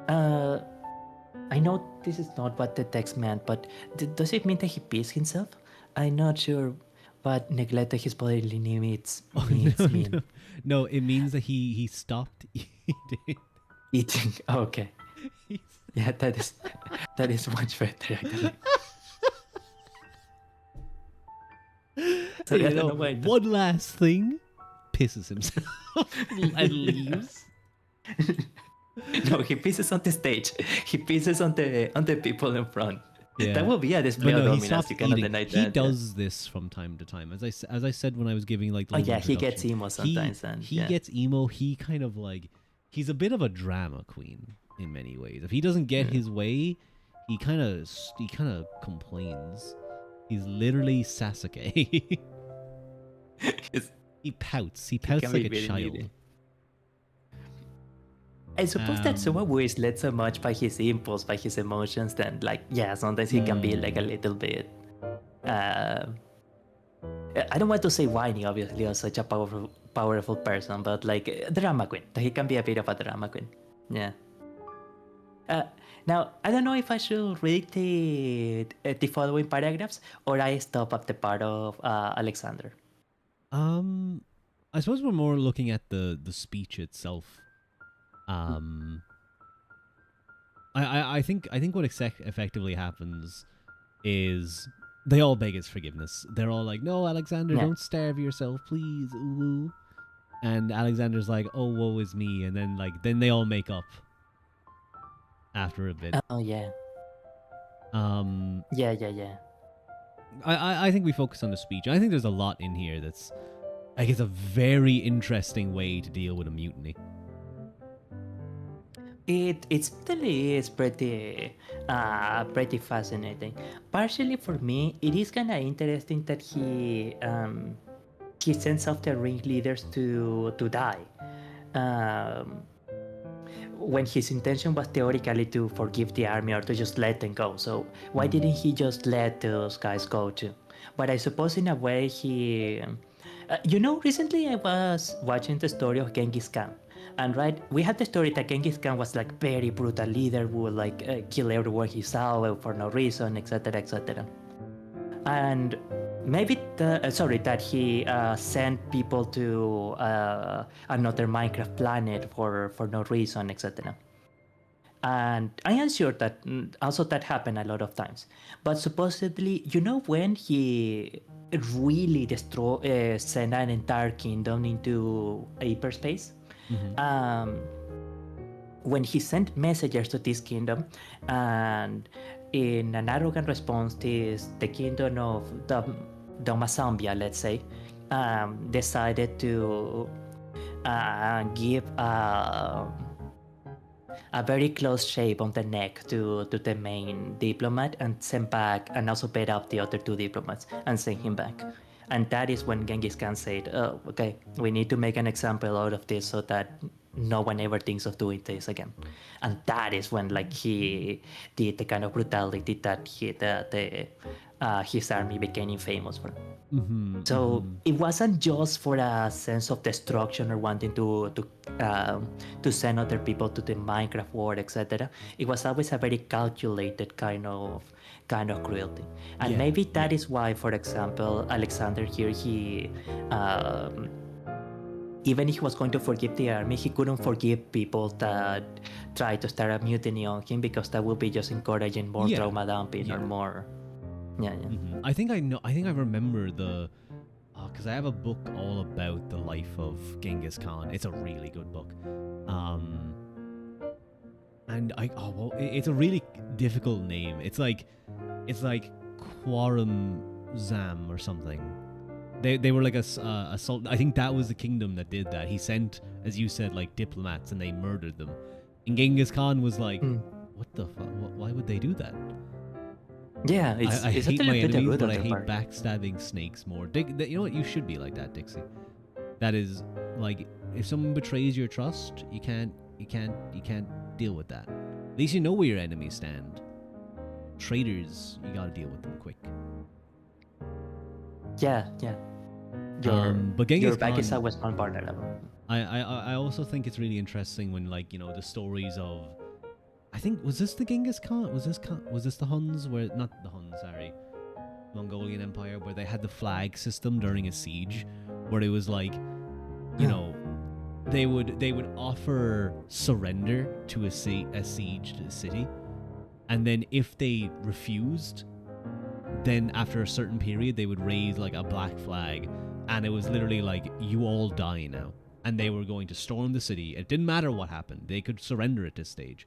I know this is not what the text meant, but does it mean that he pissed himself? I'm not sure what neglected his bodily needs mean. No, it means that he stopped eating. Eating. Oh, okay. Yeah, that is much better actually. So You know, one last thing, pisses himself and leaves. No, he pisses on the stage. He pisses on the people in front. Yeah. That will be a display of dominance. You cannot deny that. He does this from time to time. As I said when I was giving like the he gets emo sometimes. He gets emo. He kind of like, he's a bit of a drama queen in many ways. If he doesn't get his way, he kind of complains. He's literally Sasuke. He pouts. He pouts like a child. I suppose that Sumabu is led so much by his impulse, by his emotions, that like, yeah, sometimes he can be like a little bit... I don't want to say whiny, obviously, or such a powerful person, but like a drama queen. He can be a bit of a drama queen. Yeah. Now, I don't know if I should read the following paragraphs, or I stop at the part of Alexander. I suppose we're more looking at the speech itself. I think what effectively happens is they all beg his forgiveness. They're all like, "No, Alexander, don't starve yourself, please." Ooh. And Alexander's like, "Oh, woe is me," and then they all make up after a bit. Oh yeah. Yeah. I think we focus on the speech. I think there's a lot in here that's, I guess, a very interesting way to deal with a mutiny. It certainly is pretty fascinating. Partially for me, it is kind of interesting that he sends off the ringleaders to die. when his intention was theoretically to forgive the army or to just let them go. So why didn't he just let those guys go too? But I suppose in a way he, recently I was watching the story of Genghis Khan. And right, we had the story that Genghis Khan was like very brutal leader, would like kill everyone he saw for no reason, etc., etc. And maybe that he sent people to another Minecraft planet for no reason, etc. And I am sure that also that happened a lot of times. But supposedly, when he really sent an entire kingdom into hyperspace, when he sent messengers to this kingdom, and in an arrogant response, the kingdom of Domasambia, let's say, decided to give a very close shape on the neck to the main diplomat, and sent back, and also paid up the other two diplomats and sent him back. And that is when Genghis Khan said, "Oh, okay, we need to make an example out of this so that no one ever thinks of doing this again." And that is when he did the kind of brutality that his army became famous for. So it wasn't just for a sense of destruction or wanting to send other people to the Minecraft world, etc. It was always a very calculated kind of cruelty. And maybe that is why, for example, Alexander here, he even if he was going to forgive the army, he couldn't forgive people that tried to start a mutiny on him, because that would be just encouraging more trauma dumping or more. I think I remember because I have a book all about the life of Genghis Khan. It's a really good book. And it's a really difficult name. It's like Quaram Zam or something. They were like a sultan. I think that was the kingdom that did that. He sent, as you said, like diplomats, and they murdered them. And Genghis Khan was like, "What the fuck? Why would they do that?" Yeah, I it's hate my enemies, but I hate part. backstabbing snakes more. You know what? You should be like that, Dixie. That is like, if someone betrays your trust, you can't deal with that. At least you know where your enemies stand. Traitors, you gotta deal with them quick. Yeah. But Genghis your back Khan, is always vulnerable. I also think it's really interesting when, like, the stories of, I think, was this the Genghis Khan? Was this the Huns? Not the Huns, sorry. Mongolian Empire, where they had the flag system during a siege, where it was like, they would offer surrender to a sieged city, and then if they refused, then after a certain period they would raise like a black flag, and it was literally like, you all die now, and they were going to storm the city. It didn't matter what happened, they could surrender at this stage.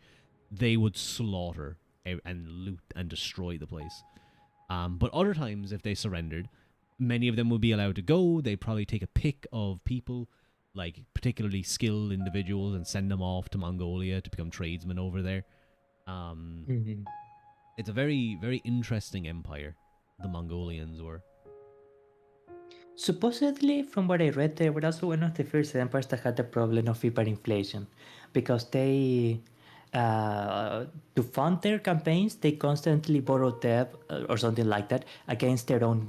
They would slaughter and loot and destroy the place. But other times, if they surrendered, many of them would be allowed to go. They'd probably take a pick of people, like particularly skilled individuals, and send them off to Mongolia to become tradesmen over there. It's a very, very interesting empire, the Mongolians were. Supposedly, from what I read, they were also one of the first empires that had the problem of hyperinflation, because they, to fund their campaigns, they constantly borrowed debt or something like that against their own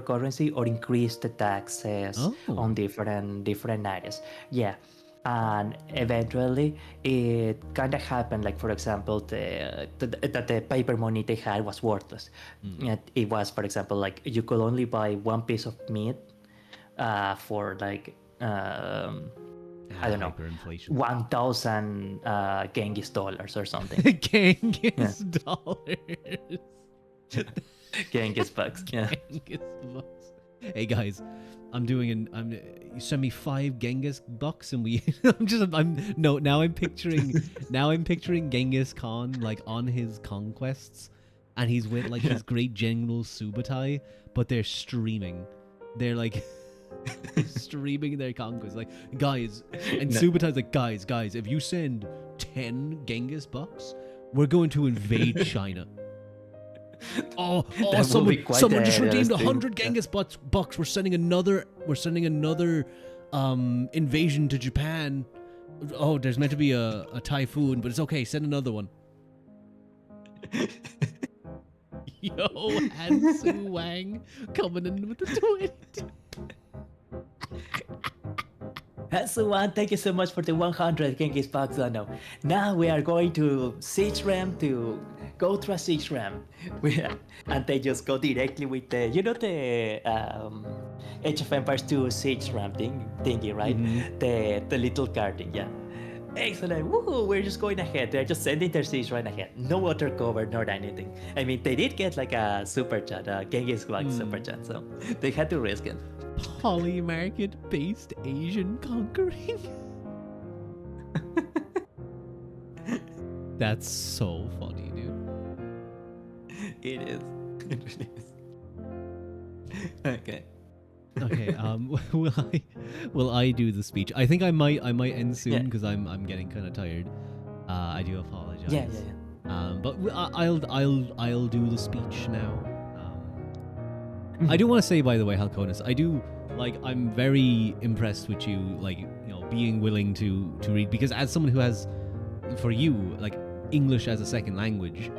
currency, or increased the taxes on different areas. Yeah. And eventually it kind of happened, like, for example, that the paper money they had was worthless. It was, for example, like, you could only buy one piece of meat for like I don't know, 1,000 Genghis dollars or something. Genghis dollars. Genghis bucks. Yeah. Genghis bucks. Hey guys, you send me 5 Genghis bucks, and now I'm picturing Genghis Khan like on his conquests, and he's with like his great general Subutai, but they're streaming. They're like streaming their conquests, like, guys, and Subutai's like, guys, if you send 10 Genghis bucks, we're going to invade China. Someone just redeemed 100 Genghis bucks. We're sending another invasion to Japan. Oh, there's meant to be a typhoon, but it's okay. Send another one. Yo, Hansu Wang coming in with the 20. Hasuan, thank you so much for the 100 Genghis Paxano. Now we are going to Siege Ram to go through a Siege Ram. And they just go directly with the, you know, the Age of Empires 2 Siege Ram thingy, right? The little karting, yeah. Excellent. Woohoo, we're just going ahead. They're just sending their siege right ahead. No water cover, nor anything. I mean, they did get like a super chat, a Genghis Khan super chat, so they had to risk it. Polymarket-based Asian conquering. That's so funny, dude. It is. It really is. Okay. Okay. Will I do the speech? I think I might end soon because I'm getting kind of tired. I do apologize. Yeah. But I'll do the speech now. I do want to say, by the way, Halconiis, I'm very impressed with you, like, you know, being willing to read, because as someone who has, for you, like, English as a second language,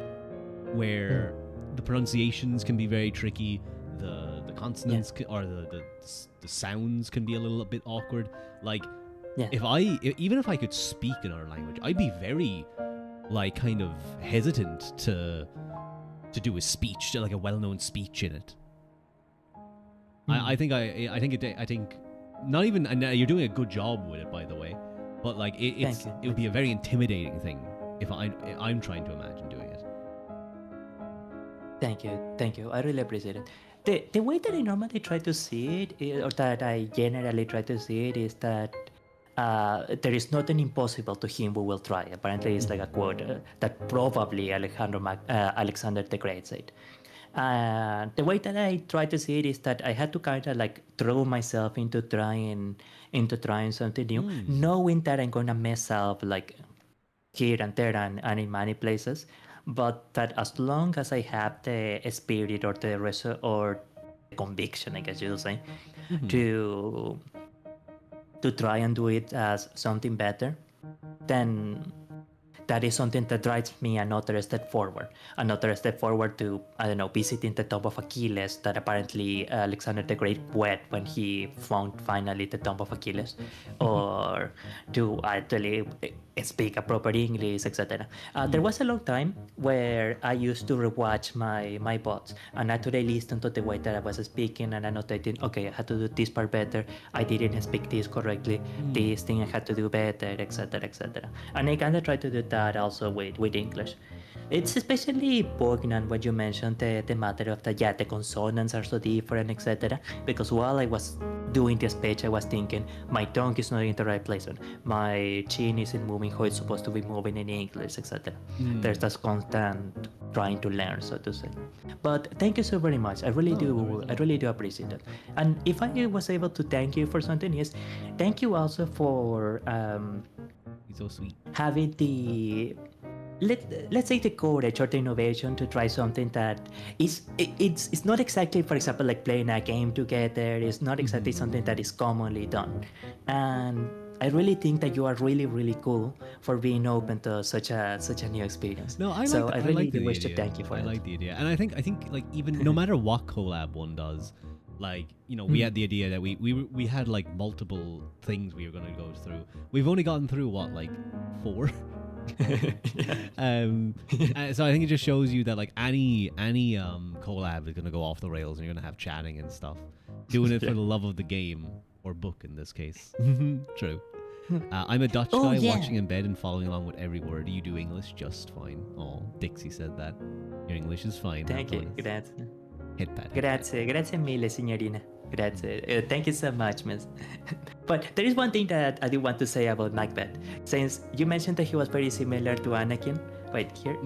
where the pronunciations can be very tricky, the consonants or the sounds can be a little bit awkward. Like, even if I could speak another language, I'd be very, like, kind of hesitant to do a speech, like a well-known speech in it. I think not even, and you're doing a good job with it, by the way, but like it would be a very intimidating thing if I'm trying to imagine doing it. Thank you. I really appreciate it. The way that I normally try to see it, or that I generally try to see it, is that there is nothing impossible to him who will try. Apparently, it's like a quote that probably Alexander the Great said. The way that I try to see it is that I had to kind of like throw myself into trying something new, knowing that I'm gonna mess up like here and there and in many places, but that as long as I have the spirit or the conviction, I guess you would say, to try and do it as something better, then that is something that drives me another step forward to, I don't know, visiting the tomb of Achilles that apparently Alexander the Great went when he found finally the tomb of Achilles, or to actually speak a proper English, etc. There was a long time where I used to rewatch my bots and actually listen to the way that I was speaking and annotating, okay, I had to do this part better, I didn't speak this correctly, this thing I had to do better, etc. And I kind of try to do that also with English. It's especially poignant when you mentioned the matter of the consonants are so different, etc. Because while I was doing the speech, I was thinking my tongue is not in the right place, and my chin isn't moving how it's supposed to be moving in English, etc. There's this constant trying to learn, so to say. But thank you so very much. I really do appreciate it. And if I was able to thank you for something, yes, thank you also for He's so sweet. having the let's say the courage or the innovation to try something that it's not exactly, for example, like playing a game together. It's not exactly something that is commonly done, and I really think that you are really, really cool for being open to such a new experience. No, I really wish to thank you for it. I like the idea, and I think like even no matter what collab one does, like, you know, we had the idea that we had like multiple things we were going to go through. We've only gotten through what, like 4. So I think it just shows you that like any collab is gonna go off the rails, and you're gonna have chatting and stuff, doing it for the love of the game, or book in this case. True. I'm a Dutch guy watching in bed and following along with every word. You do English just fine. Oh, Dixie said that. Your English is fine. Thank you. Grazie. Hit pad. Grazie mille, signorina. Grazie. Thank you so much, miss. But there is one thing that I do want to say about Macbeth. Since you mentioned that he was very similar to Anakin. Wait, here.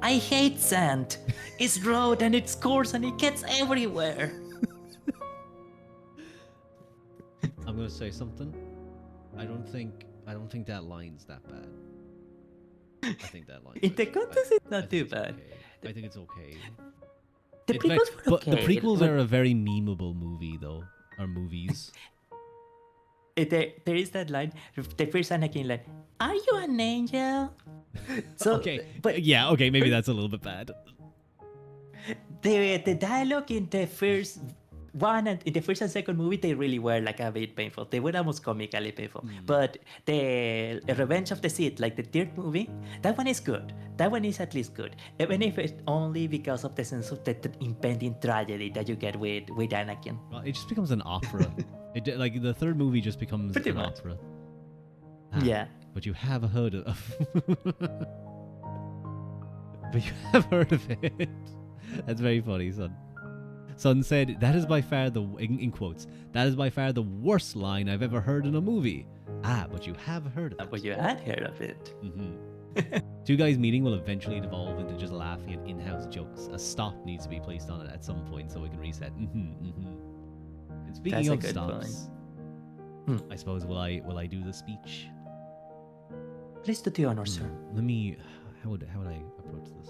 I hate sand. It's road and it's coarse and it gets everywhere. I'm gonna say something. I don't think that line's that bad. I think that line. In the context, it's not too bad. Okay. I think it's okay. The prequels were okay. But the prequels are a very memeable movie, though. Or movies. there is that line, the first Anakin line, "Are you an angel?" So, Okay, but yeah, okay, maybe that's a little bit bad. the dialogue in the first one and in the first and second movie, they really were like a bit painful. They were almost comically painful. But the Revenge of the Sith, like the third movie, that one is good. That one is at least good, even if it's only because of the sense of the impending tragedy that you get with Anakin. Well, it just becomes an opera. Like the third movie just becomes Pretty an much. opera. Yeah. But you have heard of. But you have heard of it. That's very funny, son. Son said, "That is by far the in quotes. That is by far the worst line I've ever heard in a movie." But you have heard of it. But you had heard of it. Two guys meeting will eventually devolve into just laughing at in-house jokes. A stop needs to be placed on it at some point so we can reset. And speaking That's a of good stops, I suppose will I do the speech? Please do the honor, sir. Let me. How would I approach this?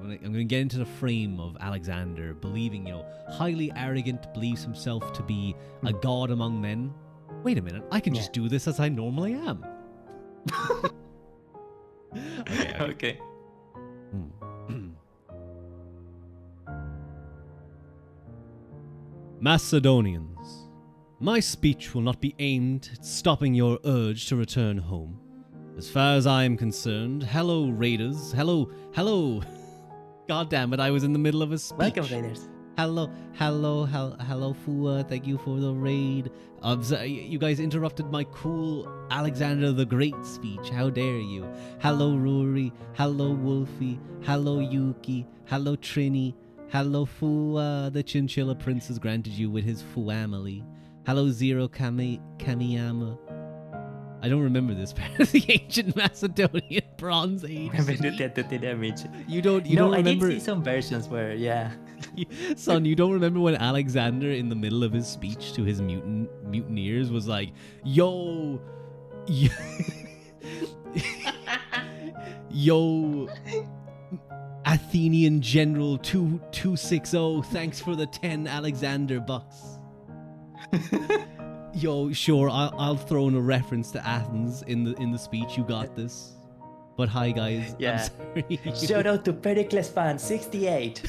I'm gonna get into the frame of Alexander, believing, highly arrogant, believes himself to be a god among men. Wait a minute, I can just do this as I normally am. Okay. Macedonians, my speech will not be aimed at stopping your urge to return home. As far as I am concerned, hello raiders, hello. God damn it, I was in the middle of a speech. Welcome, Raiders. Hello, Fua, thank you for the raid. You guys interrupted my cool Alexander the Great speech, how dare you. Hello, Rory, hello, Wolfie, hello, Yuki, hello, Trini, hello, Fua, the Chinchilla Prince has granted you with his Fuamily. Hello, Zero Kamiyama. I don't remember this part of the ancient Macedonian Bronze Age. You don't remember? I did see some versions where, yeah. Son, you don't remember when Alexander, in the middle of his speech to his mutineers, was like, "Yo, yo, Athenian General 2260, thanks for the 10 Alexander bucks." Yo, sure, I'll throw in a reference to Athens in the speech. You got this. But hi, guys. Yeah. I'm sorry. Shout out to Pericles fan 68.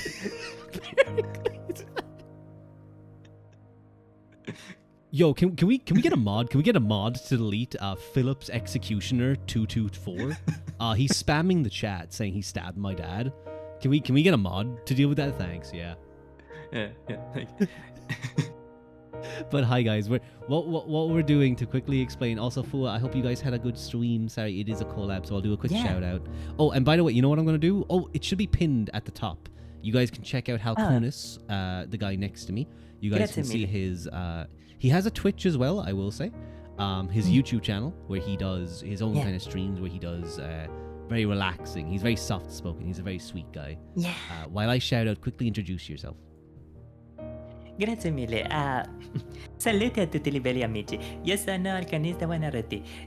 Yo, can we get a mod? Can we get a mod to delete Phillips Executioner 224? He's spamming the chat saying he stabbed my dad. Can we get a mod to deal with that? Thanks. Yeah. Yeah. But hi guys, what we're doing to quickly explain. Also, Fua, I hope you guys had a good stream. Sorry, it is a collab, so I'll do a quick shout out. Oh, and by the way, you know what I'm gonna do? Oh, it should be pinned at the top. You guys can check out Halconiis, the guy next to me. You guys can see his. He has a Twitch as well, I will say. His YouTube channel where he does his own kind of streams where he does very relaxing. He's very soft spoken. He's a very sweet guy. Yeah. While I shout out, quickly introduce yourself. Grazie mille. Saluti a tutti i belli amici. Yo sono Halconiis de Buono,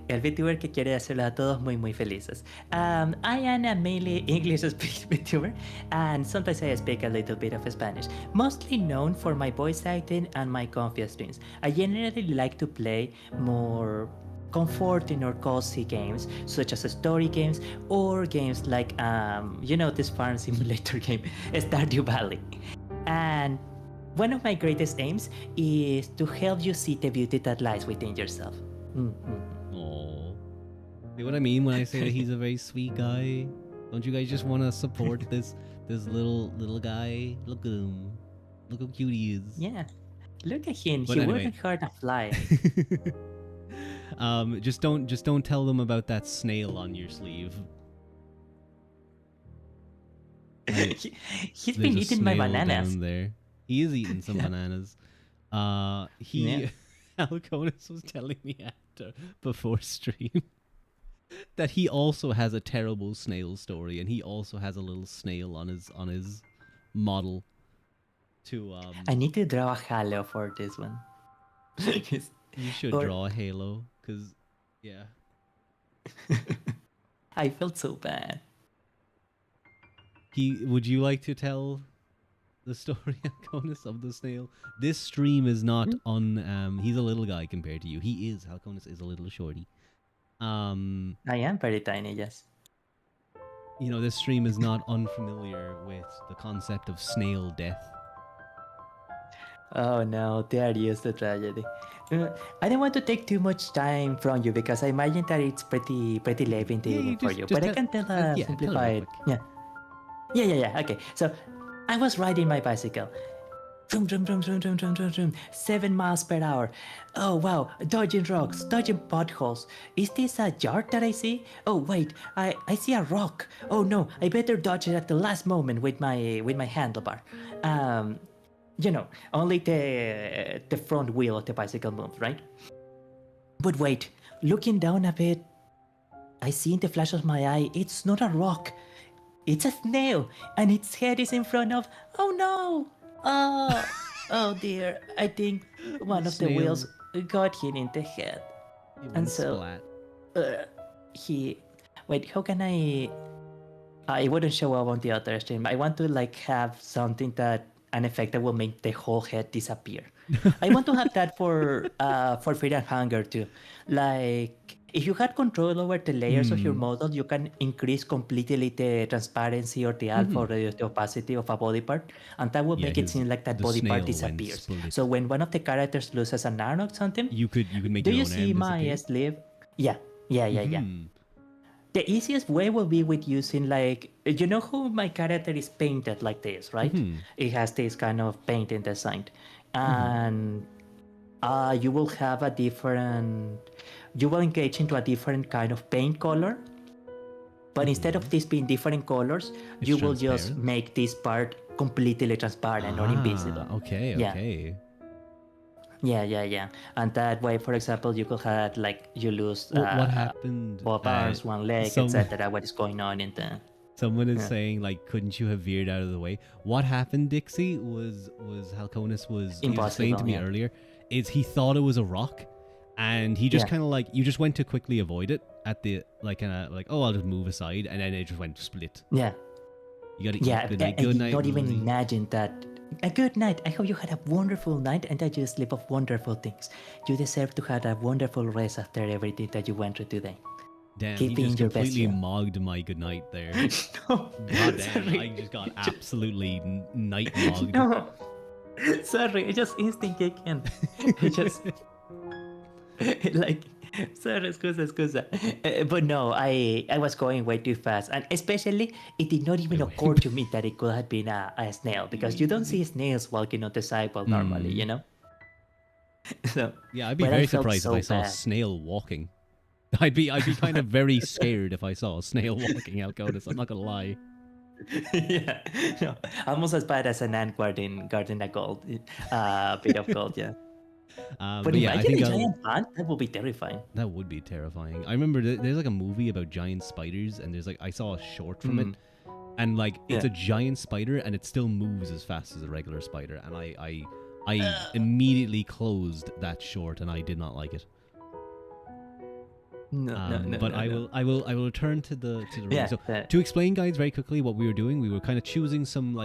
el VTuber que quiere hacerlos a todos muy muy felices. I am a mainly English speaking VTuber, and sometimes I speak a little bit of Spanish. Mostly known for my voice acting and my comfy streams. I generally like to play more comforting or cozy games, such as story games or games like this farm simulator game, Stardew Valley. And one of my greatest aims is to help you see the beauty that lies within yourself. Oh, see what I mean when I say that he's a very sweet guy? Don't you guys just want to support this little guy? Look at him. Look how cute he is. Yeah, look at him. But he anyway. worked hard to fly. Just don't tell them about that snail on your sleeve. He's been eating my bananas. Down there. He is eating some bananas. Halconiis was telling me before stream that he also has a terrible snail story, and he also has a little snail on his model. I need to draw a halo for this one. You should draw a halo, cause yeah. I felt so bad. Would you like to tell the story, Halconiis, of the snail. This stream is not on. He's a little guy compared to you. He is Halconiis is a little shorty. I am very tiny, yes. This stream is not unfamiliar with the concept of snail death. Oh no, there is the tragedy. I don't want to take too much time from you because I imagine that it's pretty late in the evening for you. But I can tell simplify it. Yeah. Okay, so I was riding my bicycle. Vroom, vroom, vroom, vroom, vroom, vroom, vroom, vroom. 7 miles per hour. Oh wow, dodging rocks, dodging potholes. Is this a yard that I see? Oh wait, I see a rock. Oh no, I better dodge it at the last moment with my handlebar. Only the front wheel of the bicycle moved, right? But wait, looking down a bit, I see in the flash of my eye, it's not a rock. It's a snail, and its head is in front of... Oh no! Oh dear, I think one of the wheels got hit in the head. And so... Wait, how can I... I wouldn't show up on the other stream. I want to have something that... An effect that will make the whole head disappear. I want to have that for Fear and Hunger too. Like, if you had control over the layers of your model, you can increase completely the transparency or the alpha or reduce the opacity of a body part, and that will make it seem like that body part disappears. So when one of the characters loses an arm or something, you could make. Do you see my sleeve? Yeah. The easiest way will be with using you know how my character is painted like this, right? It has this kind of painting design, and you will have you will engage into a different kind of paint color, but instead of this being different colors, you will just make this part completely transparent or invisible. Okay. Yeah. And that way, for example, you could have you lose what happened? Both arms, one leg, etc. What is going on in the... Someone is saying couldn't you have veered out of the way? What happened, Dixie, was Halconiis was saying to me earlier, is he thought it was a rock, and he just kind of you just went to quickly avoid it at the I'll just move aside, and then it just went split. Yeah. You gotta eat. Good night. Not even imagine that. A good night. I hope you had a wonderful night and that you sleep of wonderful things. You deserve to have a wonderful rest after everything that you went through today. Damn, you just completely mogged my good night there. No. God damn, I just got absolutely night mogged. No. Sorry, I just instinct kick in. I just... Sorry, scusa. But no, I was going way too fast. And especially, it did not even occur to me that it could have been a snail. Because you don't see snails walking on the sidewalk normally, you know? So, yeah, I'd be very surprised if I saw a snail walking. I'd be kind of very scared if I saw a snail walking, Halconiis. I'm not gonna lie. Yeah, no, almost as bad as an ant guarding a gold, bit of gold, yeah. But yeah, I think a giant ant, that would be terrifying. That would be terrifying. I remember there's a movie about giant spiders, and there's I saw a short from it, and it's a giant spider, and it still moves as fast as a regular spider, and I immediately closed that short, and I did not like it. No. I will return to the room. So to explain, guys, very quickly what we were doing, we were kind of choosing some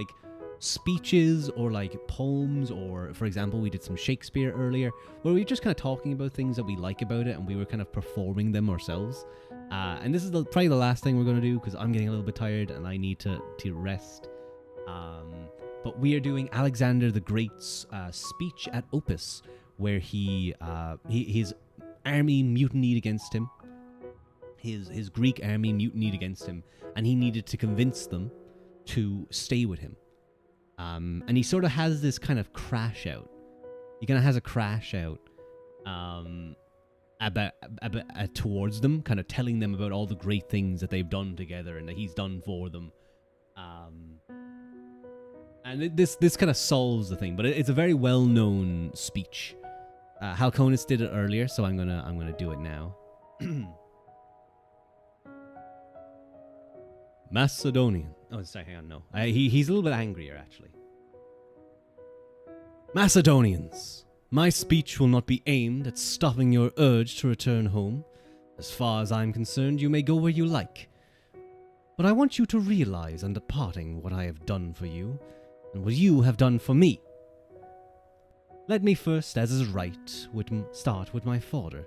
speeches or poems, or for example we did some Shakespeare earlier, where we were just kind of talking about things that we like about it, and we were kind of performing them ourselves. And this is probably the last thing we're going to do, because I'm getting a little bit tired and I need to rest. But we are doing Alexander the Great's speech at Opus, where his army mutinied against him. His Greek army mutinied against him, and he needed to convince them to stay with him. And he sort of has this kind of crash out. He kind of has a crash out about towards them, kind of telling them about all the great things that they've done together and that he's done for them. And this kind of solves the thing, but it's a very well-known speech. Halconiis did it earlier, so I'm gonna do it now. Macedonian. Oh, sorry, hang on, no. He's a little bit angrier, actually. Macedonians, my speech will not be aimed at stopping your urge to return home. As far as I'm concerned, you may go where you like. But I want you to realize on departing what I have done for you, and what you have done for me. Let me first, as is right, start with my father.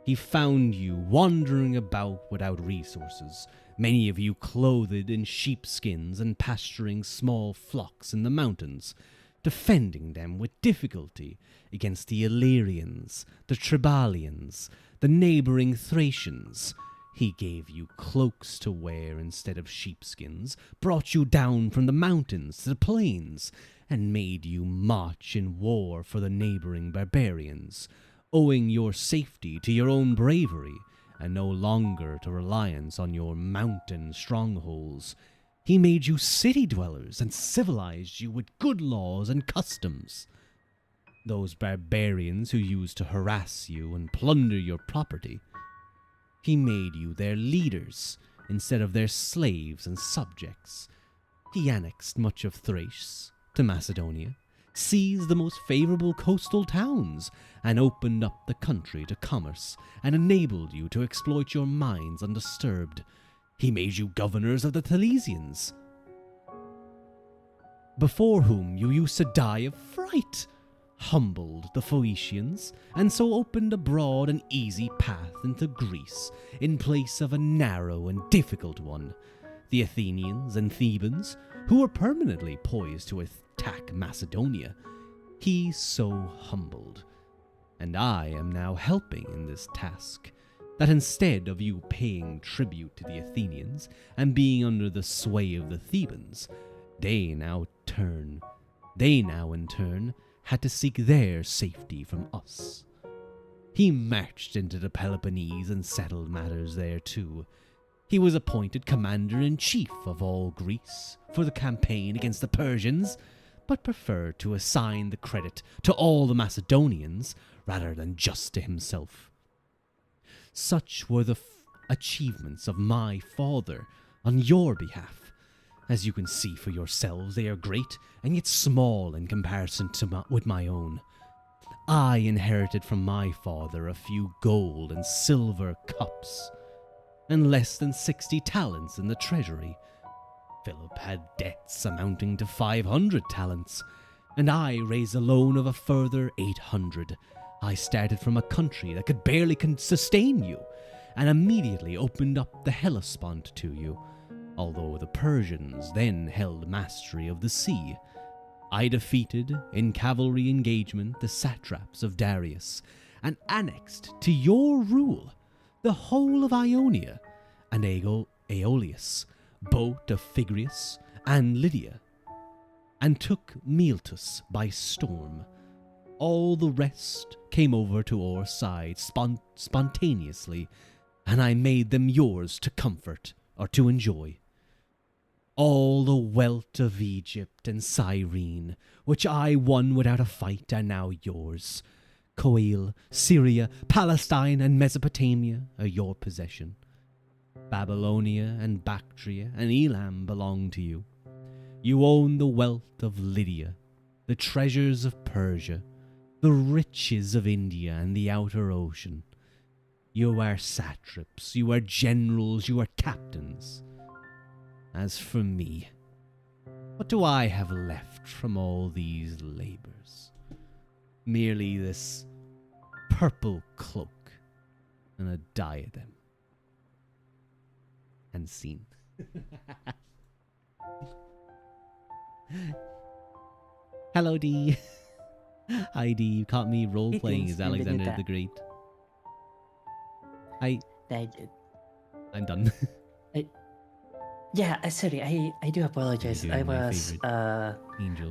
He found you wandering about without resources, many of you clothed in sheepskins and pasturing small flocks in the mountains, defending them with difficulty against the Illyrians, the Tribalians, the neighbouring Thracians. He gave you cloaks to wear instead of sheepskins, brought you down from the mountains to the plains, and made you march in war for the neighbouring barbarians, owing your safety to your own bravery, and no longer to reliance on your mountain strongholds. He made you city dwellers and civilized you with good laws and customs. Those barbarians who used to harass you and plunder your property, he made you their leaders instead of their slaves and subjects. He annexed much of Thrace to Macedonia, seized the most favourable coastal towns, and opened up the country to commerce, and enabled you to exploit your mines undisturbed. He made you governors of the Thilesians, before whom you used to die of fright, humbled the Phoenicians, and so opened a broad and easy path into Greece in place of a narrow and difficult one. The Athenians and Thebans, who were permanently poised to attack Macedonia, he so humbled. And I am now helping in this task, that instead of you paying tribute to the Athenians and being under the sway of the Thebans, they now in turn had to seek their safety from us. He marched into the Peloponnese and settled matters there too. He was appointed commander-in-chief of all Greece for the campaign against the Persians, but preferred to assign the credit to all the Macedonians rather than just to himself. Such were the achievements of my father on your behalf. As you can see for yourselves, they are great and yet small in comparison with my own. I inherited from my father a few gold and silver cups, and less than 60 talents in the treasury. Philip had debts amounting to 500 talents, and I raised a loan of a further 800. I started from a country that could barely sustain you, and immediately opened up the Hellespont to you, although the Persians then held mastery of the sea. I defeated, in cavalry engagement, the satraps of Darius, and annexed to your rule the whole of Ionia, and Aeolus, both of Phygrius and Lydia, and took Miletus by storm. All the rest came over to our side spontaneously, and I made them yours to comfort or to enjoy. All the wealth of Egypt and Cyrene, which I won without a fight, are now yours. Coel, Syria, Palestine, and Mesopotamia are your possession. Babylonia and Bactria and Elam belong to you. You own the wealth of Lydia, the treasures of Persia, the riches of India and the outer ocean. You are satraps, you are generals, you are captains. As for me, what do I have left from all these labours? Merely this purple cloak and a diadem. And scene. Hello, D. Hi, D. You caught me role-playing as Alexander the Great. I'm done. Sorry, I do apologize. I was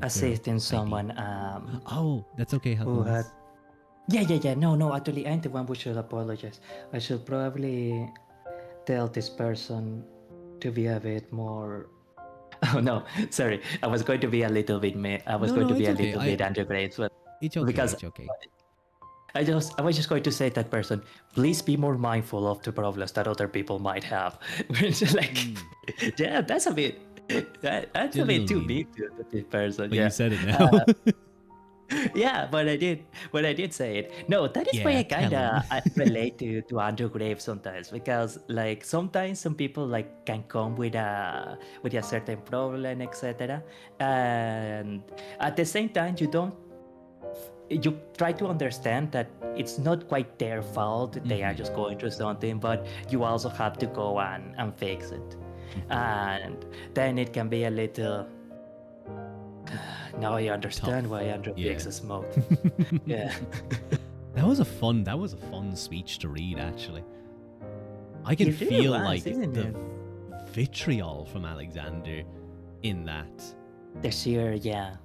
assisting someone. Oh, that's okay. Who had... Yeah. No. Actually, I'm the one who should apologize. I should probably tell this person to be a bit more. Oh no, sorry. I was going to be a little bit bit undergrade, but it's okay. Because it's okay. I was just going to say to that person, please be more mindful of the problems that other people might have. Yeah, that's a bit too big to this person. But you said it now. Yeah, but I did say it. No, that is why Yeah, I tell kind him. of relate to Andrew Graves sometimes, because like sometimes some people like can come with a certain problem, etc. And at the same time, you try to understand that it's not quite their fault. They are just going through something, but you also have to go and fix it. And then it can be a little. Now I Tough. understand why Andrew Yeah. picks a smoke. Yeah. That was a fun speech to read, actually. I can It really feel was, like isn't the it? vitriol from Alexander in that. The sheer, yeah,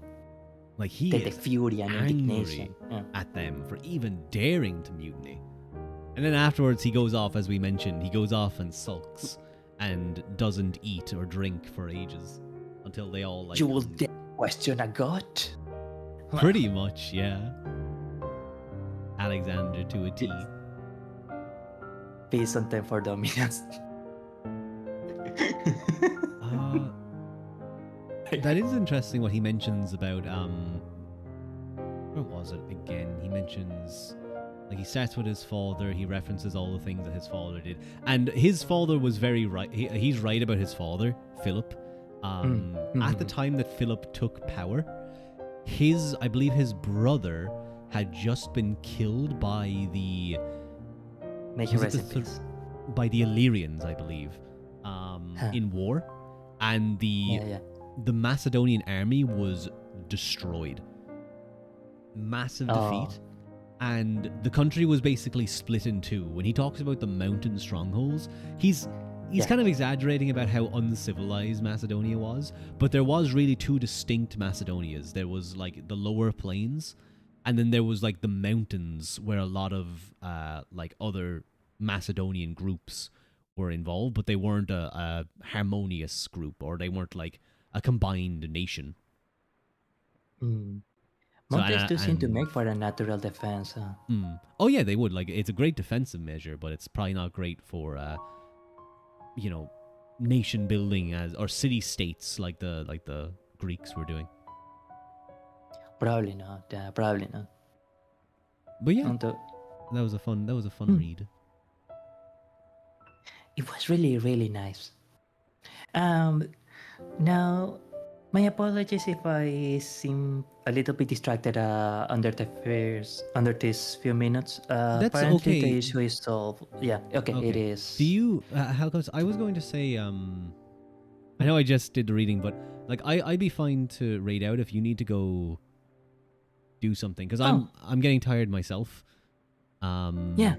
Like, he the is fury and angry indignation. Yeah. at them for even daring to mutiny. And then afterwards, he goes off, as we mentioned, he goes off and sulks and doesn't eat or drink for ages until they all, like, You will dare question a god? pretty much, yeah. Alexander to a T. Peace and time for dominance. Uh, that is interesting what he mentions about, where was it again? He mentions, like, he starts with his father, he references all the things that his father did. And his father was very right. He's right about his father, Philip. At the time that Philip took power, I believe his brother had just been killed by the Make Was a it the rest in peace. by the Illyrians, I believe, in war, and Yeah. the Macedonian army was destroyed. Massive Oh. defeat, and the country was basically split in two. When he talks about the mountain strongholds, he's Yeah. kind of exaggerating about how uncivilized Macedonia was, but there was really two distinct Macedonias. There was like the lower plains, and then there was like the mountains where a lot of like other Macedonian groups were involved, but they weren't a harmonious group, or they weren't like a combined nation. So Mountains do seem to and make for a natural defense. oh yeah, they would, like, it's a great defensive measure, but it's probably not great for you know, nation building as or city states like the Greeks were doing. Probably not. Yeah, probably not. But yeah, Although that was a fun read. it was really, really nice. Um, Now, my apologies if I seem a little bit distracted under these few minutes. That's Apparently, the okay. issue is solved. Yeah, okay, it Okay. is. Do you Halconiis, I was going to say I know I just did the reading, but like I'd be fine to raid out if you need to go do something, because Oh, I'm getting tired myself. yeah.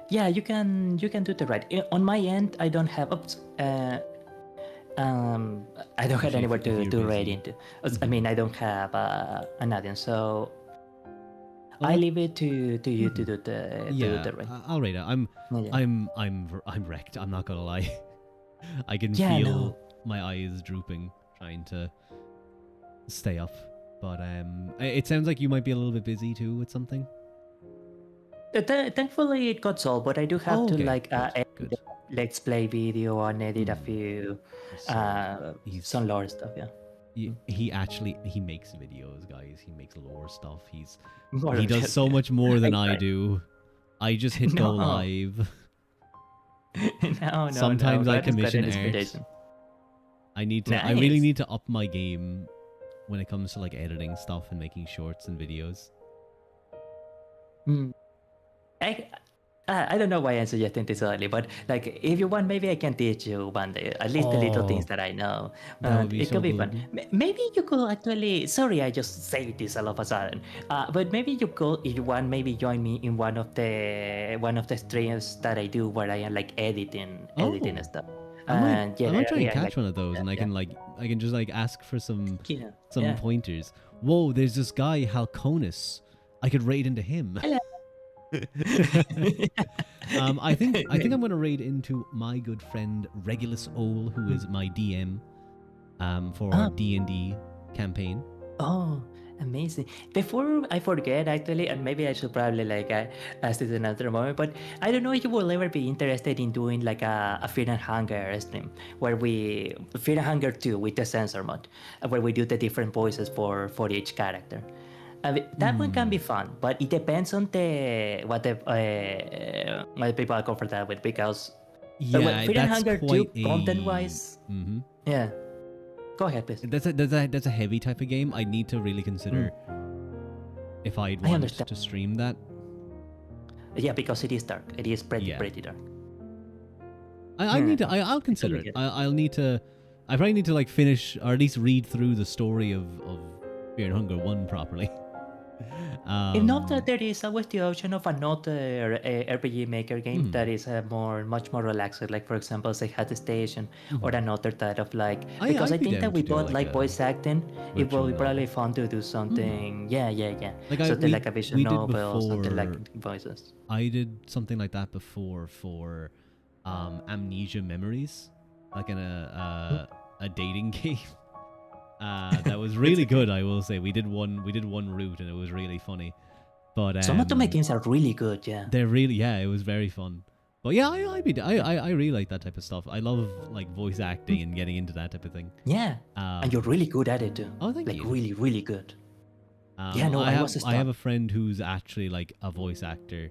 Yeah, you can do the right. On my end, I don't have. Oops, I don't have Especially anywhere if you're to raid busy. into. I mean, I don't have an audience, so I Well, leave it to you to do the yeah, raid. I'll raid out. Yeah. I'm wrecked. I'm not gonna lie. I can Yeah, feel no. my eyes drooping trying to stay up. But it sounds like you might be a little bit busy too with something. Thankfully, it got solved, but I do have to Okay, like edit good. the let's play video and edit a few So some lore stuff. Yeah, he makes videos, guys. He makes lore stuff. more He or does less, so yeah. much more than I try. do. I just hit go No. live. No. Sometimes I God has got commission an art. inspiration. I really Nice. need to up my game when it comes to like editing stuff and making shorts and videos. Hmm. I don't know why I'm suggesting this early, but like if you want, maybe I can teach you one day at least the little things Oh, that I know, that would and be it so could be fun. good. Maybe you could actually. Sorry, I just say this all of a sudden. But maybe you could, if you want, maybe join me in one of the streams that I do where I am like editing Oh, and stuff. I might And try generally, and I catch like one of those, and I yeah, can just like ask for some yeah. pointers. Whoa, there's this guy Halconiis. I could raid into him. Hello. I think I'm gonna raid into my good friend Regulus Ole, who is my DM for our Ah. D&D campaign. Oh, Amazing. Before I forget, actually, and maybe I should probably like ask this another moment, but I don't know if you will ever be interested in doing like a Fear and Hunger stream where we Fear and Hunger 2 with the censor mode, where we do the different voices for each character. That one can be fun, but it depends on the what the people are comfortable with because Yeah, Fear and that's Hunger 2 quite a. content wise, yeah. Go ahead, please. That's a heavy type of game. I need to really consider if I'd I want understand. to stream that. Yeah, because it is dark. It is pretty Yeah. pretty dark. I need to. I'll consider totally it. get it. I'll need to. I probably need to like finish or at least read through the story of Fear and Hunger 1 properly. If not, there is always the option of another RPG Maker game that is much more relaxed. Like for example, say Hat Station or another type of like. Because I I'd be think down that we to do, both like, like a voice acting. It will virtual be probably novel. fun to do something. Yeah. Like Something like a visual we did novel, something before. like voices. I did something like that before for Amnesia Memories, like in a dating game. That was really good, I will say. We did one route and it was really funny. But Some of the games are really good. Yeah. they're really it was very fun. But yeah, I really like that type of stuff. I love like voice acting and getting into that type of thing. Yeah. And you're really good at it too. Oh, thank like you. really, really good. Yeah, no, I was I have stunned. a friend who's actually like a voice actor.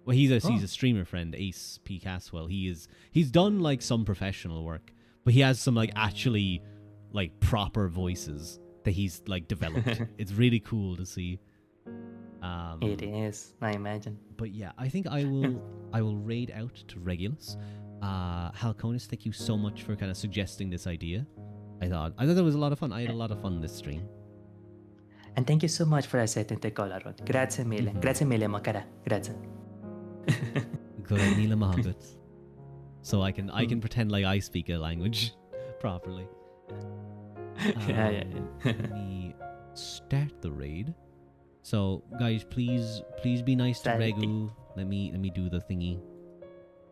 Well, he's a streamer friend, Ace P Caswell. He's done like some professional work, but he has some like actually like proper voices that he's like developed. It's really cool to see. It is, I imagine. But yeah, I think I will raid out to Regulus. Halconiis, thank you so much for kind of suggesting this idea. I thought that was a lot of fun. I had a lot of fun this stream. And thank you so much for accepting the Collab. Grazie mille. Grazie mille, Makara. Grazie. Goranila Mahagat. So I can pretend like I speak a language properly. Yeah. Let me start the raid. So guys, please be nice to Starting. Regu. Let me do the thingy.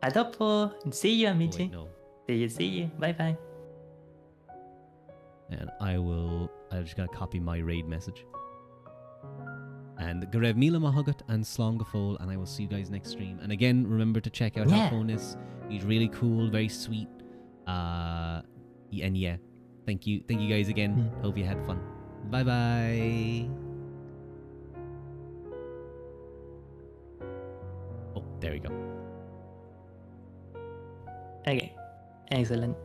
A dopo. See you, Oh, amici. wait, no. See you. Bye. And I just gotta copy my raid message. And Garev Mila Mahagat and Slongafol, and I will see you guys next stream. And again, remember to check out Halconiis. He's really cool, very sweet. And yeah, thank you guys again. Hope you had fun. Bye. Oh, there we go. Okay. Excellent.